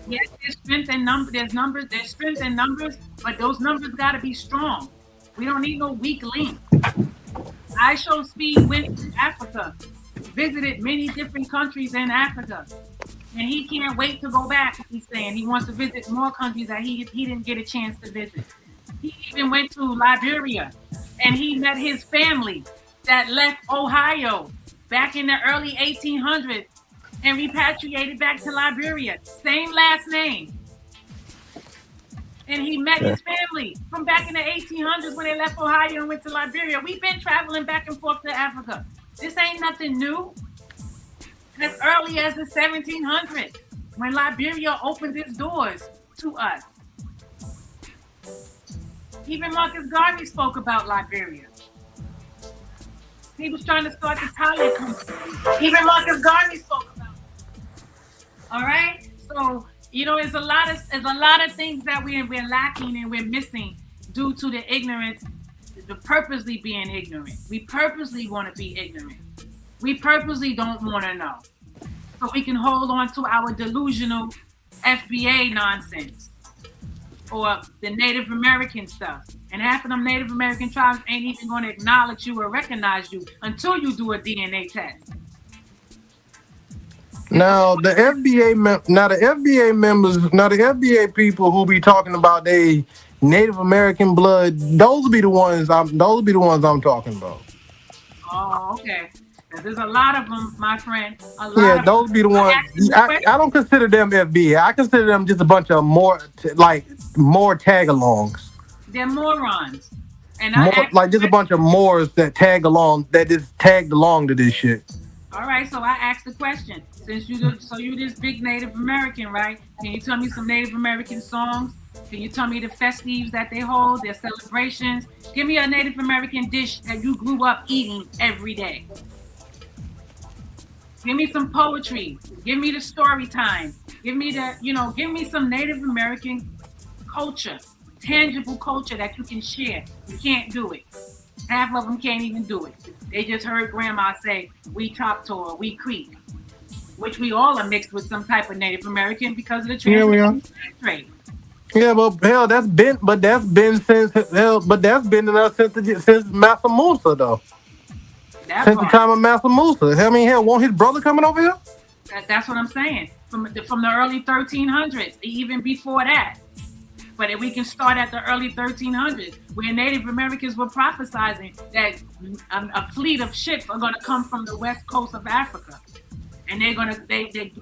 Yes, there's strength in numbers. There's strength in numbers, but those numbers got to be strong. We don't need no weak link. I Show Speed went to Africa, visited many different countries in Africa, and he can't wait to go back. He's saying he wants to visit more countries that he didn't get a chance to visit. He even went to Liberia, and he met his family that left Ohio back in the early 1800s. And repatriated back to Liberia. Same last name. And he met his family from back in the 1800s when they left Ohio and went to Liberia. We've been traveling back and forth to Africa. This ain't nothing new. As early as the 1700s, when Liberia opened its doors to us. Even Marcus Garvey spoke about Liberia. He was trying to start the tire company. Even Marcus Garvey spoke about it. All right, so it's a lot of things that we're lacking and we're missing due to the ignorance, the purposely being ignorant. We purposely want to be ignorant. We purposely don't want to know, so we can hold on to our delusional FBA nonsense or the Native American stuff. And half of them Native American tribes ain't even going to acknowledge you or recognize you until you do a DNA test. Now the FBA members, the FBA people who be talking about they Native American blood. Those be the ones. I'm talking about. Oh, okay. 'Cause there's a lot of them, my friend. A Yeah, lot of them. those be the I ones. asked them the I question. don't consider them FBA. I consider them just a bunch of more tag-alongs. They're morons. And I More asked like the just a bunch question. of Moors that tag along that just tagged along to this shit. All right, so I asked the question. You this big Native American, right? Can you tell me some Native American songs? Can you tell me the festivities that they hold, their celebrations? Give me a Native American dish that you grew up eating every day. Give me some poetry. Give me the story time. Give me some Native American culture, tangible culture that you can share. You can't do it. Half of them can't even do it. They just heard grandma say, we Choctaw, we Creek, which we all are mixed with some type of Native American because of the Yeah, we are. transatlantic slave trade. Yeah, but hell, that's been in us since Massa Musa though. That Since the part. time of Massa Musa. I mean, hell, won't his brother coming over here? That's what I'm saying. From the early 1300s, even before that. But if we can start at the early 1300s, where Native Americans were prophesizing that a fleet of ships are going to come from the west coast of Africa, and they're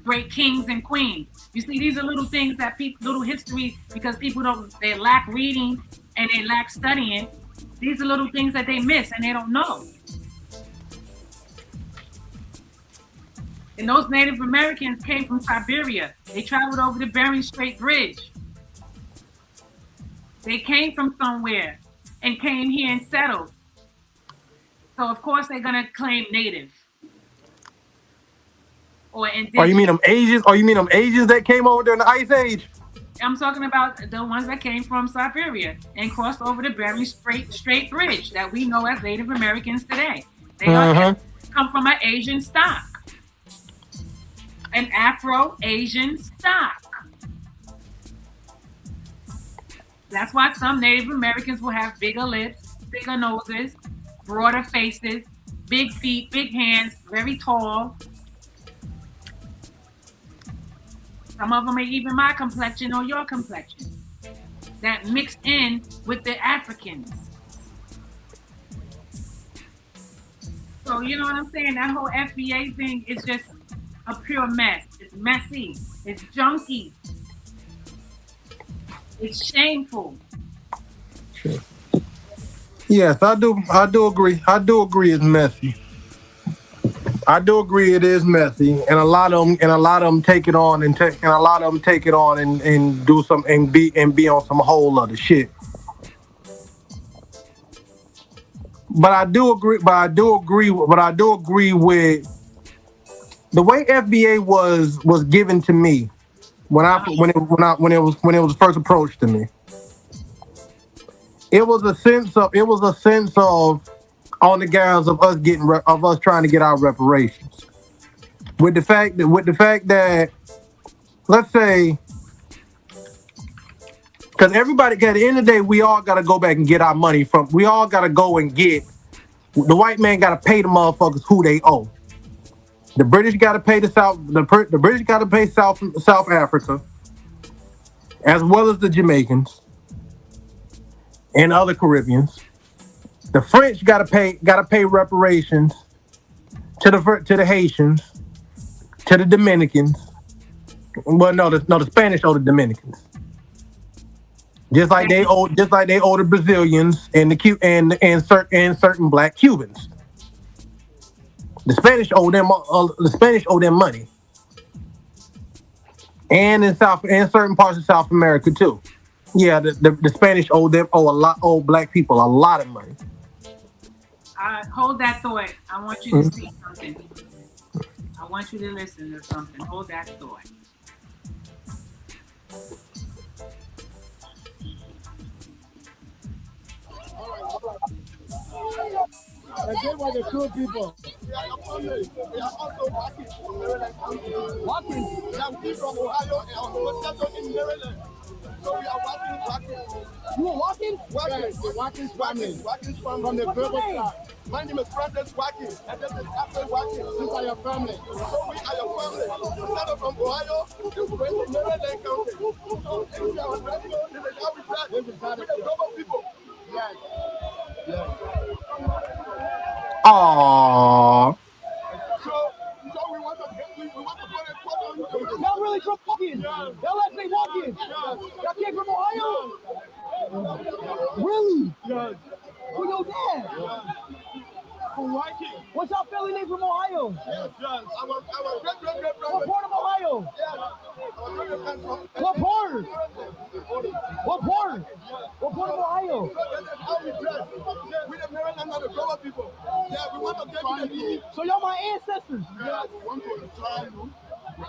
great kings and queens. You see, these are little things that little history, because people they lack reading and they lack studying. These are little things that they miss and they don't know. And those Native Americans came from Siberia. They traveled over the Bering Strait Bridge. They came from somewhere and came here and settled. So of course they're gonna claim native or Or you mean indigenous. them Asians? Or you mean them Asians that came over during the Ice Age? I'm talking about the ones that came from Siberia and crossed over the Bering Strait Bridge that we know as Native Americans today. They come from an Asian stock, an Afro-Asian stock. That's why some Native Americans will have bigger lips, bigger noses, broader faces, big feet, big hands, very tall. Some of them are even my complexion or your complexion that mix in with the Africans. So you know what I'm saying? That whole FBA thing is just a pure mess. It's messy. It's junky. It's shameful. Yes, I do agree. I do agree it's messy. I do agree it is messy, and a lot of them take it on and do some and be on some whole other shit. But I do agree with the way FBA was given to me when it was first approached to me. It was a sense of on the grounds of us trying to get our reparations. With the fact that let's say, because at the end of the day, we all got to go back and get our money from. We all got to go and get. The white man got to pay the motherfuckers who they owe. The British got to pay the South. The British got to pay South Africa, as well as the Jamaicans and other Caribbeans. The French got to pay reparations to the Haitians, to the Dominicans. Well, no, the Spanish owe the Dominicans. Just like they owe the Brazilians and certain black Cubans. The Spanish owe them money, and in certain parts of South America too. Yeah, the Spanish owe black people a lot of money. Hold that thought. I want you to see something. I want you to listen to something. Hold that thought. They were the two people. We are also working. We are from Ohio and in Maryland. So we are working. You are working? Working. Yes, the working family. Working from the global side. My name is Francis Watkins, and this is Afro Watkins. These are your family. So we are your family. We started from Ohio, and we're going to Maryland County. So this is our radio. This is how we start. This is how we the global people. Yes. Yes. Aww. So we want to get, we want to put a quote on you. Y'all really from Watkins? Y'all actually Watkins? Y'all came from Ohio? Really? Yes. Who your dad? From Watkins. What's your family name from Ohio? Yes. Our great. What part of Ohio? Yes. What part? What part? What part of Ohio? How we dress. We the Maryland and the global people. Yeah, we want to get you. So y'all my ancestors. Yes. We want to try you.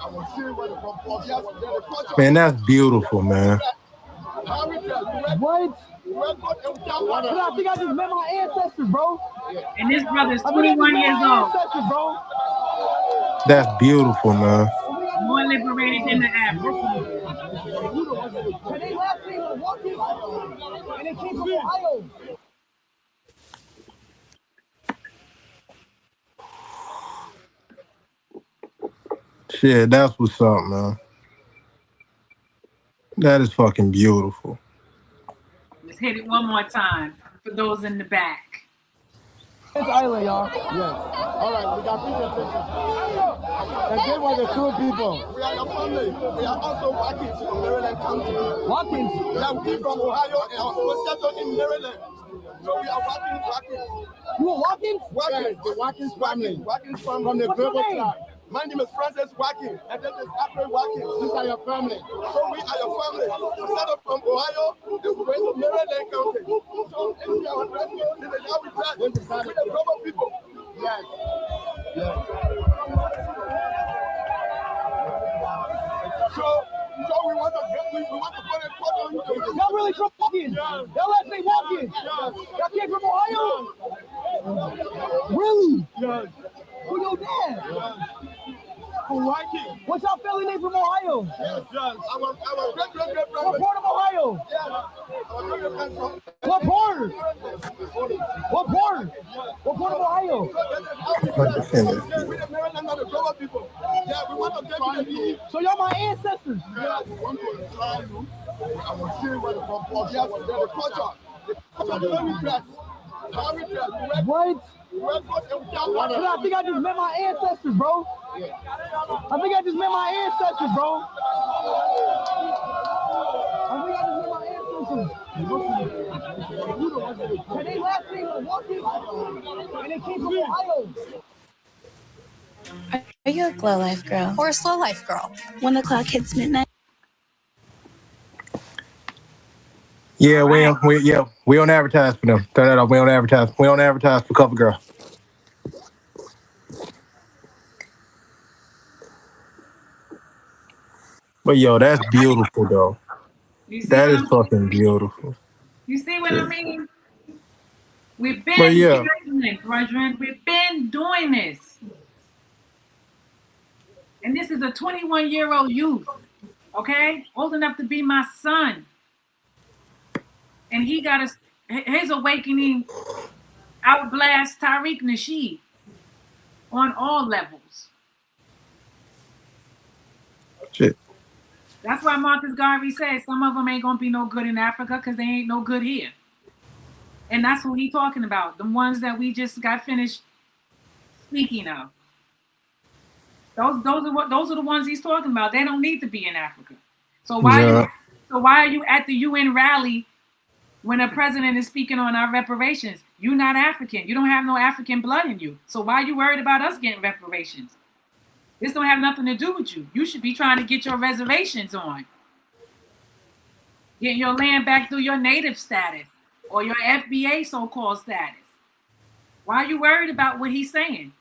I will see where the proportion was. Man, that's beautiful, man. What? I think I just met my ancestors, bro. And this brother's 21 years old. Bro. That's beautiful, man. More liberated than the average. And they left me with Watkins, and they came from Ohio. Shit, that's what's up, man. That is fucking beautiful. Let's hit it one more time for those in the back. It's island, y'all. Yes. All right, we got people. And they were the true people. We are your family. We are also Watkins from Maryland County. Watkins? Yeah, we came from Ohio and we settled in Maryland. So we are Watkins. You are Watkins? Watkins. The Watkins family. Watkins family. From the Bible tribe. My name is Francis Watkins, and this is Afro Watkins. These are your family. So we are your family. We started from Ohio, and we're going to Maryland County. So this is our radio. This is how we dress. This is how we the global people. Yes. Yes. So we want to get, we want to put a quote on you. Y'all really from Watkins? Y'all actually Watkins? Y'all came from Ohio? Really? Yes. Who your dad? From Watkins. What's your family name from Ohio? Yes. Our great. What part of Ohio? Yes. What part? What part? What part of Ohio? We the Maryland and the global people. Yeah, we want to get you. So y'all my ancestors. Yeah, we want to try you. I will see where the proportion was. The culture. The way we dress. How we dress. What? I think I just met my ancestors, bro. I think I just met my ancestors, bro. And they left me with Watkins, and they came from Ohio. Are you a glow life girl or a slow life girl? When the clock hits midnight. Yeah, we don't advertise for them. Turn that off. We don't advertise. We don't advertise for Cover Girl. But yo, that's beautiful though. That is fucking beautiful. You see what I mean? We've been doing this, brethren. We've been doing this. And this is a 21-year-old youth, okay? Old enough to be my son. And he got his awakening outblast Tariq Nasheed on all levels. Shit. That's why Marcus Garvey says some of them ain't gonna be no good in Africa because they ain't no good here. And that's what he's talking about. The ones that we just got finished speaking of. Those are the ones he's talking about. They don't need to be in Africa. So why are you at the UN rally when a president is speaking on our reparations? You're not African. You don't have no African blood in you. So why are you worried about us getting reparations? This don't have nothing to do with you. You should be trying to get your reservations on. Getting your land back through your native status or your FBA so-called status. Why are you worried about what he's saying?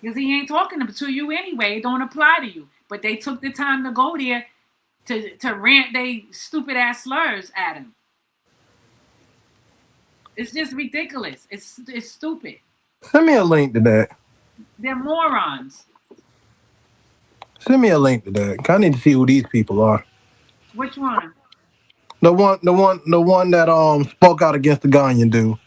Because he ain't talking to you anyway. It don't apply to you. But they took the time to go there to rant they stupid ass slurs at him. It's just ridiculous. It's stupid. Send me a link to that. They're morons. Send me a link to that. I need to see who these people are. Which one? The one that spoke out against the Ghanaian dude.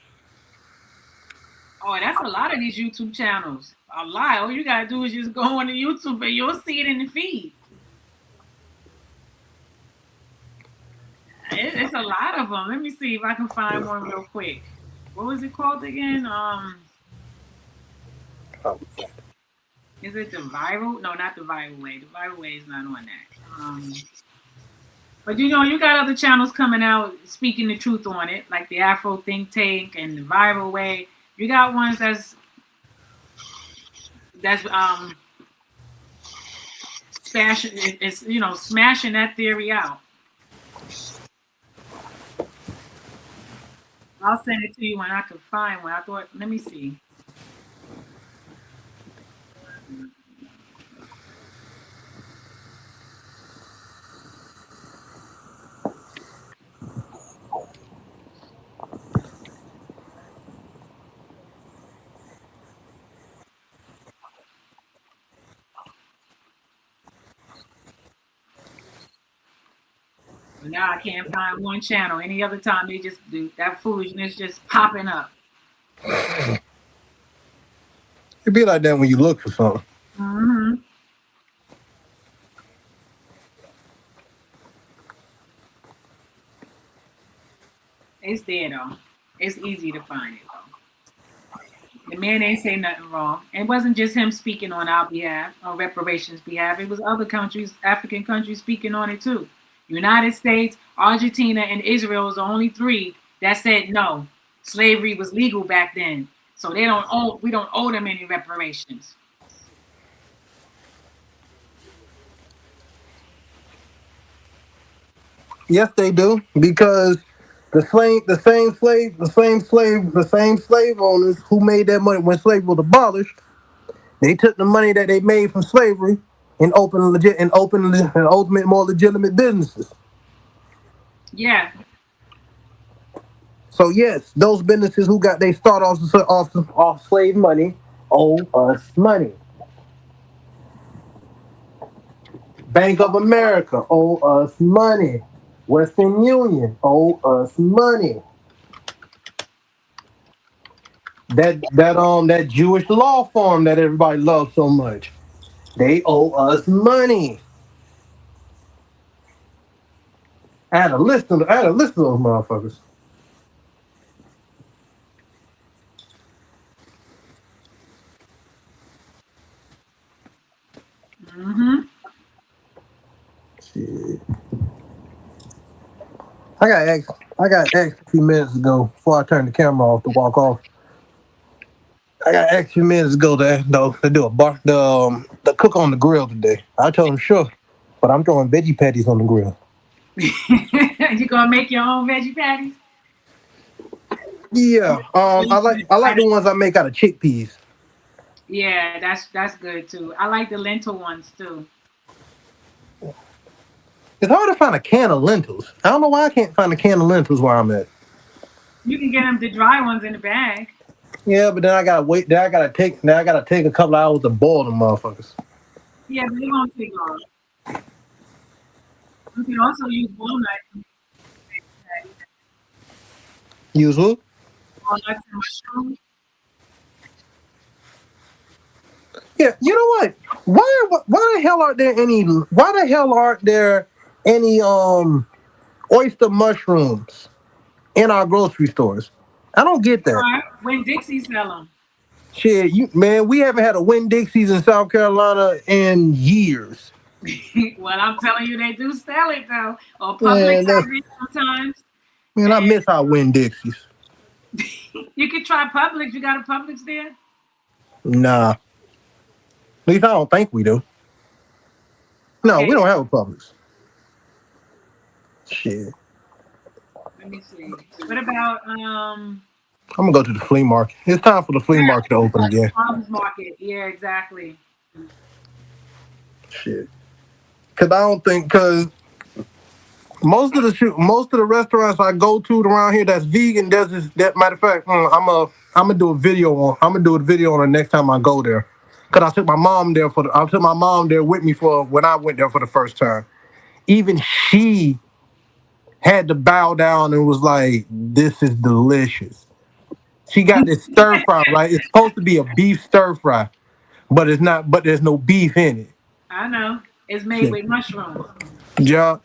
Oh, that's a lot of these YouTube channels. A lot. All you gotta do is just go on to YouTube and you'll see it in the feed. It's a lot of them. Let me see if I can find one real quick. What was it called again? Is it the viral? No, not the viral way. The viral way is not on that. But you got other channels coming out speaking the truth on it, like the Afro Think Tank and the Viral Way. You got ones that's smashing that theory out. I'll send it to you when I can find one. Let me see. Now I can't find one channel. Any other time they just do that foolishness just popping up. It'd be like that when you look for something. Mm-hmm. It's there though. It's easy to find it though. The man ain't say nothing wrong. It wasn't just him speaking on our behalf, on reparations behalf. It was other countries, African countries, speaking on it too. United States, Argentina, and Israel was the only three that said no. Slavery was legal back then, so we don't owe them any reparations. Yes, they do, because the same slave owners who made that money when slavery was abolished, they took the money that they made from slavery and opened and ultimate more legitimate businesses. Yeah. So yes, those businesses who got they start off slave money owe us money. Bank of America owe us money. Western Union owe us money. That Jewish law firm that everybody loves so much, they owe us money. I had a list of those motherfuckers. Mm-hmm. Shit. I got asked a few minutes ago before I turned the camera off to walk off. I got asked a few minutes ago to do the cook on the grill today. I told him sure, but I'm throwing veggie patties on the grill. You gonna make your own veggie patties? Yeah, I like the ones I make out of chickpeas. Yeah, that's good too. I like the lentil ones too. It's hard to find a can of lentils. I don't know why I can't find a can of lentils where I'm at. You can get them the dry ones in the bag. Yeah, but then I gotta wait. Then I gotta take a couple hours to boil them motherfuckers. Yeah, but they won't take long. You can also use walnuts. Use who? Walnuts and mushrooms. Yeah, you know what? Why the hell aren't there any oyster mushrooms in our grocery stores? I don't get that. When Dixie sell them. Shit, we haven't had a Winn-Dixie's in South Carolina in years. Well, I'm telling you, they do sell it though. Or Publix sometimes. Man, I miss our Winn-Dixie's. You can try Publix. You got a Publix there? Nah. At least I don't think we do. No, Okay. we don't have a Publix. Shit. Let me see. What about I'm gonna go to the flea market. It's time for the flea market to open again. Farmers market? Yeah, exactly. Shit. Cause most of the restaurants I go to around here that's vegan, that matter of fact, I'm gonna do a video on it next time I go there. Cause I took my mom there with me for when I went there for the first time. Even she had to bow down and was like, "This is delicious." She got this stir fry, right? It's supposed to be a beef stir fry, but it's not. But there's no beef in it. I know. It's made Shit. with mushrooms. Yeah,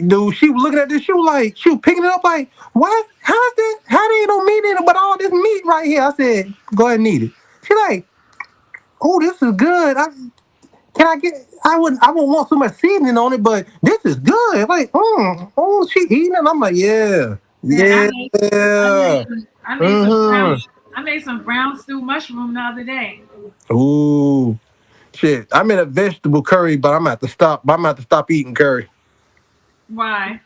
dude. She was looking at this. She was picking it up like, what? How's this? How there ain't no meat in it, but all this meat right here? I said, go ahead and eat it. She like, oh, this is good. Can I get? I wouldn't want so much seasoning on it, but this is good. Like, oh, she eating it. I'm like, yeah, Yeah, yeah. I made some brown. Mm-hmm. I made some brown stew mushroom the other day. Ooh, shit. I made a vegetable curry, but I'm at to stop. I'm at to stop eating curry. Why?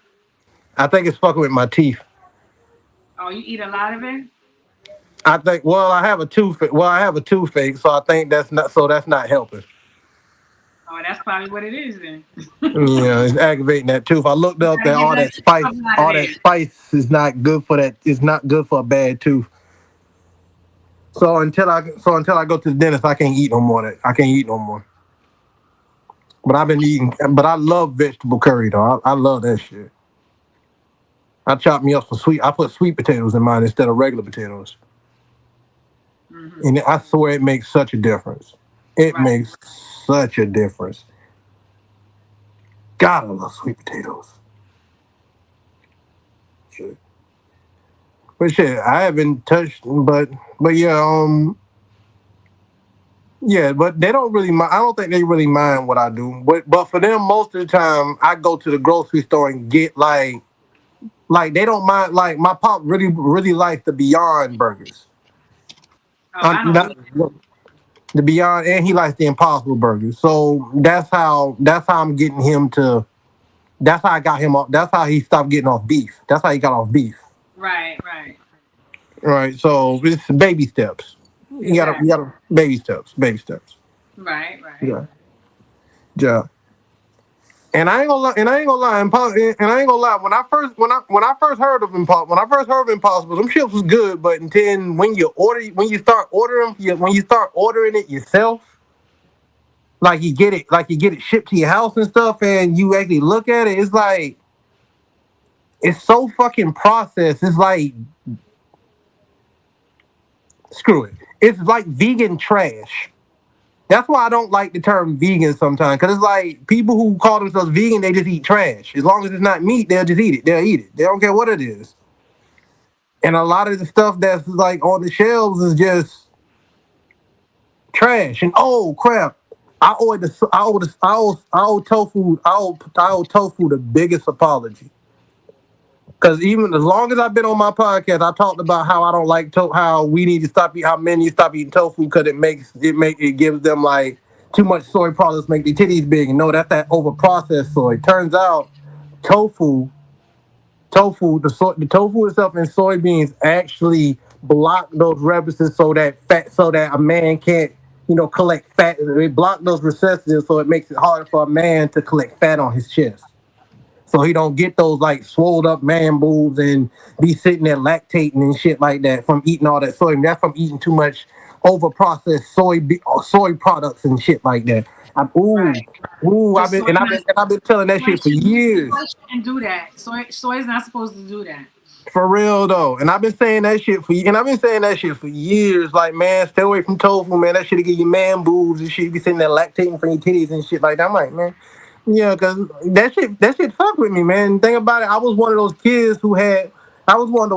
I think it's fucking with my teeth. Oh, you eat a lot of it? I think. Well, I have a toothache. Well, I have a toothache, so I think that's not. So that's not helping. Oh, that's probably what it is then. Yeah, it's aggravating that tooth. I looked up that Get all that that spice, stuff out of all there. that spice is not good for that. It's not good for a bad tooth. So until I go to the dentist, I can't eat no more. I can't eat no more. But I've been eating. But I love vegetable curry though. I love that shit. I chop me up some sweet. I put sweet potatoes in mine instead of regular potatoes, and I swear it makes such a difference. It Right. makes such a difference. God, I love sweet potatoes. Shit. But shit, I haven't touched. But yeah, yeah, but they don't really mind. I don't think they really mind what I do. But for them, most of the time, I go to the grocery store and get like they don't mind. Like my pop really likes the Beyond burgers. Oh, I'm I don't not eat. the Beyond, and he likes the Impossible burgers. So that's how I'm getting him to. That's how I got him off. That's how he stopped getting off beef. That's how he got off beef. Right, right. Right. So it's baby steps. You Exactly. gotta baby steps. Right, right. Yeah. Yeah. And I ain't gonna lie, and I ain't gonna lie. When I first heard of Impossible, them chips was good. But then when you start ordering it yourself, like you get it shipped to your house and stuff, and you actually look at it, it's like it's so fucking processed. It's like screw it. It's like vegan trash. That's why I don't like the term vegan sometimes, because it's like people who call themselves vegan, they just eat trash. As long as it's not meat, they'll just eat it. They'll eat it. They don't care what it is. And a lot of the stuff that's like on the shelves is just trash. And oh crap, I owe tofu the biggest apology. Because even as long as I've been on my podcast, I talked about how I don't like how we need to how men need to stop eating tofu because it gives them like too much soy products, make their titties big, and no, that's that over processed soy. Turns out tofu, the tofu itself and soybeans actually block those recesses so that a man can't collect fat. They block those recesses so it makes it harder for a man to collect fat on his chest. So he don't get those like swelled up man boobs and be sitting there lactating and shit like that from eating all that soy. And that's from eating too much over processed soy products and shit like that. Right. I've Soy I've been telling that shit for years. shouldn't do that. Soy is not supposed to do that. For real though. And I've been saying that shit for years. Like, man, stay away from tofu, man. That shit'll give you man boobs and shit. You be sitting there lactating from your titties and shit like that. I'm like, man. Yeah, cause that shit fucked with me, man. Think about it. I was one of those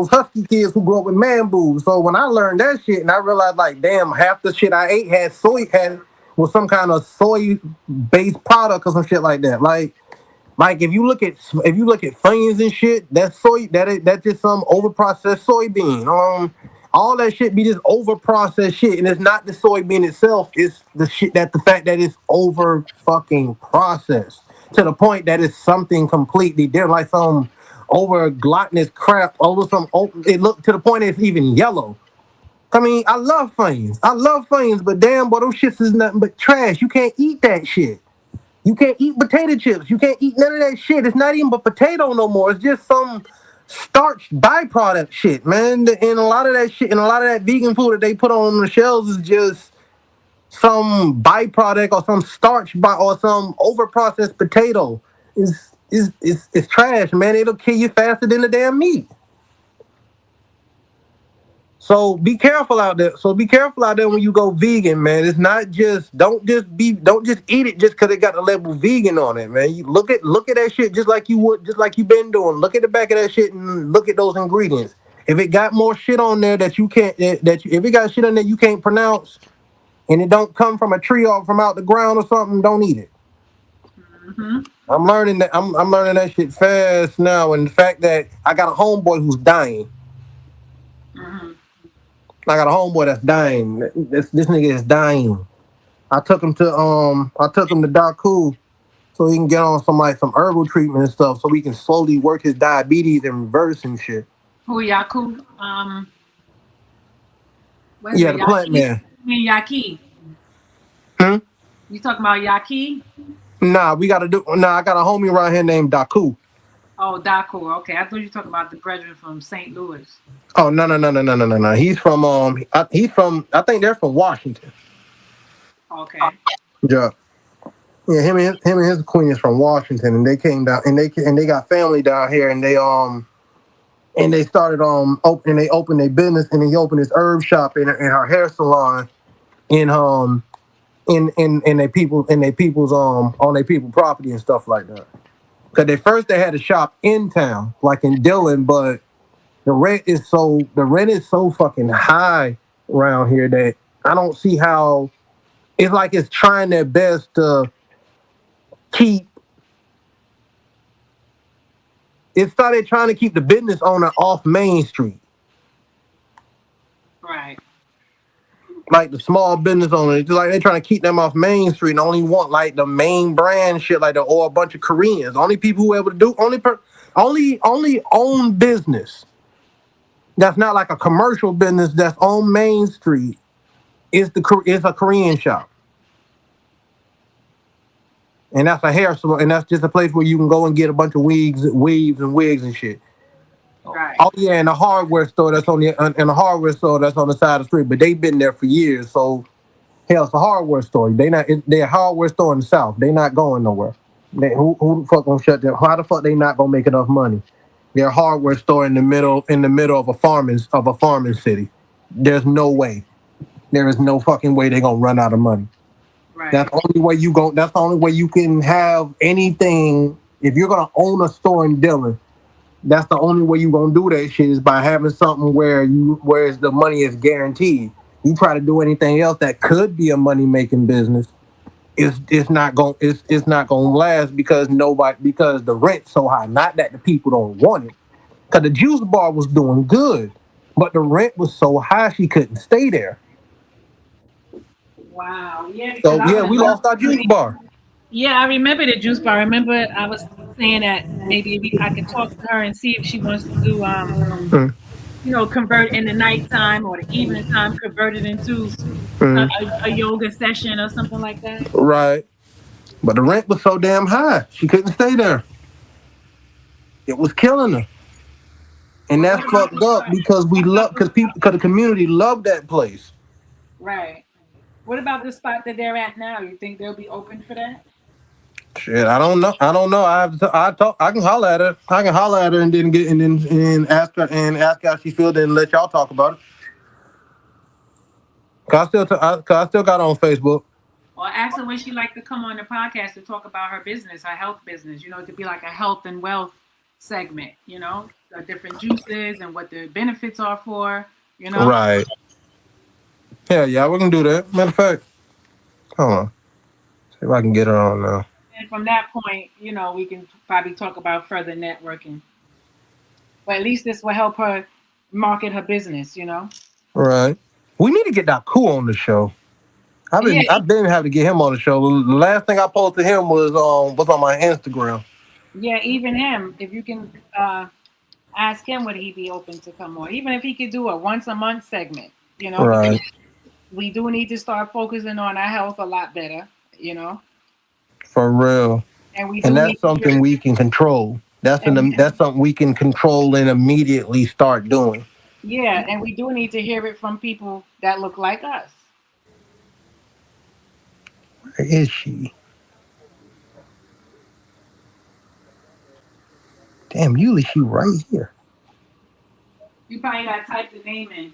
husky kids who grew up with man boobs. So when I learned that shit and I realized like, damn, half the shit I ate was some kind of soy based product or some shit like that. Like if you look at Funyuns and shit, that's just some overprocessed soybean. All that shit be just overprocessed shit, and it's not the soybean itself. It's the fact that it's over fucking processed to the point that it's something completely different, like some over gluttonous crap. It look to the point it's even yellow. I mean, I love Funyuns, but damn, boy, those shits is nothing but trash. You can't eat that shit. You can't eat potato chips. You can't eat none of that shit. It's not even a potato no more. It's just some starch byproduct shit, man. And a lot of that shit and a lot of that vegan food that they put on the shelves is just some byproduct or some or some overprocessed potato. It's trash, man. It'll kill you faster than the damn meat. So be careful out there. So be careful out there when you go vegan, man. It's not just don't just eat it just because it got the label vegan on it, man. You look at that shit just like you would, just like you've been doing. Look at the back of that shit and look at those ingredients. If it got more shit on there that you can't if it got shit on there you can't pronounce and it don't come from a tree or from out the ground or something, don't eat it. Mm-hmm. I'm learning that I'm learning that shit fast now, and the fact that I got a homeboy who's dying. Mm-hmm. I got a homeboy that's dying. This nigga is dying. I took him to Daku so he can get on some herbal treatment and stuff so we can slowly work his diabetes and reverse and shit. Who Yaku? What is Yeah, it? the plant Yaki? man. Yaki. Hmm? You talking about Yaki? I got a homie around here named Daku. Oh, Daku. Okay, I thought you were talking about the brethren from St. Louis. Oh no. I think they're from Washington. Okay. Yeah. Yeah, him and his queen is from Washington, and they came down, and they got family down here, and they started they opened their business, and he opened his herb shop and her hair salon in in their people's on their people property and stuff like that. Because they had a shop in town, like in Dillon, but the rent is so fucking high around here that I don't see how it's like it's trying their best to keep it started trying to keep the business owner off Main Street. Right. Like the small business owners, just like they're trying to keep them off Main Street and only want like the main brand shit, like or a bunch of Koreans. Only people who are able to do only own business that's not like a commercial business that's on Main Street is a Korean shop. And that's a hair salon, and that's just a place where you can go and get a bunch of weaves and wigs and shit. Right. Oh yeah, and a hardware store that's on the side of the street, but they've been there for years. So hell, it's a hardware store. They're a hardware store in the South. They not going nowhere. Who the fuck gonna shut them? How the fuck they not gonna make enough money? They're a hardware store in the middle of a farming city. There's no way. There is no fucking way they're gonna run out of money. Right. That's the only way you can have anything. If you're gonna own a store in Dillon, that's the only way you're gonna do that shit is by having something where the money is guaranteed. You try to do anything else that could be a money making business, it's not gonna last because the rent's so high. Not that the people don't want it, because the juice bar was doing good, but the rent was so high she couldn't stay there. Wow. Yeah. So yeah, we lost our juice bar. Yeah, I remember the juice bar. I remember I was saying that maybe I could talk to her and see if she wants to do Mm, convert in the nighttime or the evening time, convert it into mm. a yoga session or something like that. Right. But the rent was so damn high, she couldn't stay there. It was killing her. And Well, that's what about fucked up because because the community loved that place. right? What about the spot that they're at now? You think they'll be open for that? Shit, I don't know. I don't know. I can holler at her. I can holler at her and then ask her how she feels and let y'all talk about it. Cause I still got her on Facebook. Or ask her when she like to come on the podcast to talk about her business, her health business. It could be like a health and wealth segment. The different juices and what the benefits are for. Right. Yeah, we can do that. Matter of fact, hold on. See if I can get her on now. And from that point, we can probably talk about further networking. But at least this will help her market her business. Right. We need to get Daku on the show. I've been having to get him on the show. The last thing I posted him was on my Instagram. Yeah, even him. If you can ask him, would he be open to come on? Even if he could do a once a month segment. Right. We do need to start focusing on our health a lot better. For real. And that's something we can control. That's something we can control and immediately start doing. Yeah, and we do need to hear it from people that look like us. Where is she? Damn, usually she right here. You probably gotta type the name in.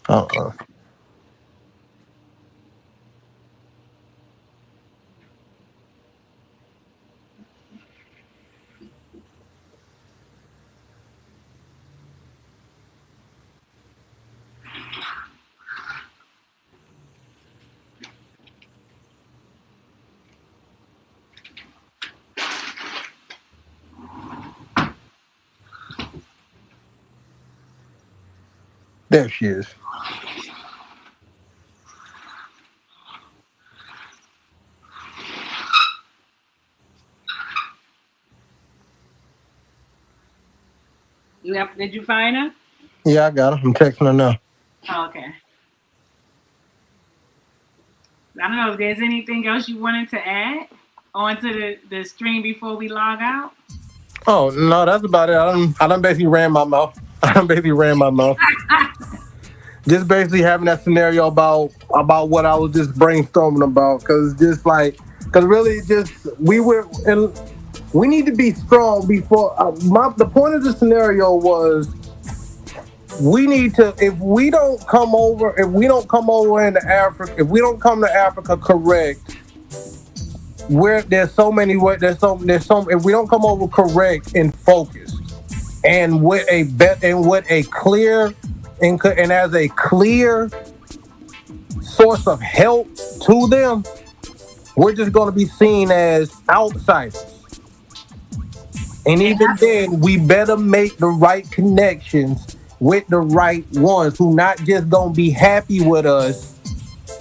Uh-uh. There she is. Did you find her? Yeah, I got her. I'm texting her now. Oh, okay. I don't know if there's anything else you wanted to add onto the stream before we log out. Oh no, that's about it. I done basically ran my mouth. I done basically ran my mouth. Just basically having that scenario about what I was just brainstorming about, because really just we need to be strong before the point of the scenario was we need to if we don't come over into Africa, if we don't come to Africa correct, where there's so many if we don't come over correct and focused and with a clear and as a clear source of help to them, we're just going to be seen as outsiders. And even then, we better make the right connections with the right ones who not just going to be happy with us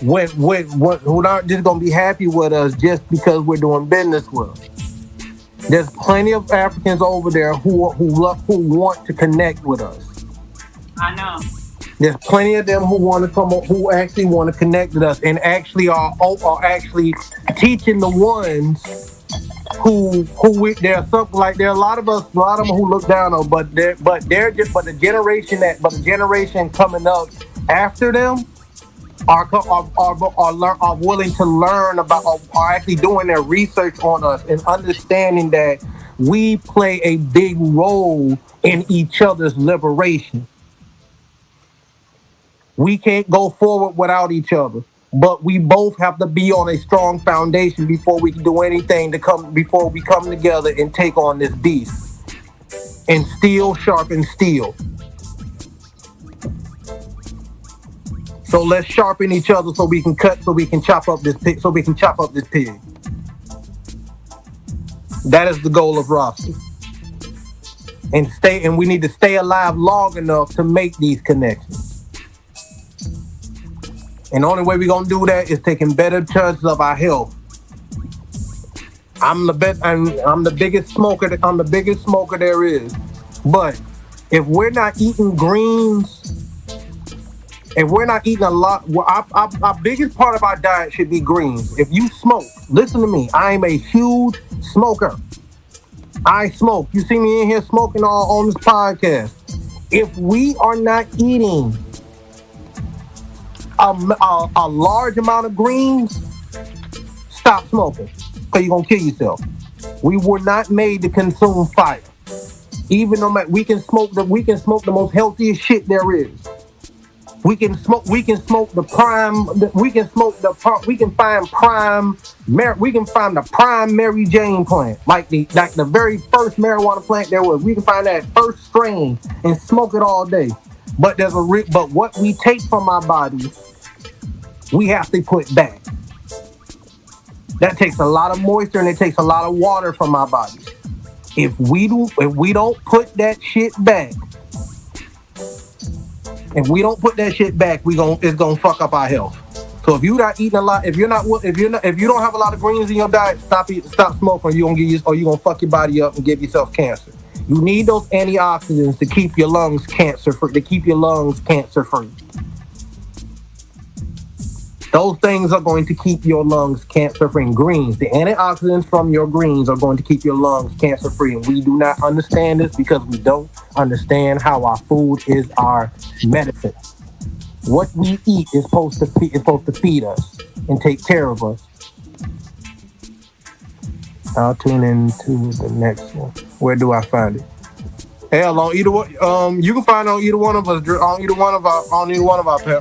who not just going to be happy with us just because we're doing business with them. There's plenty of Africans over there who want to connect with us. I know. There's plenty of them who actually want to connect with us and actually are actually teaching the ones there are a lot of them who look down on, but the generation coming up after them are willing to learn about, are actually doing their research on us and understanding that we play a big role in each other's liberation. We can't go forward without each other, but we both have to be on a strong foundation before we can do anything before we come together and take on this beast. And steel sharpens steel. So let's sharpen each other so we can chop up this pig. That is the goal of Rossi. And we need to stay alive long enough to make these connections. And the only way we're gonna do that is taking better charge of our health. I'm the biggest smoker. I'm the biggest smoker there is. But if we're not eating greens, if we're not eating a lot, our biggest part of our diet should be greens. If you smoke, listen to me. I'm a huge smoker. I smoke. You see me in here smoking on this podcast. If we are not eating a large amount of greens, stop smoking, because you're gonna kill yourself. We were not made to consume fire. Even though we can smoke the most healthiest shit there is. We can find the prime Mary Jane plant, like the very first marijuana plant there was. We can find that first strain and smoke it all day. But but what we take from our bodies, we have to put back. That takes a lot of moisture and it takes a lot of water from our bodies. If we don't put that shit back, it's gonna fuck up our health. So if you're not eating a lot, if you don't have a lot of greens in your diet, stop smoking, or you're gonna fuck your body up and give yourself cancer. You need those antioxidants to keep your lungs cancer free. Those things are going to keep your lungs cancer-free. Greens, the antioxidants from your greens are going to keep your lungs cancer-free. And we do not understand this because we don't understand how our food is our medicine. What we eat is supposed to feed us and take care of us. I'll tune into the next one. Where do I find it? Hell, on either one, you can find on either one of us, on either one of our,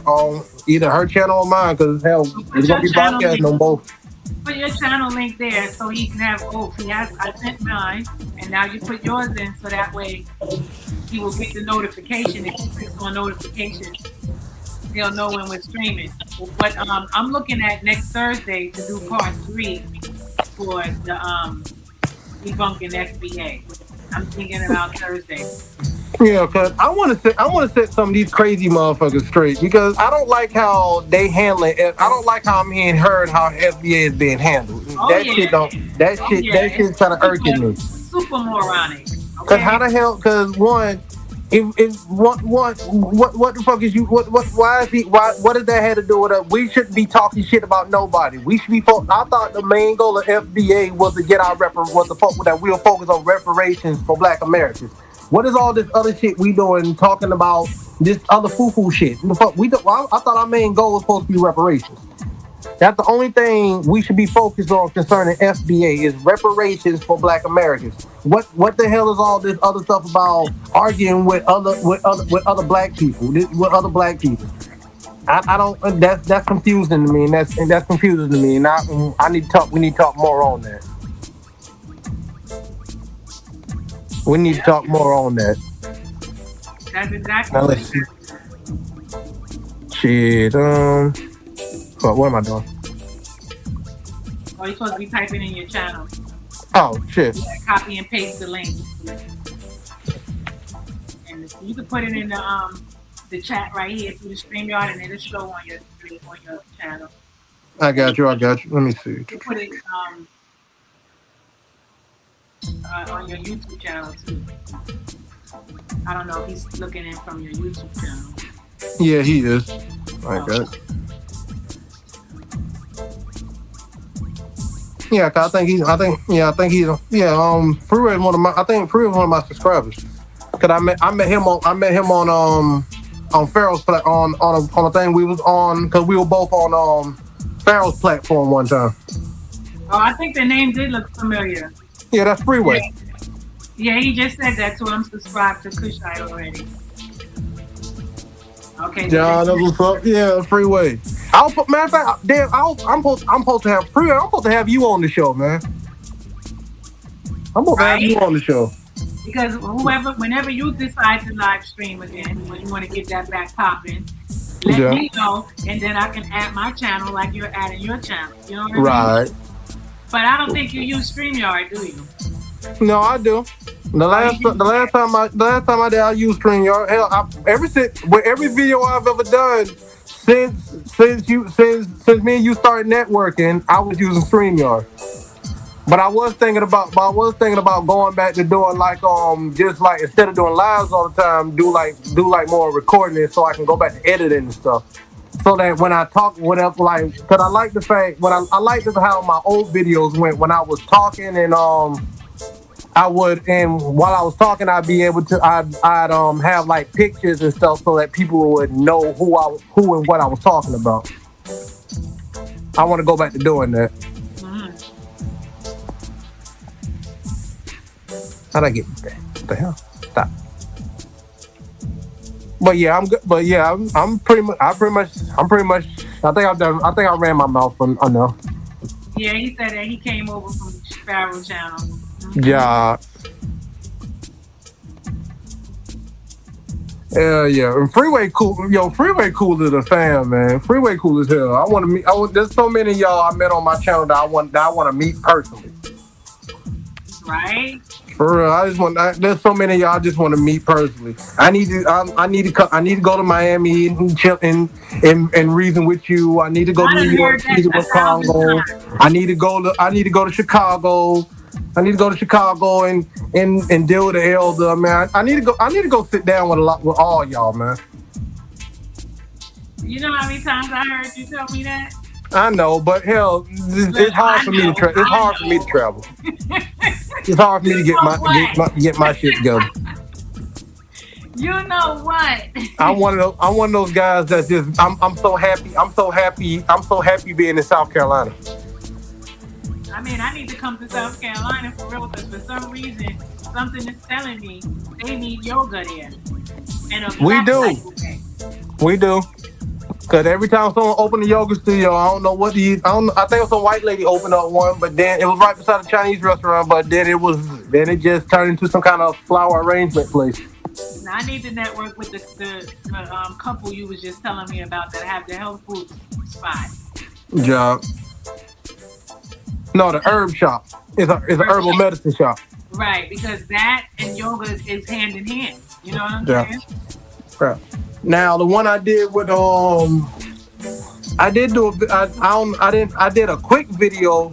on either her channel or mine. Because hell, So put it's gonna your be channel broadcasting link. on both. Put your channel link there so he can have both. I sent mine, and now you put yours in, so that way he will get the notification. If he clicks on notification, he'll know when we're streaming. But I'm looking at next Thursday to do part 3 for the debunking FBA. I'm thinking about Thursday. Yeah, cause I want to set some of these crazy motherfuckers straight because I don't like how they handle it. I don't like how I'm heard how FBA is being handled. Oh, That yeah. shit don't. That Oh, shit. yeah. That shit's kind of irking me. Super moronic. Cause Okay? how the hell? Cause one, if what the fuck is you? Why is he? What does that have to do with us? We shouldn't be talking shit about nobody. We should be. I thought the main goal of FBA was to get our that we'll focus on reparations for Black Americans. What is all this other shit we doing talking about this other foo shit? The fuck we do, I thought our main goal was supposed to be reparations. That's the only thing we should be focused on concerning FBA is reparations for Black Americans. What the hell is all this other stuff about arguing with other black people? With other black people? I don't. That's confusing to me, and that's confusing to me. And I need to talk. We need to talk more on that. We need to talk more on that. That's exactly Now what let's see. Shit. What am I doing? Oh, you're supposed to be typing in your channel. Oh shit. Copy and paste the link. And you can put it in the chat right here through the StreamYard, and it'll show on your channel. I got you. Let me see. You can put it on your YouTube channel too. I don't know if he's looking in from your YouTube channel. Yeah, he is. I got it. Yeah, I think he's. Freeway is one of my. I think Freeway is one of my subscribers. Cause I met him on Pharaoh's on a thing we was on. Cause we were both on Pharaoh's platform one time. Oh, I think the name did look familiar. Yeah, that's Freeway. Yeah, he just said that, so I'm subscribed to Kushite already. Okay. John, that's what's up. Yeah, Freeway. Matter of fact, damn, I'm supposed to have Freeway. I'm supposed to have you on the show, man. I'm supposed to have you on the show. Because whenever you decide to live stream again, when you want to get that back popping, let me know, and then I can add my channel like you're adding your channel. You know what I mean? Right. But I don't think you use StreamYard, do you? No, I do. The last time I did, I used StreamYard. Hell, every video I've ever done since me and you started networking, I was using StreamYard. But I was thinking about going back to doing like just like instead of doing lives all the time, do like more recording so I can go back to editing and stuff. So that when I talk, whatever, like, cause I like the fact I like how my old videos went when I was talking and while I was talking, I'd be able to I'd have like pictures and stuff so that people would know who and what I was talking about. I want to go back to doing that. How'd I get that? What the hell? Stop. But yeah, I'm good. But yeah, I'm pretty much. I think I've done. I think I ran my mouth enough. Yeah, he said that he came over from Sparrow Channel. Yeah. Yeah. And Freeway cool. Yo, Freeway cool as a fan, man. Freeway cool as hell. I want to meet. There's so many of y'all I met on my channel that I want to meet personally. Right. For real, there's so many of y'all I just want to meet personally. I need to go to Miami and chill and reason with you. I need to go to New York, reason with Congo. I need to go to Chicago. I need to go to Chicago and deal with the elder, man. I need to go sit down with all y'all, man. You know how many times I heard you tell me that? I know, but hell, it's hard for me to travel. It's hard for me to travel. It's hard for me to get my shit together. You know what? I'm one of those guys that's just I'm so happy being in South Carolina. I mean, I need to come to South Carolina for real, because for some reason, something is telling me they need yoga there in a We black do. type of way. We do. Cause every time someone opened a yoga studio, I don't know what these. I don't. I think it was some white lady opened up one, but then it was right beside a Chinese restaurant. But then it just turned into some kind of flower arrangement place. Now I need to network with the couple you was just telling me about that have the health food spot. Yeah. No, the herb shop. It's a Herb herbal shop. medicine shop. Right, because that and yoga is hand in hand. You know what I'm Yeah. saying? Yeah. Now the one I did with I did do I don't I did a quick video.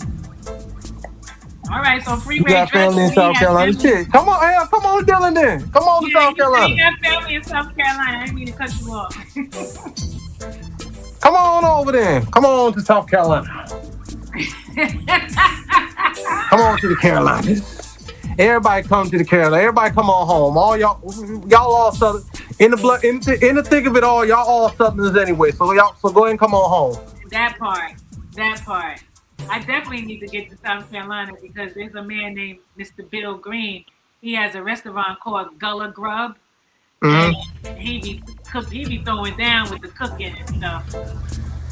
All right, so You Freeway got Dress family in said he South has Carolina. family. Shit. Come on, hey, come on, Dylan then. Come on to Yeah, South you said Carolina. you got family in South Carolina. I didn't mean to cut you off. Come on over there. Come on to South Carolina. Come on to the Carolinas. Everybody come to the Carolinas. Everybody come on home. All y'all all Southern in the blood in the thick of it all. Y'all all Southerners anyway. So go ahead and come on home. That part. That part. I definitely need to get to South Carolina because there's a man named Mr. Bill Green. He has a restaurant called Gullah Grub, and Mm-hmm. he be throwing down with the cooking and stuff.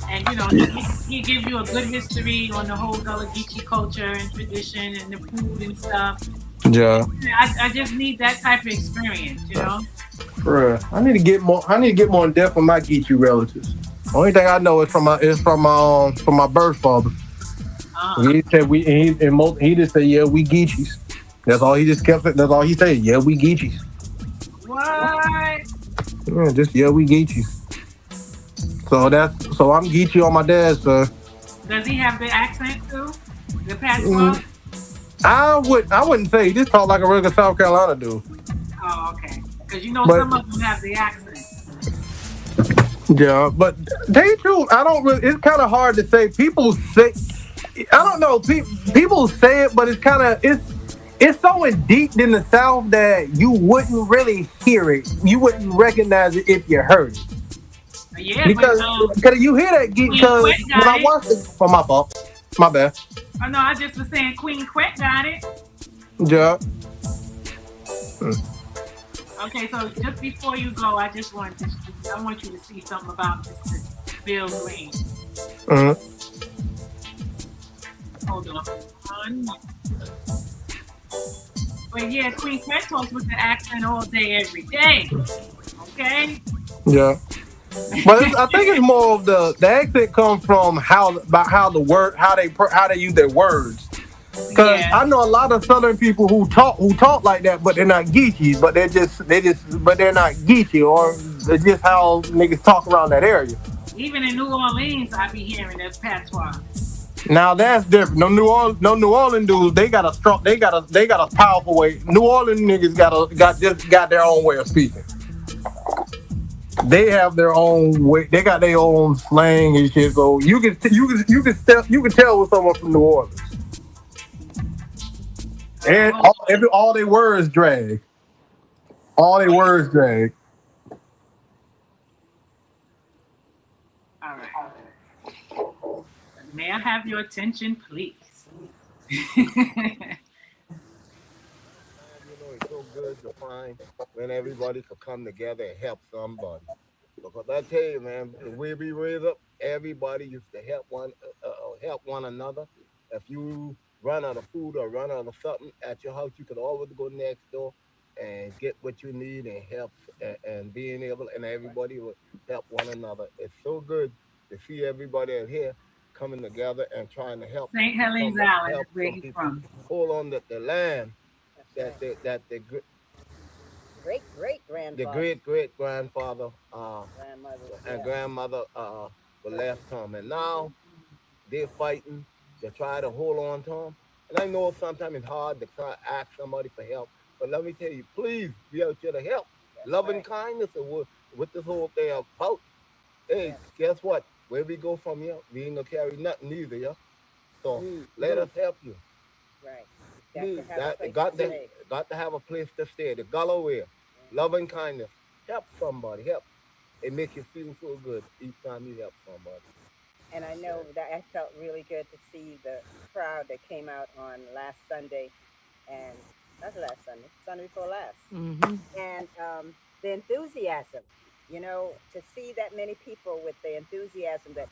And he gives you a good history on the whole Gullah Geechee culture and tradition and the food and stuff. Yeah. I just need that type of experience. Bruh, I need to get more. I need to get more in depth with my Geechee relatives. Only thing I know is from my birth father. Uh, He said he just said yeah we Geechees. That's all he just kept. That's all he said. Yeah we Geechees. what? Yeah, just yeah we Geechees. So I'm Geechee on my dad's side. Does he have the accent too? The patois? Mm, I wouldn't say he just talk like a regular South Carolina dude. Oh, okay. Because But some of them have the accent. yeah, but tell you the truth, I don't really. It's kind of hard to say. People say I don't know. People say it, but it's so deep in the South that you wouldn't really hear it. You wouldn't recognize it if you heard it Yeah, but because you hear that Queen because Quet when got I it. watched it, oh my fault, my bad. Oh no, I just was saying Queen Quet got it. Yeah. Okay, so just before you go, I want you to see something about Mr. Bill Green. Mm-hmm. Hold on. But yeah, Queen Quet talks with the accent all day, every day. Okay. Yeah. But I think it's more of the accent comes from how they use their words. Cause Yeah. I know a lot of Southern people who talk like that, but they're not geeky. But but they're not geeky, or it's just how niggas talk around that area. Even in New Orleans, I be hearing that patois. Now that's different. No New Orleans dudes. They got a powerful way. New Orleans niggas got their own way of speaking. They have their own way. They got their own slang and shit. So you can tell with someone from New Orleans. And all their words drag. All their words drag. All right. May I have your attention, please? It's so good to find when everybody could come together and help somebody. Because I tell you, man, the way we raised up, everybody used to help one another. If you run out of food or run out of something at your house, you could always go next door and get what you need and help and being able and everybody would help one another. It's so good to see everybody out here coming together and trying to St. Helens Island is help where some he's people from. hold on to the land That's right. that the Great great the grandfather, great grandfather grandmother. and Yeah. grandmother were left him, and now they're fighting to try to hold on to him. And I know sometimes it's hard to try to ask somebody for help, but let me tell you, please be out here to help. That's Love and right. kindness is what this whole thing about. Hey, Yes. guess what? Where we go from here, we ain't gonna carry nothing either, yeah. So let Mm. us help you. Right. Got to Please, have a that place to stay. got to have a place to stay. The Galloway, love and kindness. Help somebody. Help. It make you feel so good each time you help somebody. And I Yeah. know that I felt really good to see the crowd that came out on last Sunday, and That's last Sunday, Sunday before last. Mm-hmm. And the enthusiasm, to see that many people with the enthusiasm that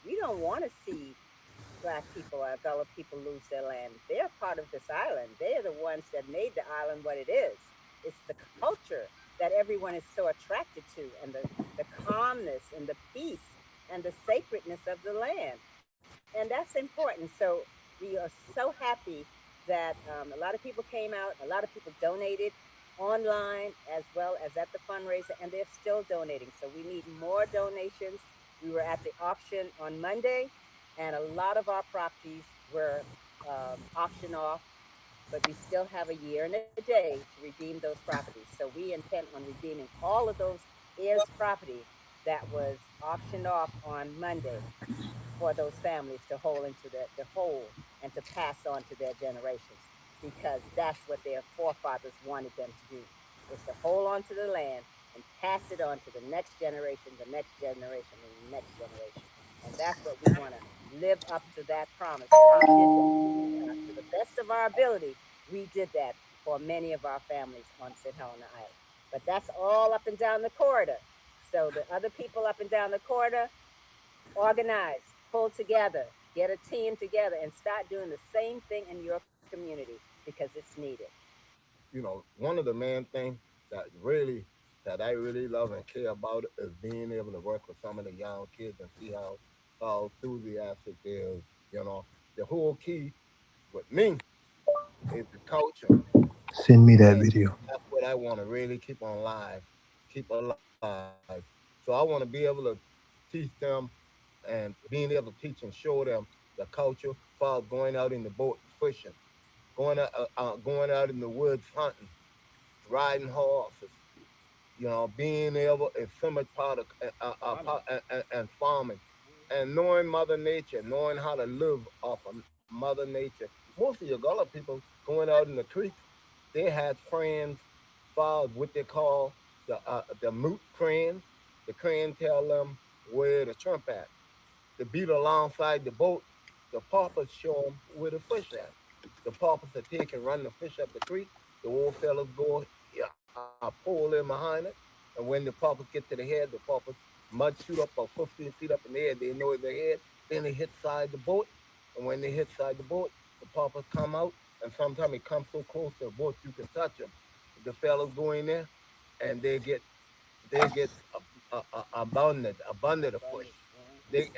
we don't want to see black people or Gullah people lose their land. They're part of this island. They're the ones that made the island what it is. It's the culture that everyone is so attracted to, and the calmness and the peace and the sacredness of the land. And that's important. So we are so happy that a lot of people came out, a lot of people donated online as well as at the fundraiser, and they're still donating. So we need more donations. We were at the auction on Monday, and a lot of our properties were auctioned off, but we still have a year and a day to redeem those properties. So we intend on redeeming all of those heirs property that was auctioned off on Monday for those families to hold into the whole and to pass on to their generations, because that's what their forefathers wanted them to do, is to hold on to the land and pass it on to the next generation, the next generation, and the next generation. And that's what we want to live up to that promise. And we did that to the best of our ability. We did that for many of our families on St. Helena Island. But that's all up and down the corridor. So the other people up and down the corridor, organize, pull together, get a team together, and start doing the same thing in your community because it's needed. One of the main things that I really love and care about is being able to work with some of the young kids and see how enthusiastic they is. You know, the whole key with me is the culture, Send me that and video. that's what I want to really keep alive. So I want to be able to teach them and being able to teach and show them the culture for going out in the boat fishing, going out in the woods hunting, riding horses, being able is so much part of and farming, and knowing Mother Nature, knowing how to live off of Mother Nature. Most of your Gullah people going out in the creek, they had friends, for what they call the moot crane. The crane tell them where the shrimp at. The beat alongside the boat, the paupers show them where the fish at. The paupers are take and run the fish up the creek. The old fellas go, yeah, pull in behind it. And when the paupers get to the head, the paupers mud shoot up about 15 feet up in the air. They know their head. Then they hit side the boat. And when they hit side the boat, the paupers come out. And sometimes it comes so close to the boat you can touch them. The fellas go in there and they get abundant of fish.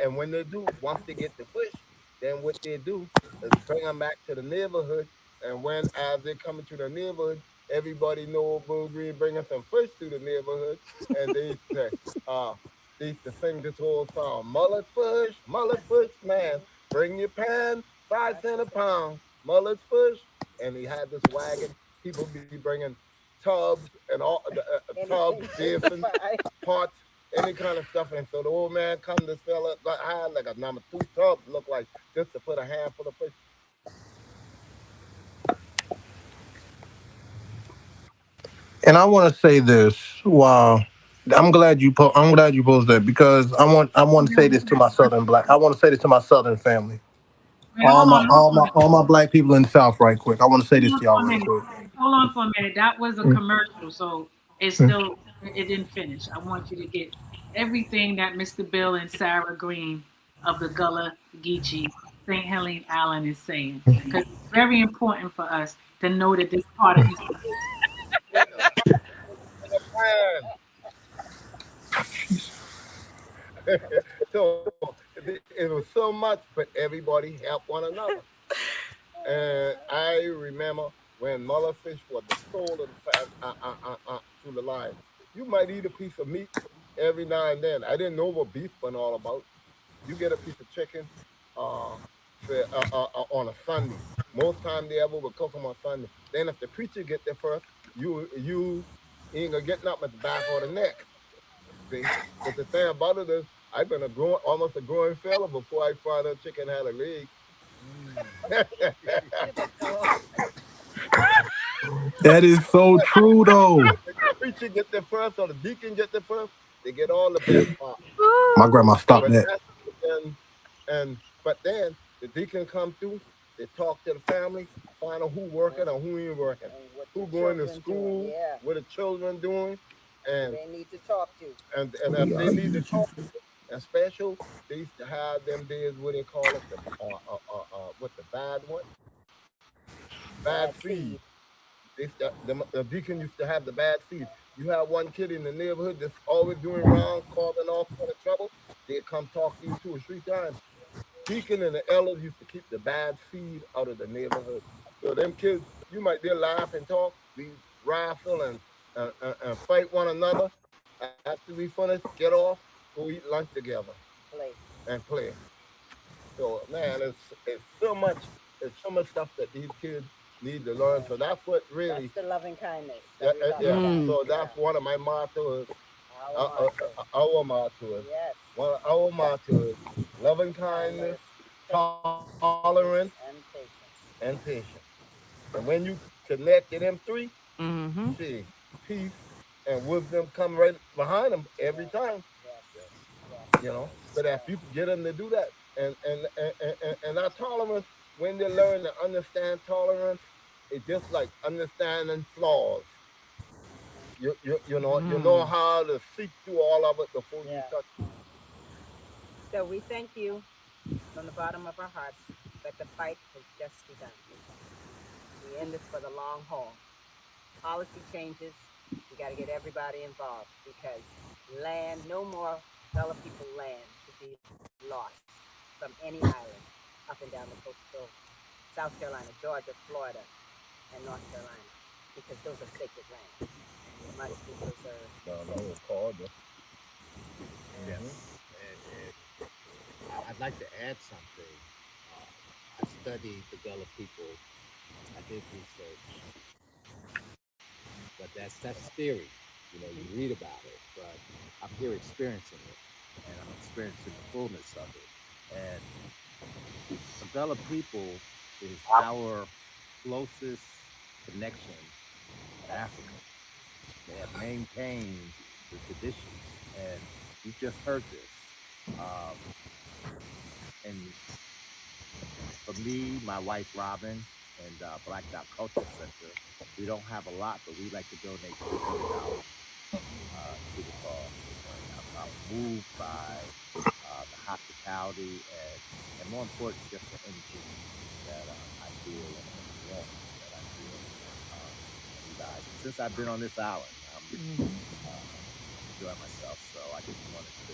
And when they do, once they get the fish, then what they do is bring them back to the neighborhood. And when as they come into the neighborhood, everybody know Bull Green bringing some fish to the neighborhood, and they say, uh, they used to sing this old song, mullet fish, man, bring your pan, 5 cents a pound, mullet fish. And he had this wagon. People be bringing tubs and all tubs, Anything they could basins, find. pots, any kind of stuff. And so the old man come, this fella had like a number two tubs, look like just to put a handful of fish. And I want to say this. Wow. I'm glad you posed that because I want to say this to my southern black. I want to say this to my southern family. Wait, hold on, hold on. All my black people in the South, right quick. I want to say Hold this on to y'all for a real minute. quick. Hold on for a minute. That was a commercial, so it's still it didn't finish. I want you to get everything that Mr. Bill and Sarah Green of the Gullah Geechee St. Helene Allen is saying, because it's very important for us to know that this part of history. Man. So it was so much, but everybody helped one another. And I remember when Fish was the soul of the to the line. You might eat a piece of meat every now and then. I didn't know what beef was all about. You get a piece of chicken uh, on a Sunday. Most time they ever would cook them on Sunday. Then if the preacher get there first, you ain't gonna get nothing at the back or the neck. See, but the thing about it is, I've been almost a growing fella before I found out chicken had a leg. You better come on. That is so true, though. The preacher get there first or the deacon get there first, they get all the best part. My grandma stopped But that. that's and but then the deacon come through, They talk to the family, find out who working or who ain't working, who going to school, what the children doing, and they need to talk to. and if they need to talk, and special, they used to have them days what they call it the what the bad what bad Bad seed. seed. The deacon used to have the bad seed. You have one kid in the neighborhood that's always doing wrong, causing all kind of trouble. They come talk to you 2 or 3 times. Deacon and the elders used to keep the bad seed out of the neighborhood. So them kids, you might they laugh and talk, be wrathful and fight one another. After we finish, get off, go eat lunch together Play. and play. So man, it's so much stuff that these kids need to learn. So that's what really, That's the loving kindness yeah, that we're talking yeah. about. So Yeah. that's one of my mottos. Our motto. Our motto is Yes. one of our motto is loving kindness, tolerance, And patience. and patience. And when you connect to them three, Mm-hmm. see, peace and wisdom come right behind them every Yes. time. Yes. You Yes. know, but if you can get them to do that, and our tolerance, when they learn to understand tolerance, it's just like understanding flaws. You know Mm. how to seek through all of it before you Yeah. touch. So we thank you from the bottom of our hearts, but the fight has just begun. We end this for the long haul. Policy changes. We got to get everybody involved because land, no more Gullah people land to be lost from any island up and down the coastal South Carolina, Georgia, Florida, and North Carolina, because those are sacred lands. They must be preserved and No, saved. it's called. Yes. And I'd like to add something. I studied the Gullah people. I did research, but that's theory. You read about it, but I'm here experiencing it, and I'm experiencing the fullness of it. And the Gullah people is our closest connection to Africa. They have maintained the traditions, and you just heard this. And for me, my wife Robin, and Black Dot Culture Center, we don't have a lot, but we like to donate $200 to the cause. And I'm moved by the hospitality and more important, just the energy that I feel and the warmth that I feel from you guys. And since I've been on this island, I'm enjoying myself. So I just wanted to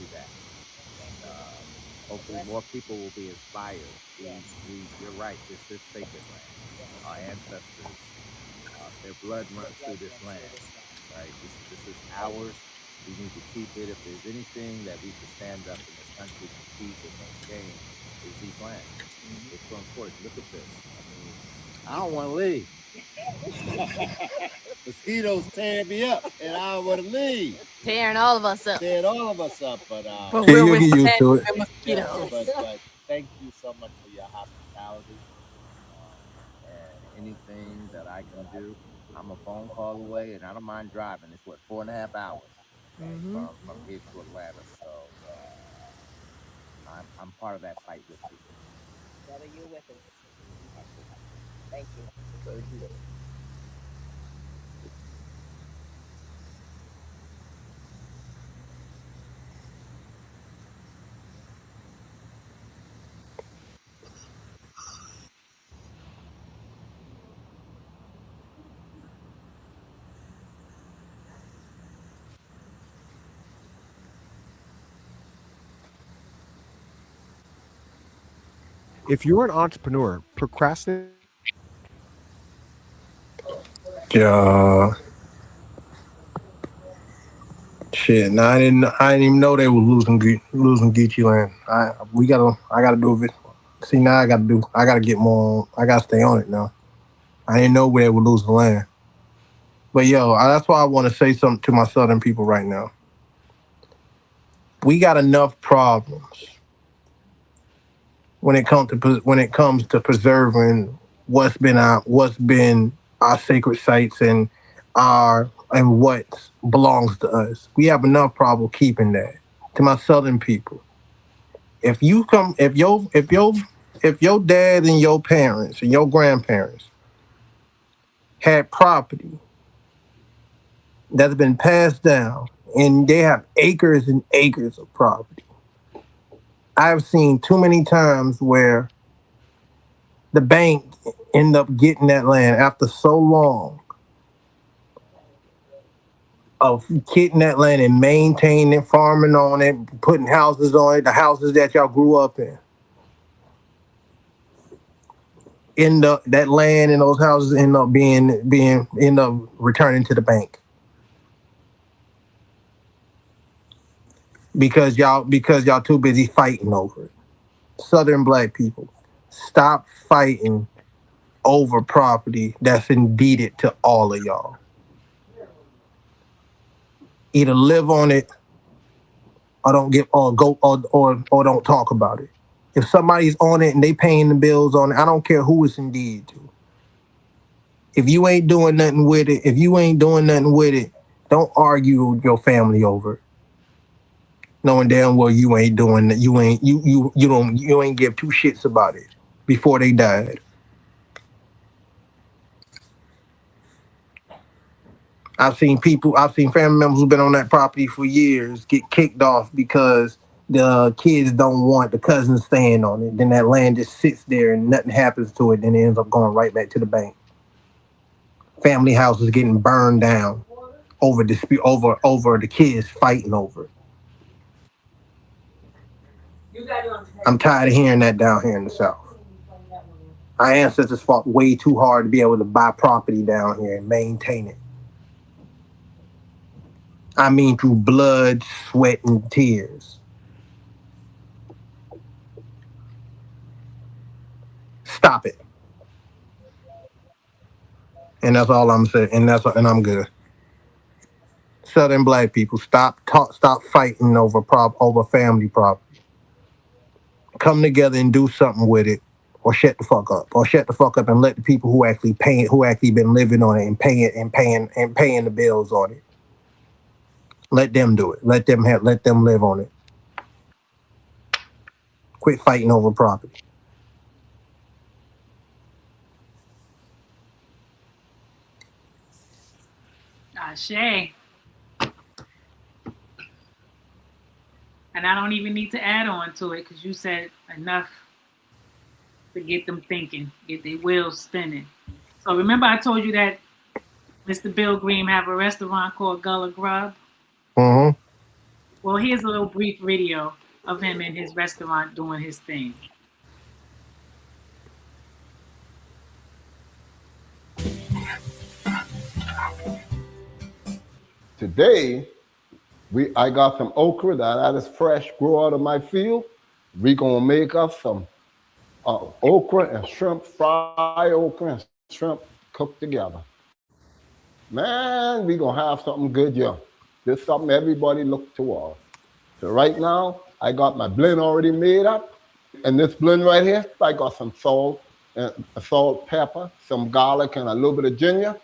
do that. And hopefully more people will be inspired. You're right. This is sacred land. Our ancestors, their blood runs through this land, right? This is ours. We need to keep it. If there's anything that we can stand up in this country to keep and maintain, is these lands. It's so important. Look at this. I mean, I don't want to leave. Mosquitoes tearing me up, and I don't want to leave. Tearing all of us up. Tearing all of us up, but But Yeah, we'll you'll get used withstand to it. the yes, mosquitoes. but thank you so much for your hospitality. And anything that I can do, I'm a phone call away, and I don't mind driving. It's what 4.5 hours Mm-hmm. from here to Atlanta, so I'm part of that fight with you. Brother, you're with us. Thank you. Thank you. If you're an entrepreneur, procrastinate. Yeah, shit. Nah, I didn't. I didn't even know they were losing Geechee land. I gotta do it. See, now I gotta do. I gotta get more. I gotta stay on it now. I didn't know where they were losing land. But yo, that's why I want to say something to my southern people right now. We got enough problems when it comes to preserving what's been our sacred sites and what belongs to us. We have enough problem keeping that. To my southern people, if you come, if your If your dad and your parents and your grandparents had property that's been passed down and they have acres and acres of property, I've seen too many times where the bank end up getting that land after so long of getting that land and maintaining it, farming on it, putting houses on it, the houses that y'all grew up in. End up that land and those houses end up end up returning to the bank because y'all too busy fighting over it. Southern black people, stop fighting over property that's indeeded to all of y'all. Either live on it or don't get or go or don't talk about it. If somebody's on it and they paying the bills on it, I don't care who it's indeed to. If you ain't doing nothing with it, don't argue with your family over it. Knowing damn well you ain't doing that, you ain't give two shits about it before they died. I've seen family members who've been on that property for years get kicked off because the kids don't want the cousins staying on it. Then that land just sits there and nothing happens to it. Then it ends up going right back to the bank. Family houses getting burned down over dispute over the kids fighting over it. I'm tired of hearing that down here in the South. Our ancestors fought way too hard to be able to buy property down here and maintain it. I mean, through blood, sweat, and tears. Stop it. And that's all I'm saying. And I'm good. Southern black people, stop fighting over family property. Come together and do something with it, or shut the fuck up, and let the people who actually been living on it and paying the bills on it. Let them do it. Let them live on it. Quit fighting over property. Ashe. And I don't even need to add on to it because you said enough to get them thinking, get their wheels spinning. So remember I told you that Mr. Bill Green have a restaurant called Gullah Grub? Mm-hmm. Well, here's a little brief video of him in his restaurant doing his thing. Today, I got some okra that I just fresh grew out of my field. We gonna make us some okra and shrimp, fry okra and shrimp cooked together. Man, we gonna have something good here. This something everybody look towards. So right now, I got my blend already made up. And this blend right here, I got some salt, pepper, some garlic, and a little bit of ginger.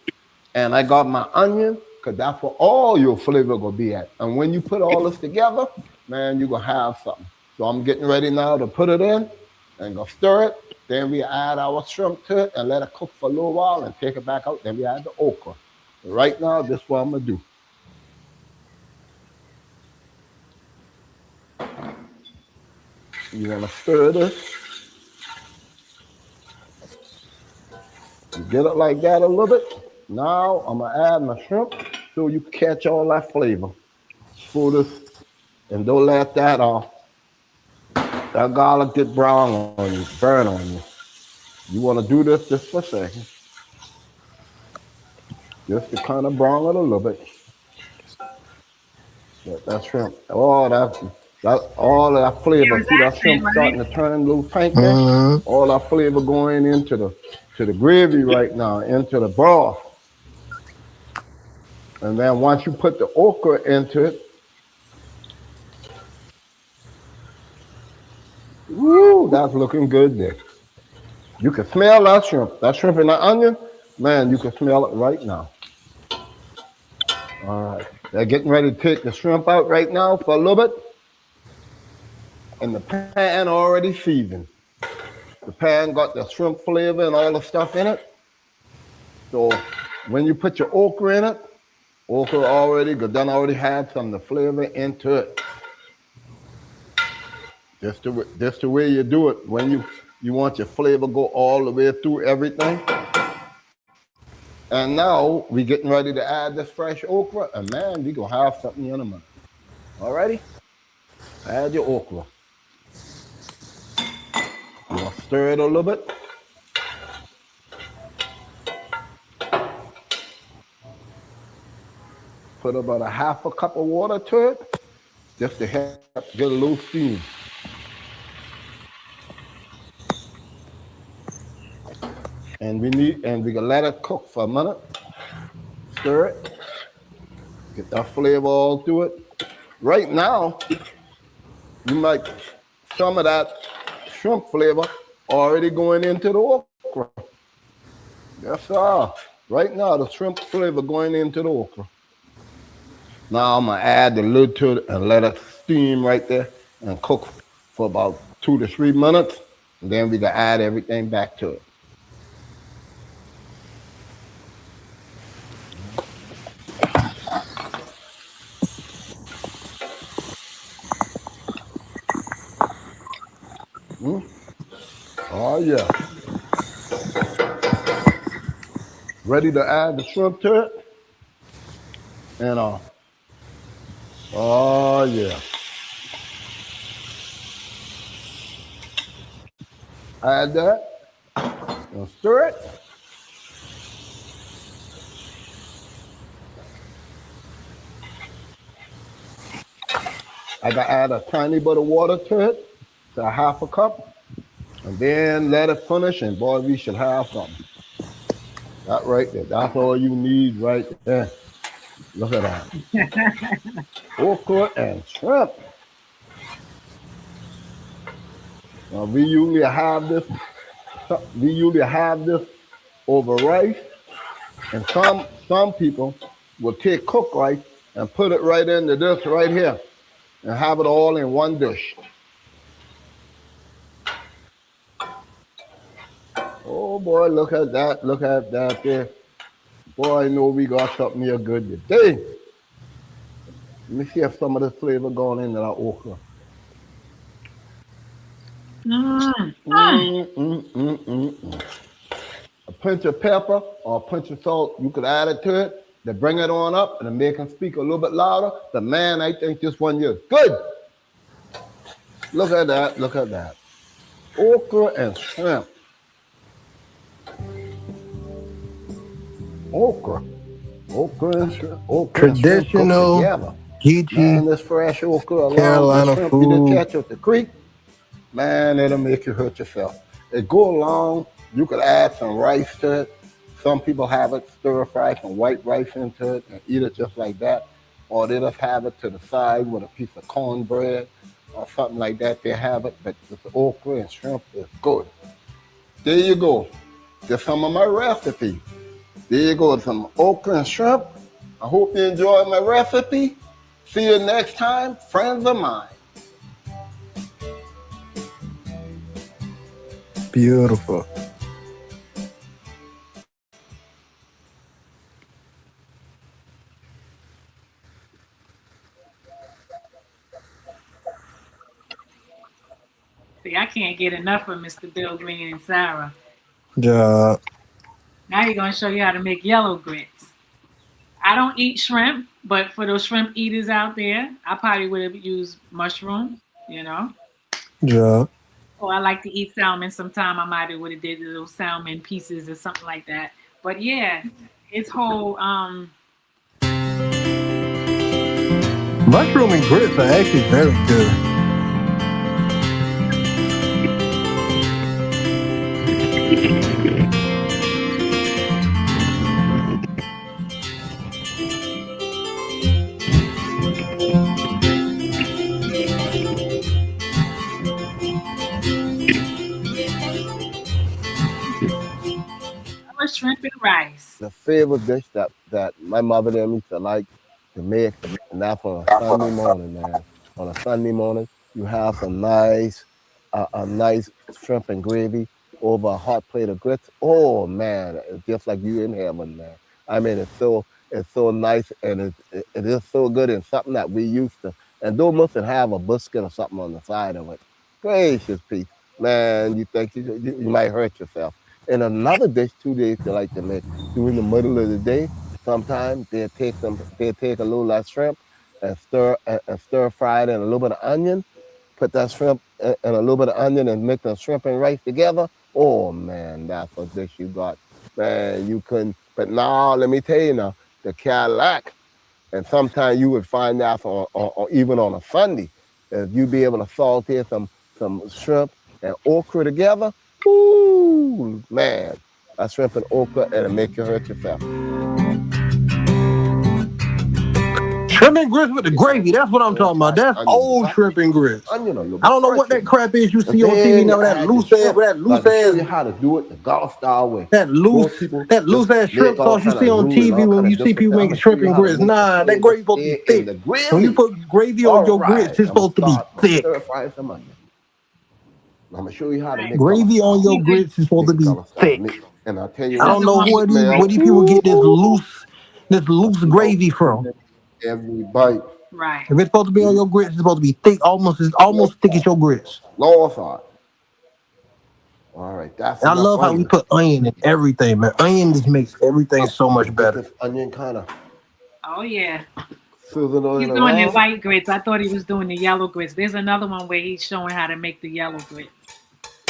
And I got my onion, because that's where all your flavor gonna be at. And when you put all this together, man, you're gonna have something. So I'm getting ready now to put it in and go stir it. Then we add our shrimp to it and let it cook for a little while and take it back out. Then we add the okra. Right now, this is what I'm gonna do. You're gonna stir this. You get it like that a little bit. Now I'm gonna add my shrimp so you catch all that flavor. Pull this and don't let that garlic get brown on you, burn on you. You wanna do this just for a second. Just to kind of brown it a little bit. That shrimp, all that flavor. See that shrimp starting to turn a little pink there? Mm-hmm. All that flavor going into the gravy right now, into the broth. And then once you put the okra into it, woo, that's looking good there. You can smell that shrimp. That shrimp and that onion, man, you can smell it right now. All right. They're getting ready to take the shrimp out right now for a little bit. And the pan already seasoned. The pan got the shrimp flavor and all the stuff in it. So when you put your okra in it, okra already, done already had some of the flavor into it. Just the way you do it. When you want your flavor go all the way through everything. And now we getting ready to add this fresh okra, and man, we gonna have something in a minute. Alrighty? Add your okra. You gonna stir it a little bit. Put about a half a cup of water to it, just to help get a little steam. And we can let it cook for a minute. Stir it. Get that flavor all through it. Right now, you might some of that shrimp flavor already going into the okra. Yes, sir. Right now, the shrimp flavor going into the okra. Now I'm gonna add the lid to it and let it steam right there and cook for about 2 to 3 minutes. And then we can add everything back to it. Oh yeah. Ready to add the shrimp to it. And oh yeah. Add that and stir it. I gotta add a tiny bit of water to it, to a half a cup, and then let it finish, and boy, we should have something. That right there, that's all you need right there. Look at that. Okra and shrimp. Now we usually have this over rice, and some people will take cooked rice and put it right into this right here and have it all in one dish. Oh boy, look at that there. Boy, I know we got something here good today. Let me see if some of this flavor going into that okra. A pinch of pepper or a pinch of salt, you could add it to it to bring it on up and to make it speak a little bit louder. But man, I think this one here is good. Look at that. Okra and shrimp. Okra and shrimp. Traditional, Together. Geechee, Man, this fresh okra along Carolina with shrimp food. you did catch at the creek, man, it'll make you hurt yourself. It go along, you could add some rice to it. Some people have it stir fry some white rice into it and eat it just like that. Or they just have it to the side with a piece of cornbread or something like that. They have it, but with the okra and shrimp is good. There you go. Just some of my recipe. There you go, some okra and shrimp. I hope you enjoyed my recipe. See you next time, friends of mine. Beautiful. See, I can't get enough of Mr. Bill Green and Sarah. Yeah. Now you're gonna show you how to make yellow grits. I don't eat shrimp, but for those shrimp eaters out there, I probably would have used mushroom, Yeah. Or I like to eat salmon. Sometime I might have would have did little salmon pieces or something like that. But yeah, it's whole Mushroom and grits are actually very good. shrimp and rice. The favorite dish that my mother them used to like to make, and that's on a Sunday morning, man. On a Sunday morning, you have some nice a nice shrimp and gravy over a hot plate of grits. Oh man, it's just like you in heaven, man. I mean, it's so nice and it is so good and something that we used to. And don't mustn't have a biscuit or something on the side of it. Gracious Pete, man, you think you might hurt yourself. And another dish too they used to like to make during the middle of the day. Sometimes they take a little of that shrimp and stir fry it in a little bit of onion. Put that shrimp and a little bit of onion and mix the shrimp and rice together. Oh man, that's a dish you got. Man, you couldn't. But now, let me tell you now, the Cadillac, and sometimes you would find that even on a Sunday, if you be able to saute some shrimp and okra together. Ooh, man, that shrimp and okra and it make you hurt yourself. Shrimp and grits with the gravy. That's what I'm talking about. That's old shrimp and grits. Onion a little I bit don't know what crunchy. that crap is you And see on TV then you now. That add the loose ass, shrimp. that loose Like to show you ass, how to do it the golf style way. that Most loose, people that just loose ass make shrimp all sauce you kind see of on glue and TV all when kind you of see different people things. I'm making gonna show shrimp you and how to grits. make the Nah, that flavor gravy supposed to be stay in thick. the When you gravy. put gravy on All your grits, right, it's I'm gonna supposed to be start by thick. stir frying some onion. I'm gonna show you how to Right. make color Gravy on style. your grits is supposed to Make be color style. thick. And I'll tell you I This is what, don't the know one it with where smells. these people get this I loose smell gravy from. every bite. right. If it's supposed to be on your grits, it's supposed to be thick, almost it's Lord almost thick as side. your grits. Lord side. All right, that's And I enough love how we onion. put onion in everything, man. Onion just makes everything so I'm much gonna get better. this onion kind of Oh yeah. sizzling He's doing the around. white grits. I thought he was doing the yellow grits. There's another one where he's showing how to make the yellow grits.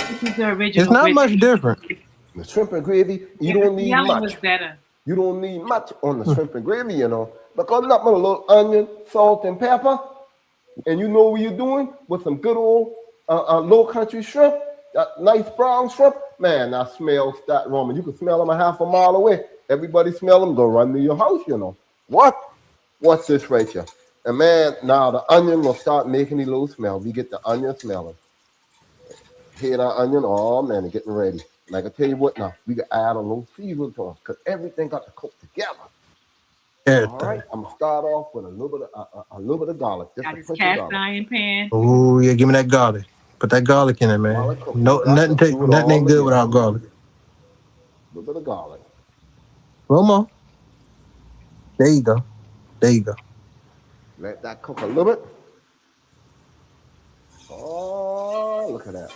This is the It's original not grits. much different. The shrimp and gravy, you Yeah, but don't the need yellow was much. better. You don't need much on the shrimp and gravy, because nothing but a little onion, salt, and pepper, and you know what you're doing with some good old low country shrimp, that nice brown shrimp. Man, that smells that Roman. You can smell them a half a mile away. Everybody smell them, go run to your house. What? What's this right here? And man, now the onion will start making a little smell. We get the onion smelling. Hear that onion? Oh man, it's getting ready. Like I tell you what now, we can add a little seasoning to them because everything got to cook together. All right, Everything. I'm gonna start off with a little bit of garlic, just Got a his pinch of cast garlic. iron pan. Oh yeah, give me that garlic. Put that garlic in it, While man. it cooking, you No, got to do it nothing all ain't good together. without garlic. A little bit of garlic. One more. There you go. There you go. Let that cook a little bit. Oh, look at that.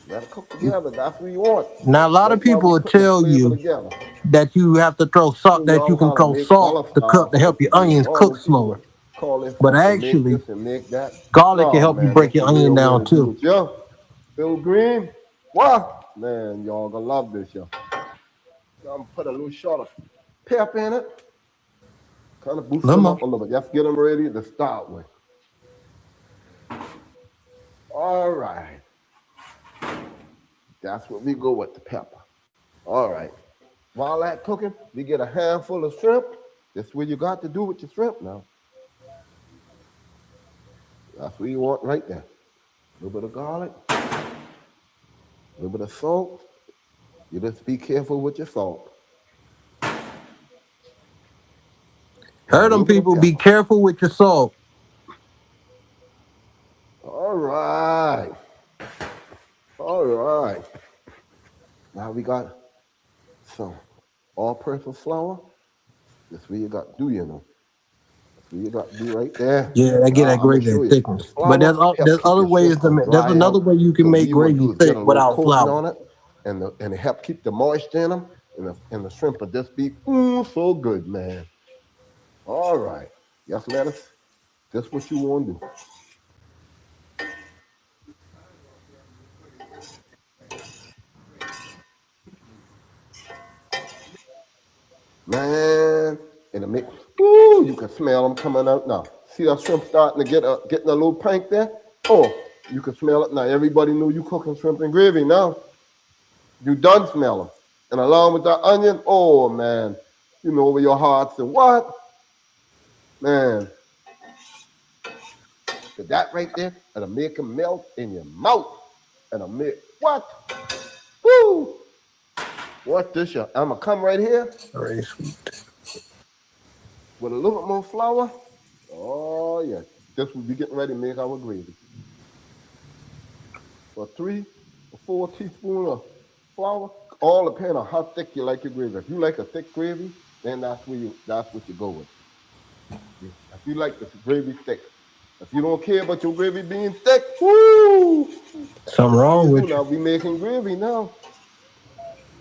Let it cook together. That's what you want. Now a lot of Right now people we will putting the tell flavor you together. that you have to throw salt, Show that you y'all can how to throw make salt to cauliflower help your shrimp and gravy. onions All cook them people slower. that call But themselves to make actually, this and make that. garlic can No, help you man, break this your the onion real way down to do too. it. Yeah, Bill Green. What? Man, y'all gonna love this, yeah. So I'm gonna put a little shot of pepper in it. Kind of boost No them more. up a little bit. Just get them ready to start with. All right. That's what we go with, the pepper. All right. While that cooking, we get a handful of shrimp. That's what you got to do with your shrimp now. That's what you want right there. A little bit of garlic, a little bit of salt. You just be careful with your salt. And a Heard them little bit of people, be pepper. careful with your salt. All right. All right. Now we got some all-purpose flour. That's what you got to do. That's what you got to do right there. Yeah, they get Now that I'm gonna gravy show and you. The thickness. But flour help there's keep other your ways shrimp to from there's drying another out. way you can So what make you want to gravy do is get thick a little without coating flour. on it, and it help keep the moisture in them, and the shrimp will just be so good, man. All right. Yes, lettuce. That's what you want to do. Man, and it make, you can smell them coming out now. See that shrimp starting to getting a little pink there? Oh, you can smell it now. Everybody know you cooking shrimp and gravy now. You done smell them. And along with that onion, oh man, you know where your heart said, what? Man, that right there, it'll make them melt in your mouth. And it'll make, what? Woo! What this here? I'm gonna come right here Very sweet. with a little bit more flour. Oh yeah, this will be getting ready to make our gravy. or 3 or 4 teaspoons of flour. All depends on how thick you like your gravy. If you like a thick gravy, then that's what you go with. If you like the gravy thick. If you don't care about your gravy being thick, woo! Something All wrong you do with you. now, we making gravy now.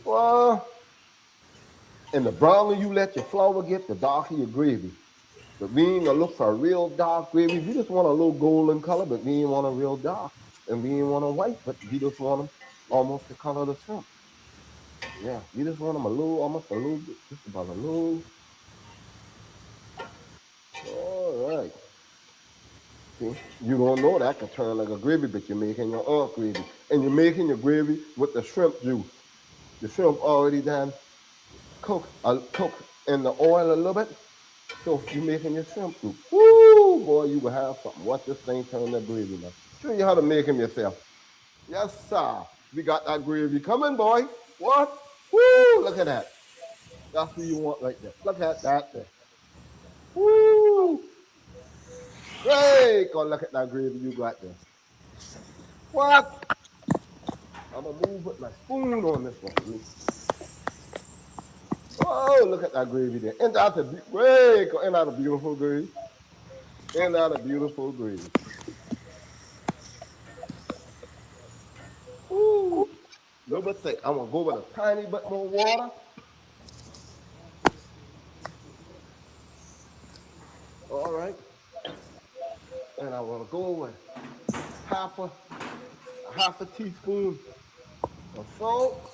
Well, and the browner you let your flour get, the darker your gravy. But we ain't gonna look for a real dark gravy. We just want a little golden color, but we ain't want a real dark. And we ain't want a white, but we just want them almost the color of the shrimp. Yeah, we just want them almost a little bit, just about a little. All right. See, you don't know that could turn like a gravy, but you're making your own gravy. And you're making your gravy with the shrimp juice. The shrimp already done cook in the oil a little bit. So if you're making your shrimp soup, woo, boy, you will have something. Watch this thing turn that gravy now. Show you how to make them yourself. Yes, sir. We got that gravy coming, boy. What? Woo, look at that. That's what you want right there. Look at that there. Woo. Hey, go look at that gravy you got there. What? I'm going to move with my spoon on this one. Oh, look at that gravy there. Ain't that a beautiful gravy? Ain't that a beautiful gravy? Ooh, a little bit thick. I'm going to go with a tiny bit more water. All right. And I want to go with half a teaspoon of salt.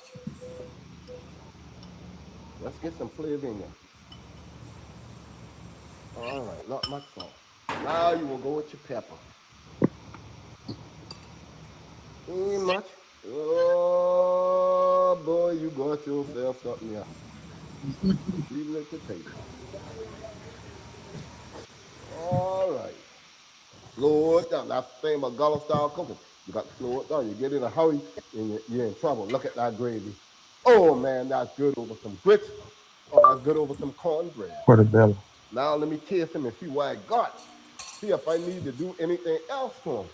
Let's get some flavor in there. All right, not much salt. Now you will go with your pepper. Ain't much. Oh, boy, you got yourself something else. Sweet little potato. All right. Slow it down. That's the thing about Gullah style cooking. You got to slow it down. You get in a hurry and you're in trouble. Look at that gravy. Oh, man, that's good over some grits. Oh, that's good over some cornbread. Portobello. Now let me taste him and see what I got. See if I need to do anything else to him.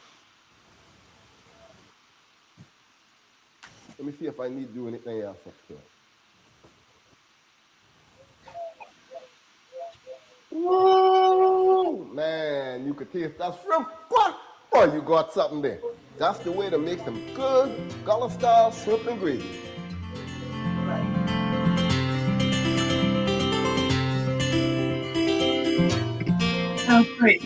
Let me see if I need to do anything else to him. Woo! Man, you could taste that shrimp. What? Boy, you got something there. That's the way to make some good Gullah style shrimp and gravy. Sounds great.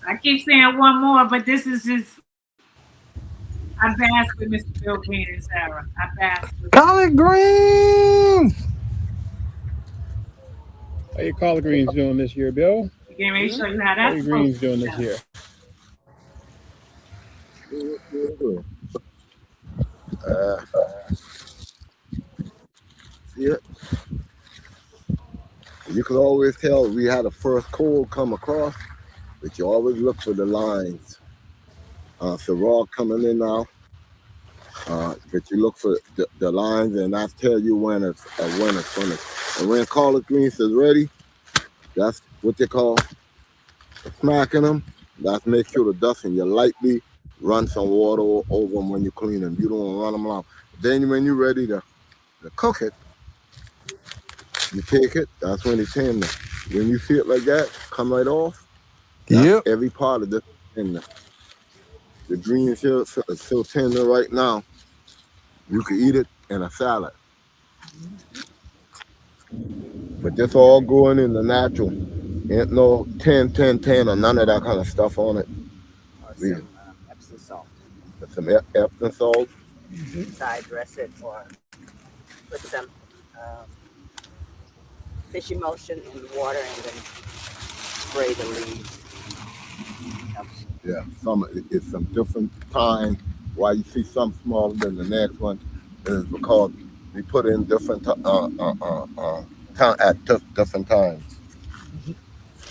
I keep saying one more, but this is just, I bask with Mr. Bill Green and Sarah. I bask with Collard greens. How your collard greens doing this year, Bill? Again, ready to show you how How that's your supposed greens to be doing this done. year? Good. See it? You can always tell we had a first cold come across, but you always look for the lines. So raw coming in now, but you look for the lines, and that tell you when it's finished. And when collard greens is ready, that's what they call smacking them. That's make sure the dust, and you lightly run some water over them when you clean them. You don't run them long. Then when you're ready to cook it, you take it. That's when it's tender. When you see it like that, come right off. That's every part of this tender. The greens here are so tender right now. You can eat it in a salad. But this all going in the natural. Ain't no 10, 10, 10 or none of that kind of stuff on it. Or some Epsom salt. Some Epsom salt. Side dress it or put some fish emulsion in the water and then spray the leaves. Yeah, it's some different time. Why you see some smaller than the next one is because we put in different at different times,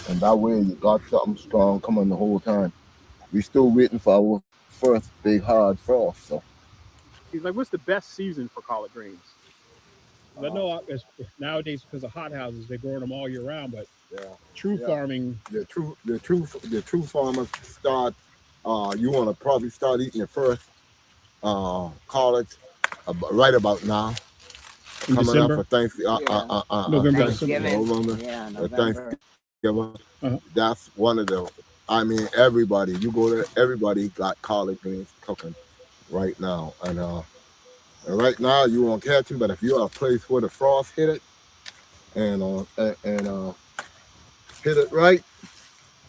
and that way you got something strong coming the whole time. we still waiting for our first big hard frost. So He's like, what's the best season for collard greens? I know nowadays because of hot houses, they're growing them all year round. But true farming, the true farmers start. You want to probably start eating your first collards right about now. in Coming December? up for Thanksgiving, November, Thanksgiving. That's one of the. I mean, everybody. You go there, everybody got collard greens cooking right now, and right now you won't catch them. But if you're at a place where the frost hit it, and hit it right,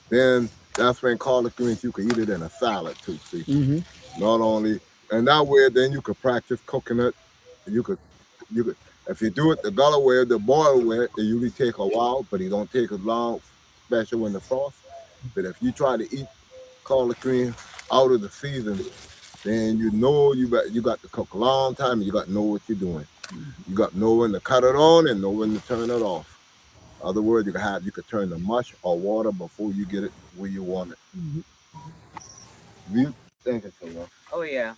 then that's when collard greens you can eat it in a salad too. See, not only and that way, then you could practice cooking it. You could if you do it the Gullah way, the boiled way, it usually take a while, but it don't take as long, especially when the frost. But if you try to eat collard green out of the season, then you know you got to cook a long time and you got to know what you're doing. You got to know when to cut it on and know when to turn it off. In other words, you could turn the mush or water before you get it where you want it. You think it's so well? Oh yeah.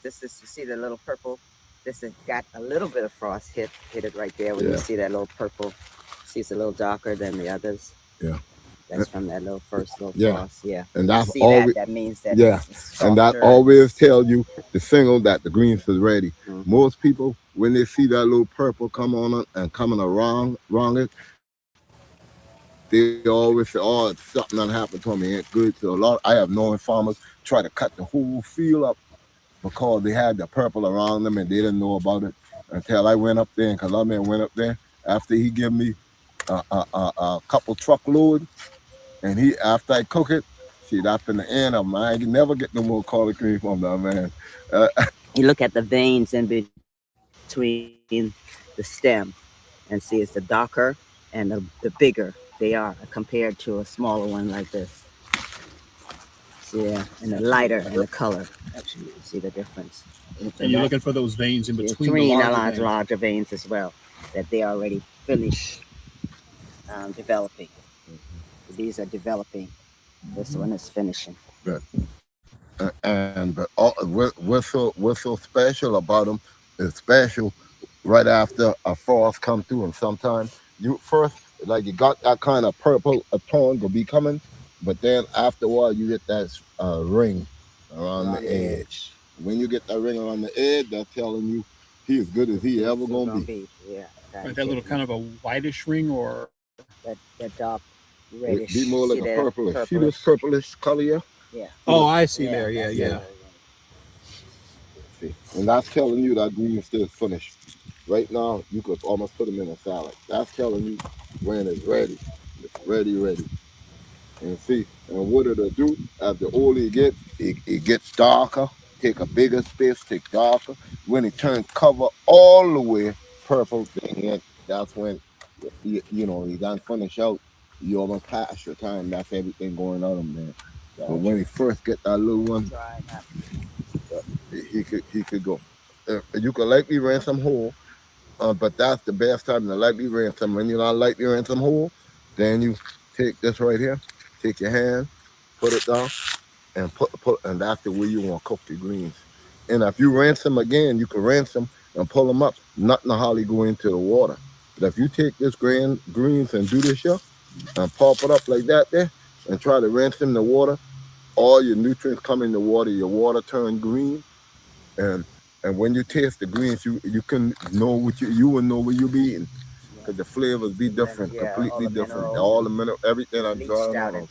This is you see the little purple. This has got a little bit of frost hit it right there when you see that little purple. See, it's a little darker than the others. Yeah. That's from that first little frost. Yeah. And that's see always that means that it's and that softer. always tell you the signal that the greens is ready. Most people when they see that little purple come on it and coming around it, they always say, "Oh, something done happened to me. Ain't good." So I have known farmers try to cut the whole field up because they had the purple around them and they didn't know about it until I went up there. And Columbia went up there after he gave me a couple truckload, and after I cook it, see that's in the end of mine. I can never get no more collard green from that man. You look at the veins in between the stem, and see it's the darker and the bigger they are compared to a smaller one like this. Yeah, and the lighter in the color. See the difference. And you're looking for those veins in between the larger veins as well, that they already finished developing. These are developing. This one is finishing. Good. But what's so special about them is special right after a frost come through, and sometimes you first like you got that kind of purple tone to be coming, but then after a while you get that ring around the edge. When you get that ring around the edge, that's telling you he as good as he ever gonna be. Yeah. Like that little kind of a whitish ring, or that dark reddish. Be more like a purplish. See this purplish color here? Yeah. Oh, I see there. Yeah. See, and that's telling you that green is still finished. Right now, you could almost put them in a salad. That's telling you when it's ready. It's ready. And see, and what it'll do, as the older it gets, it gets darker. Take a bigger space, take darker. When it turns cover all the way purple, then that's when, you done finish out. You almost past your time. That's everything going on there. But when he first get that little one, he could go. You could likely rinse them whole, but that's the best time to lightly rinse them. When you're not lightly rinse them whole, then you take this right here, take your hand, put it down, and and that's the way you want to cook your greens. And if you rinse them again, you can rinse them and pull them up. Nothing hardly go into the water. But if you take this greens and do this here, and pop it up like that there, and try to rinse them in the water, all your nutrients come in the water. Your water turn green, and when you taste the greens, you can know what you will know what you'll be eating, because the flavors be different, completely different. All the mineral, everything I'm drawing out of.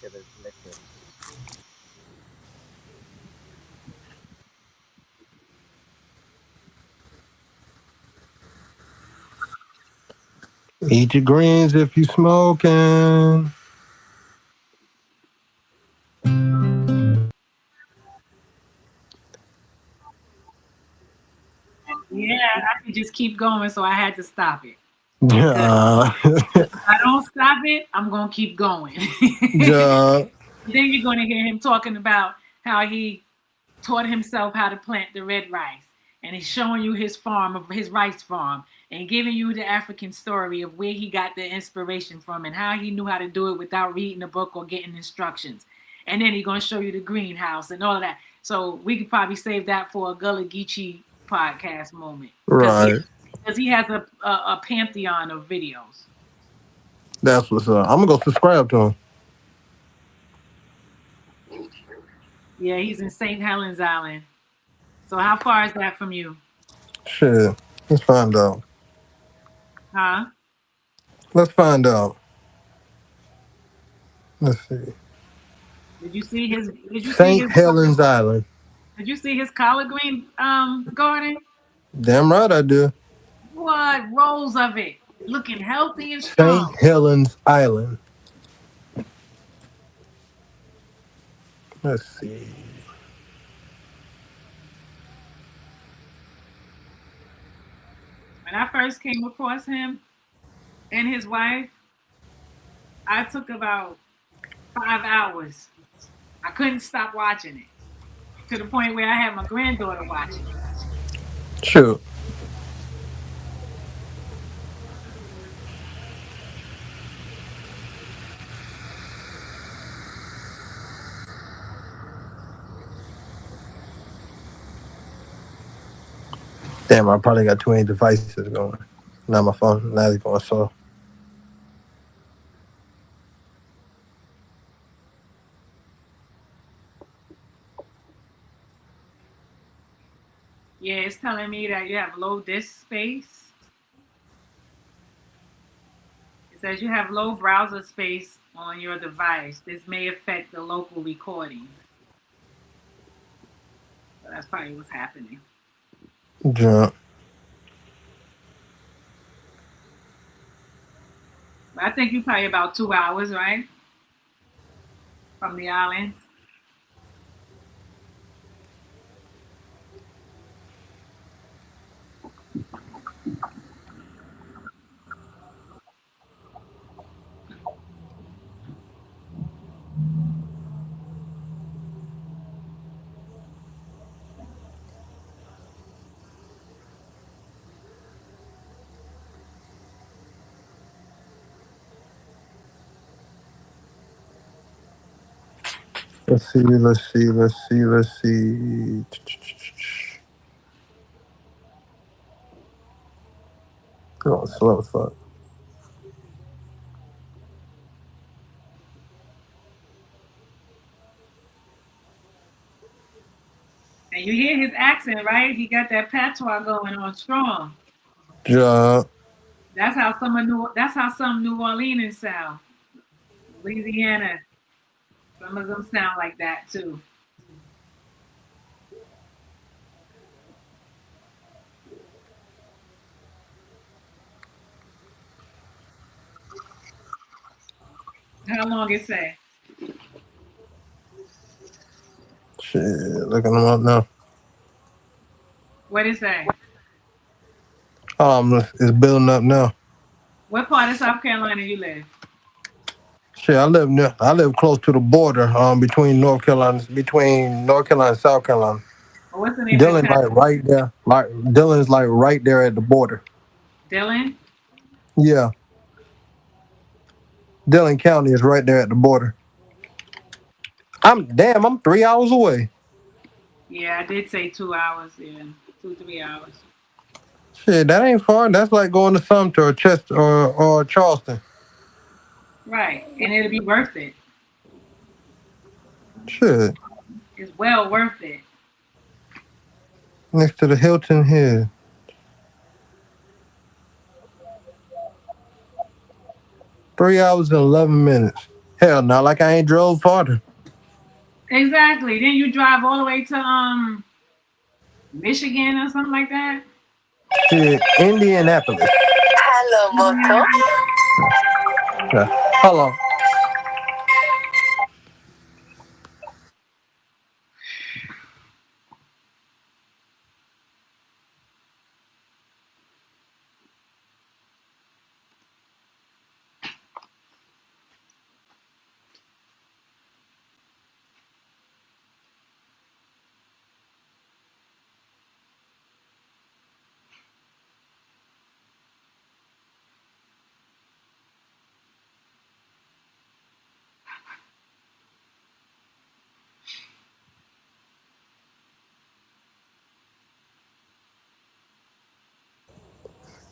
Eat your greens if you smoking. Yeah, I could just keep going, so I had to stop it. Yeah. If I don't stop it, I'm gonna keep going. Yeah. Then you're gonna hear him talking about how he taught himself how to plant the red rice, and he's showing you his rice farm, and giving you the African story of where he got the inspiration from and how he knew how to do it without reading a book or getting instructions. and then he's gonna show you the greenhouse and all of that. So we could probably save that for a Gullah Geechee podcast moment Right. because he has a pantheon of videos. That's what's up. I'm gonna go subscribe to him. Yeah, he's in St. Helens Island. So how far is that from you? Shit. Let's find out. Huh? Let's find out. Let's see. Did you see his? Did you see St. his? Helens Island. Did you see his collard green garden? Damn right I do. What rows of it? Looking healthy and St. strong. Helens Island. Let's see. When I first came across him and his wife, I took about 5 hours. I couldn't stop watching it to the point where I had my granddaughter watching it. Shoot. Damn, I probably got too many devices going. Now my phone, now it's going slow. Yeah, it's telling me that you have low disk space. It says you have low browser space on your device. This may affect the local recording. So that's probably what's happening. Jump. But I think you probably about 2 hours, right? From the island. Let's see, let's see, let's see, let's see. Oh, slow fuck. And you hear his accent, right? He got that patois going on strong. Jump. That's how some New Orleans sound. Louisiana. Some of them sound like that too. How long it say? Shit, looking them up now. What it say? It's building up now. What part of South Carolina you live? Shit, I live close to the border, between North Carolina and South Carolina. Or what's the name of the Dillon town? like right there. Like Dillon's like right there at the border. Dillon? Yeah. Dillon County is right there at the border. I'm 3 hours away. Yeah, I did say 2 hours. Yeah, 2-3 hours. Shit, that ain't far. That's like going to Sumter or Chester or Charleston. Right, and it'll be worth it. Shit. It's well worth it. Next to the Hilton here. 3 hours and 11 minutes. Hell, not like I ain't drove farther. Exactly. Then you drive all the way to Michigan or something like that. Shit, Indianapolis. Hello, Moto. Yeah. Hold on.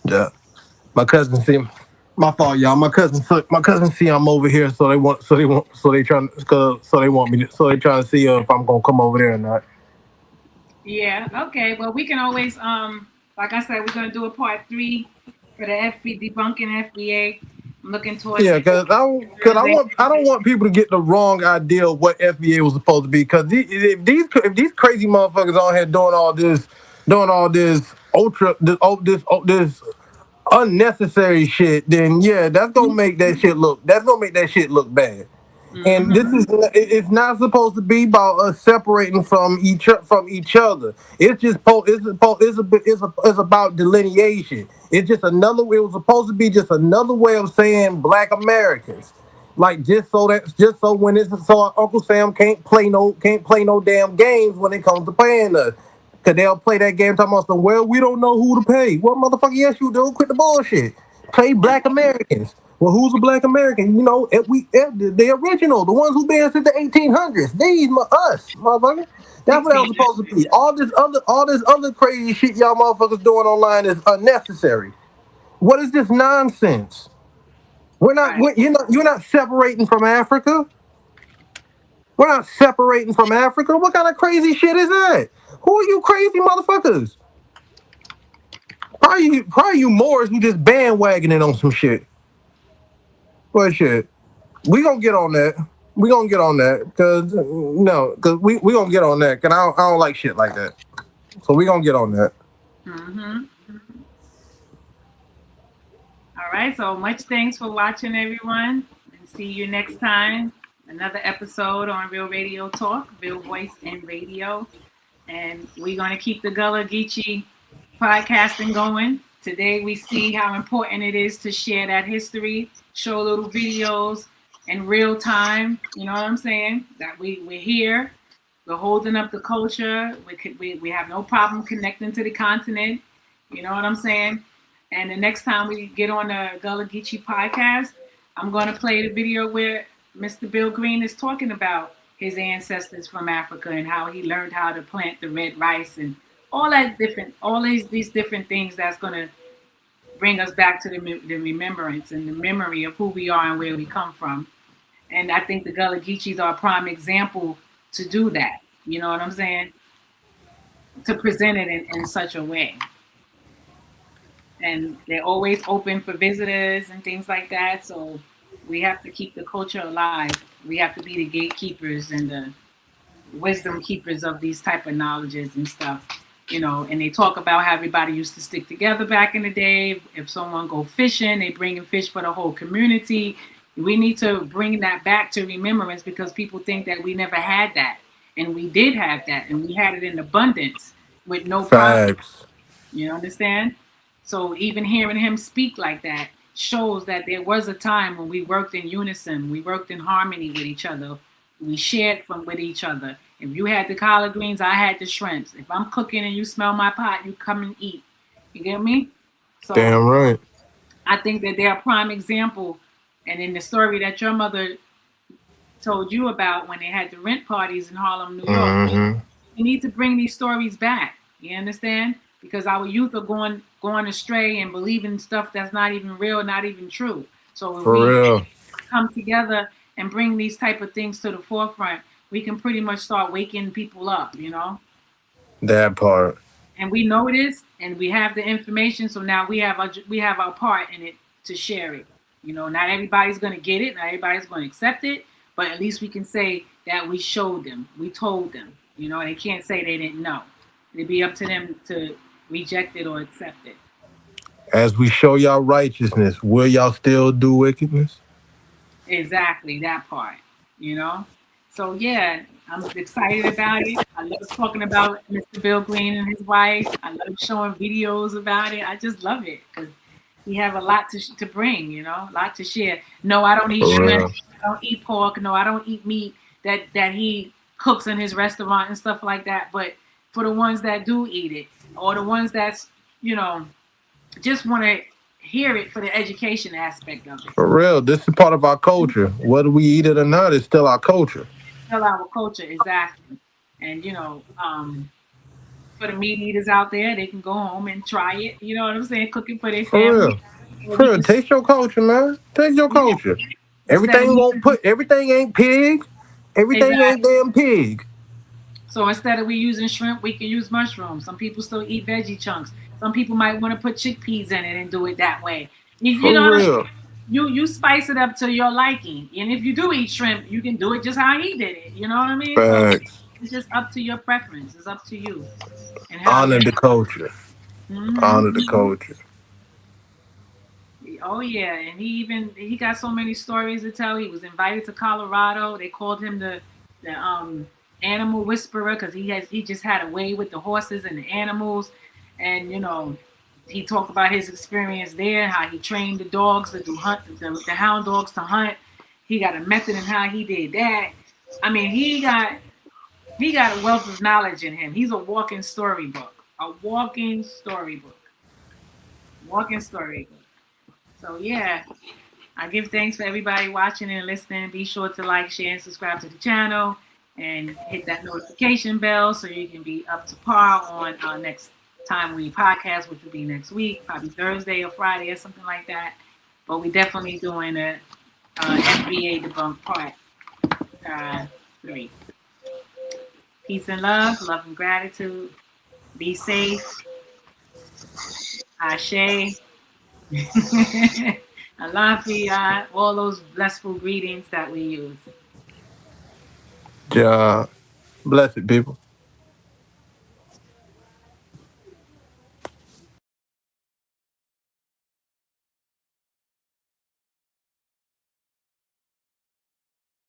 Yeah. My cousin see him. My fault, y'all. My cousin see I'm over here, so they trying, so they want me to, so they trying to see if I'm gonna come over there or not. Yeah. Okay. Well, we can always like I said, we're gonna do a part 3 for the FB debunking FBA. I'm looking towards Yeah, the Thursday. I don't want people to get the wrong idea of what FBA was supposed to be. Because if these crazy motherfuckers on here doing all this this unnecessary shit, then yeah, that's gonna make that shit look bad. And this is it's not supposed to be about us separating from each other. It's just it's about delineation. It's just another. It was supposed to be just another way of saying Black Americans. Like just so when it's so Uncle Sam can't play no damn games when it comes to paying us. Cause they'll play that game talking about some, well, we don't know who to pay. Well, motherfucker, yes you do. Quit the bullshit. Pay Black Americans. Well, who's a Black American? You know, the original, the ones who been since the 1800s. Us, motherfucker. That's what that was supposed to be. All this other crazy shit y'all motherfuckers doing online is unnecessary. What is this nonsense? You're not separating from Africa. We're not separating from Africa. What kind of crazy shit is that? Who are you crazy motherfuckers? Probably you Moors who just bandwagoning on some shit. What shit? We gonna get on that. We gonna get on that because we gonna get on that. Cause I don't like shit like that. So we gonna get on that. All right. So much thanks for watching, everyone, and see you next time. Another episode on Real Radio Talk, Real Voice and Radio, and we're gonna keep the Gullah Geechee podcasting going. Today we see how important it is to share that history, show little videos in real time. You know what I'm saying? That we're here, we're holding up the culture. We have no problem connecting to the continent. You know what I'm saying? And the next time we get on the Gullah Geechee podcast, I'm going to play the video where Mr. Bill Green is talking about his ancestors from Africa and how he learned how to plant the red rice and all these different things that's going to bring us back to the remembrance and the memory of who we are and where we come from. And I think the Gullah Geechees are a prime example to do that. You know what I'm saying? To present it in such a way. And they're always open for visitors and things like that. So we have to keep the culture alive. We have to be the gatekeepers and the wisdom keepers of these type of knowledges and stuff. You know, and they talk about how everybody used to stick together back in the day. If someone go fishing, they bring in fish for the whole community. We need to bring that back to remembrance because people think that we never had that. And we did have that. And we had it in abundance with no problem. You understand? So even hearing him speak like that shows that there was a time when we worked in unison. We worked in harmony with each other. We shared with each other. If you had the collard greens, I had the shrimps. If I'm cooking and you smell my pot, you come and eat. You get me? So damn right. I think that they're a prime example. And in the story that your mother told you about when they had the rent parties in Harlem, New York, we need to bring these stories back. You understand? Because our youth are going astray and believing stuff that's not even real, not even true. So if we come together and bring these type of things to the forefront, we can pretty much start waking people up, you know? That part. And we know this and we have the information, so now we have our part in it to share it. You know, not everybody's gonna get it, not everybody's gonna accept it, but at least we can say that we showed them, we told them. You know, they can't say they didn't know. It'd be up to them to reject it or accept it. As we show y'all righteousness, will y'all still do wickedness? Exactly, that part, you know? So, yeah, I'm excited about it. I love talking about Mr. Bill Green and his wife. I love showing videos about it. I just love it because he have a lot to bring, you know, a lot to share. No, I don't eat shrimp. I don't eat pork. No, I don't eat meat that he cooks in his restaurant and stuff like that. But for the ones that do eat it or the ones that's, you know, just want to hear it for the education aspect of it. For real, this is part of our culture. Whether we eat it or not, it's still our culture. Still our culture, exactly. And, you know, For the meat eaters out there, they can go home and try it. You know what I'm saying? Cooking for their For family. real. Or we For real. can, Taste your culture, man. Taste your yeah, culture. instead of Everything ain't pig. Everything ain't exactly. damn pig. So instead of we using shrimp, we can use mushrooms. Some people still eat veggie chunks. Some people might want to put chickpeas in it and do it that way. You For know what I'm real. you spice it up to your liking. And if you do eat shrimp, you can do it just how he did it. You know what I mean? So Facts. it's just up to your preference. It's up to you and how Honor you. the culture. Honor the Mm-hmm. culture. Oh yeah, and he got so many stories to tell. He was invited to Colorado. They called him the animal whisperer because he just had a way with the horses and the animals, and he talked about his experience there, how he trained the dogs to do hunt the hound dogs to hunt. He got a method in how he did that. I mean, he got a wealth of knowledge in him. He's a walking storybook, a walking storybook, walking storybook. So yeah, I give thanks for everybody watching and listening. Be sure to like, share, and subscribe to the channel and hit that notification bell so you can be up to par on our next time we podcast, which will be next week, probably Thursday or Friday or something like that. But we definitely doing a FBA debunk part 3. Peace and love and gratitude. Be safe. Ashe. Alafia, all those blissful greetings that we use. Yeah. Bless it, people.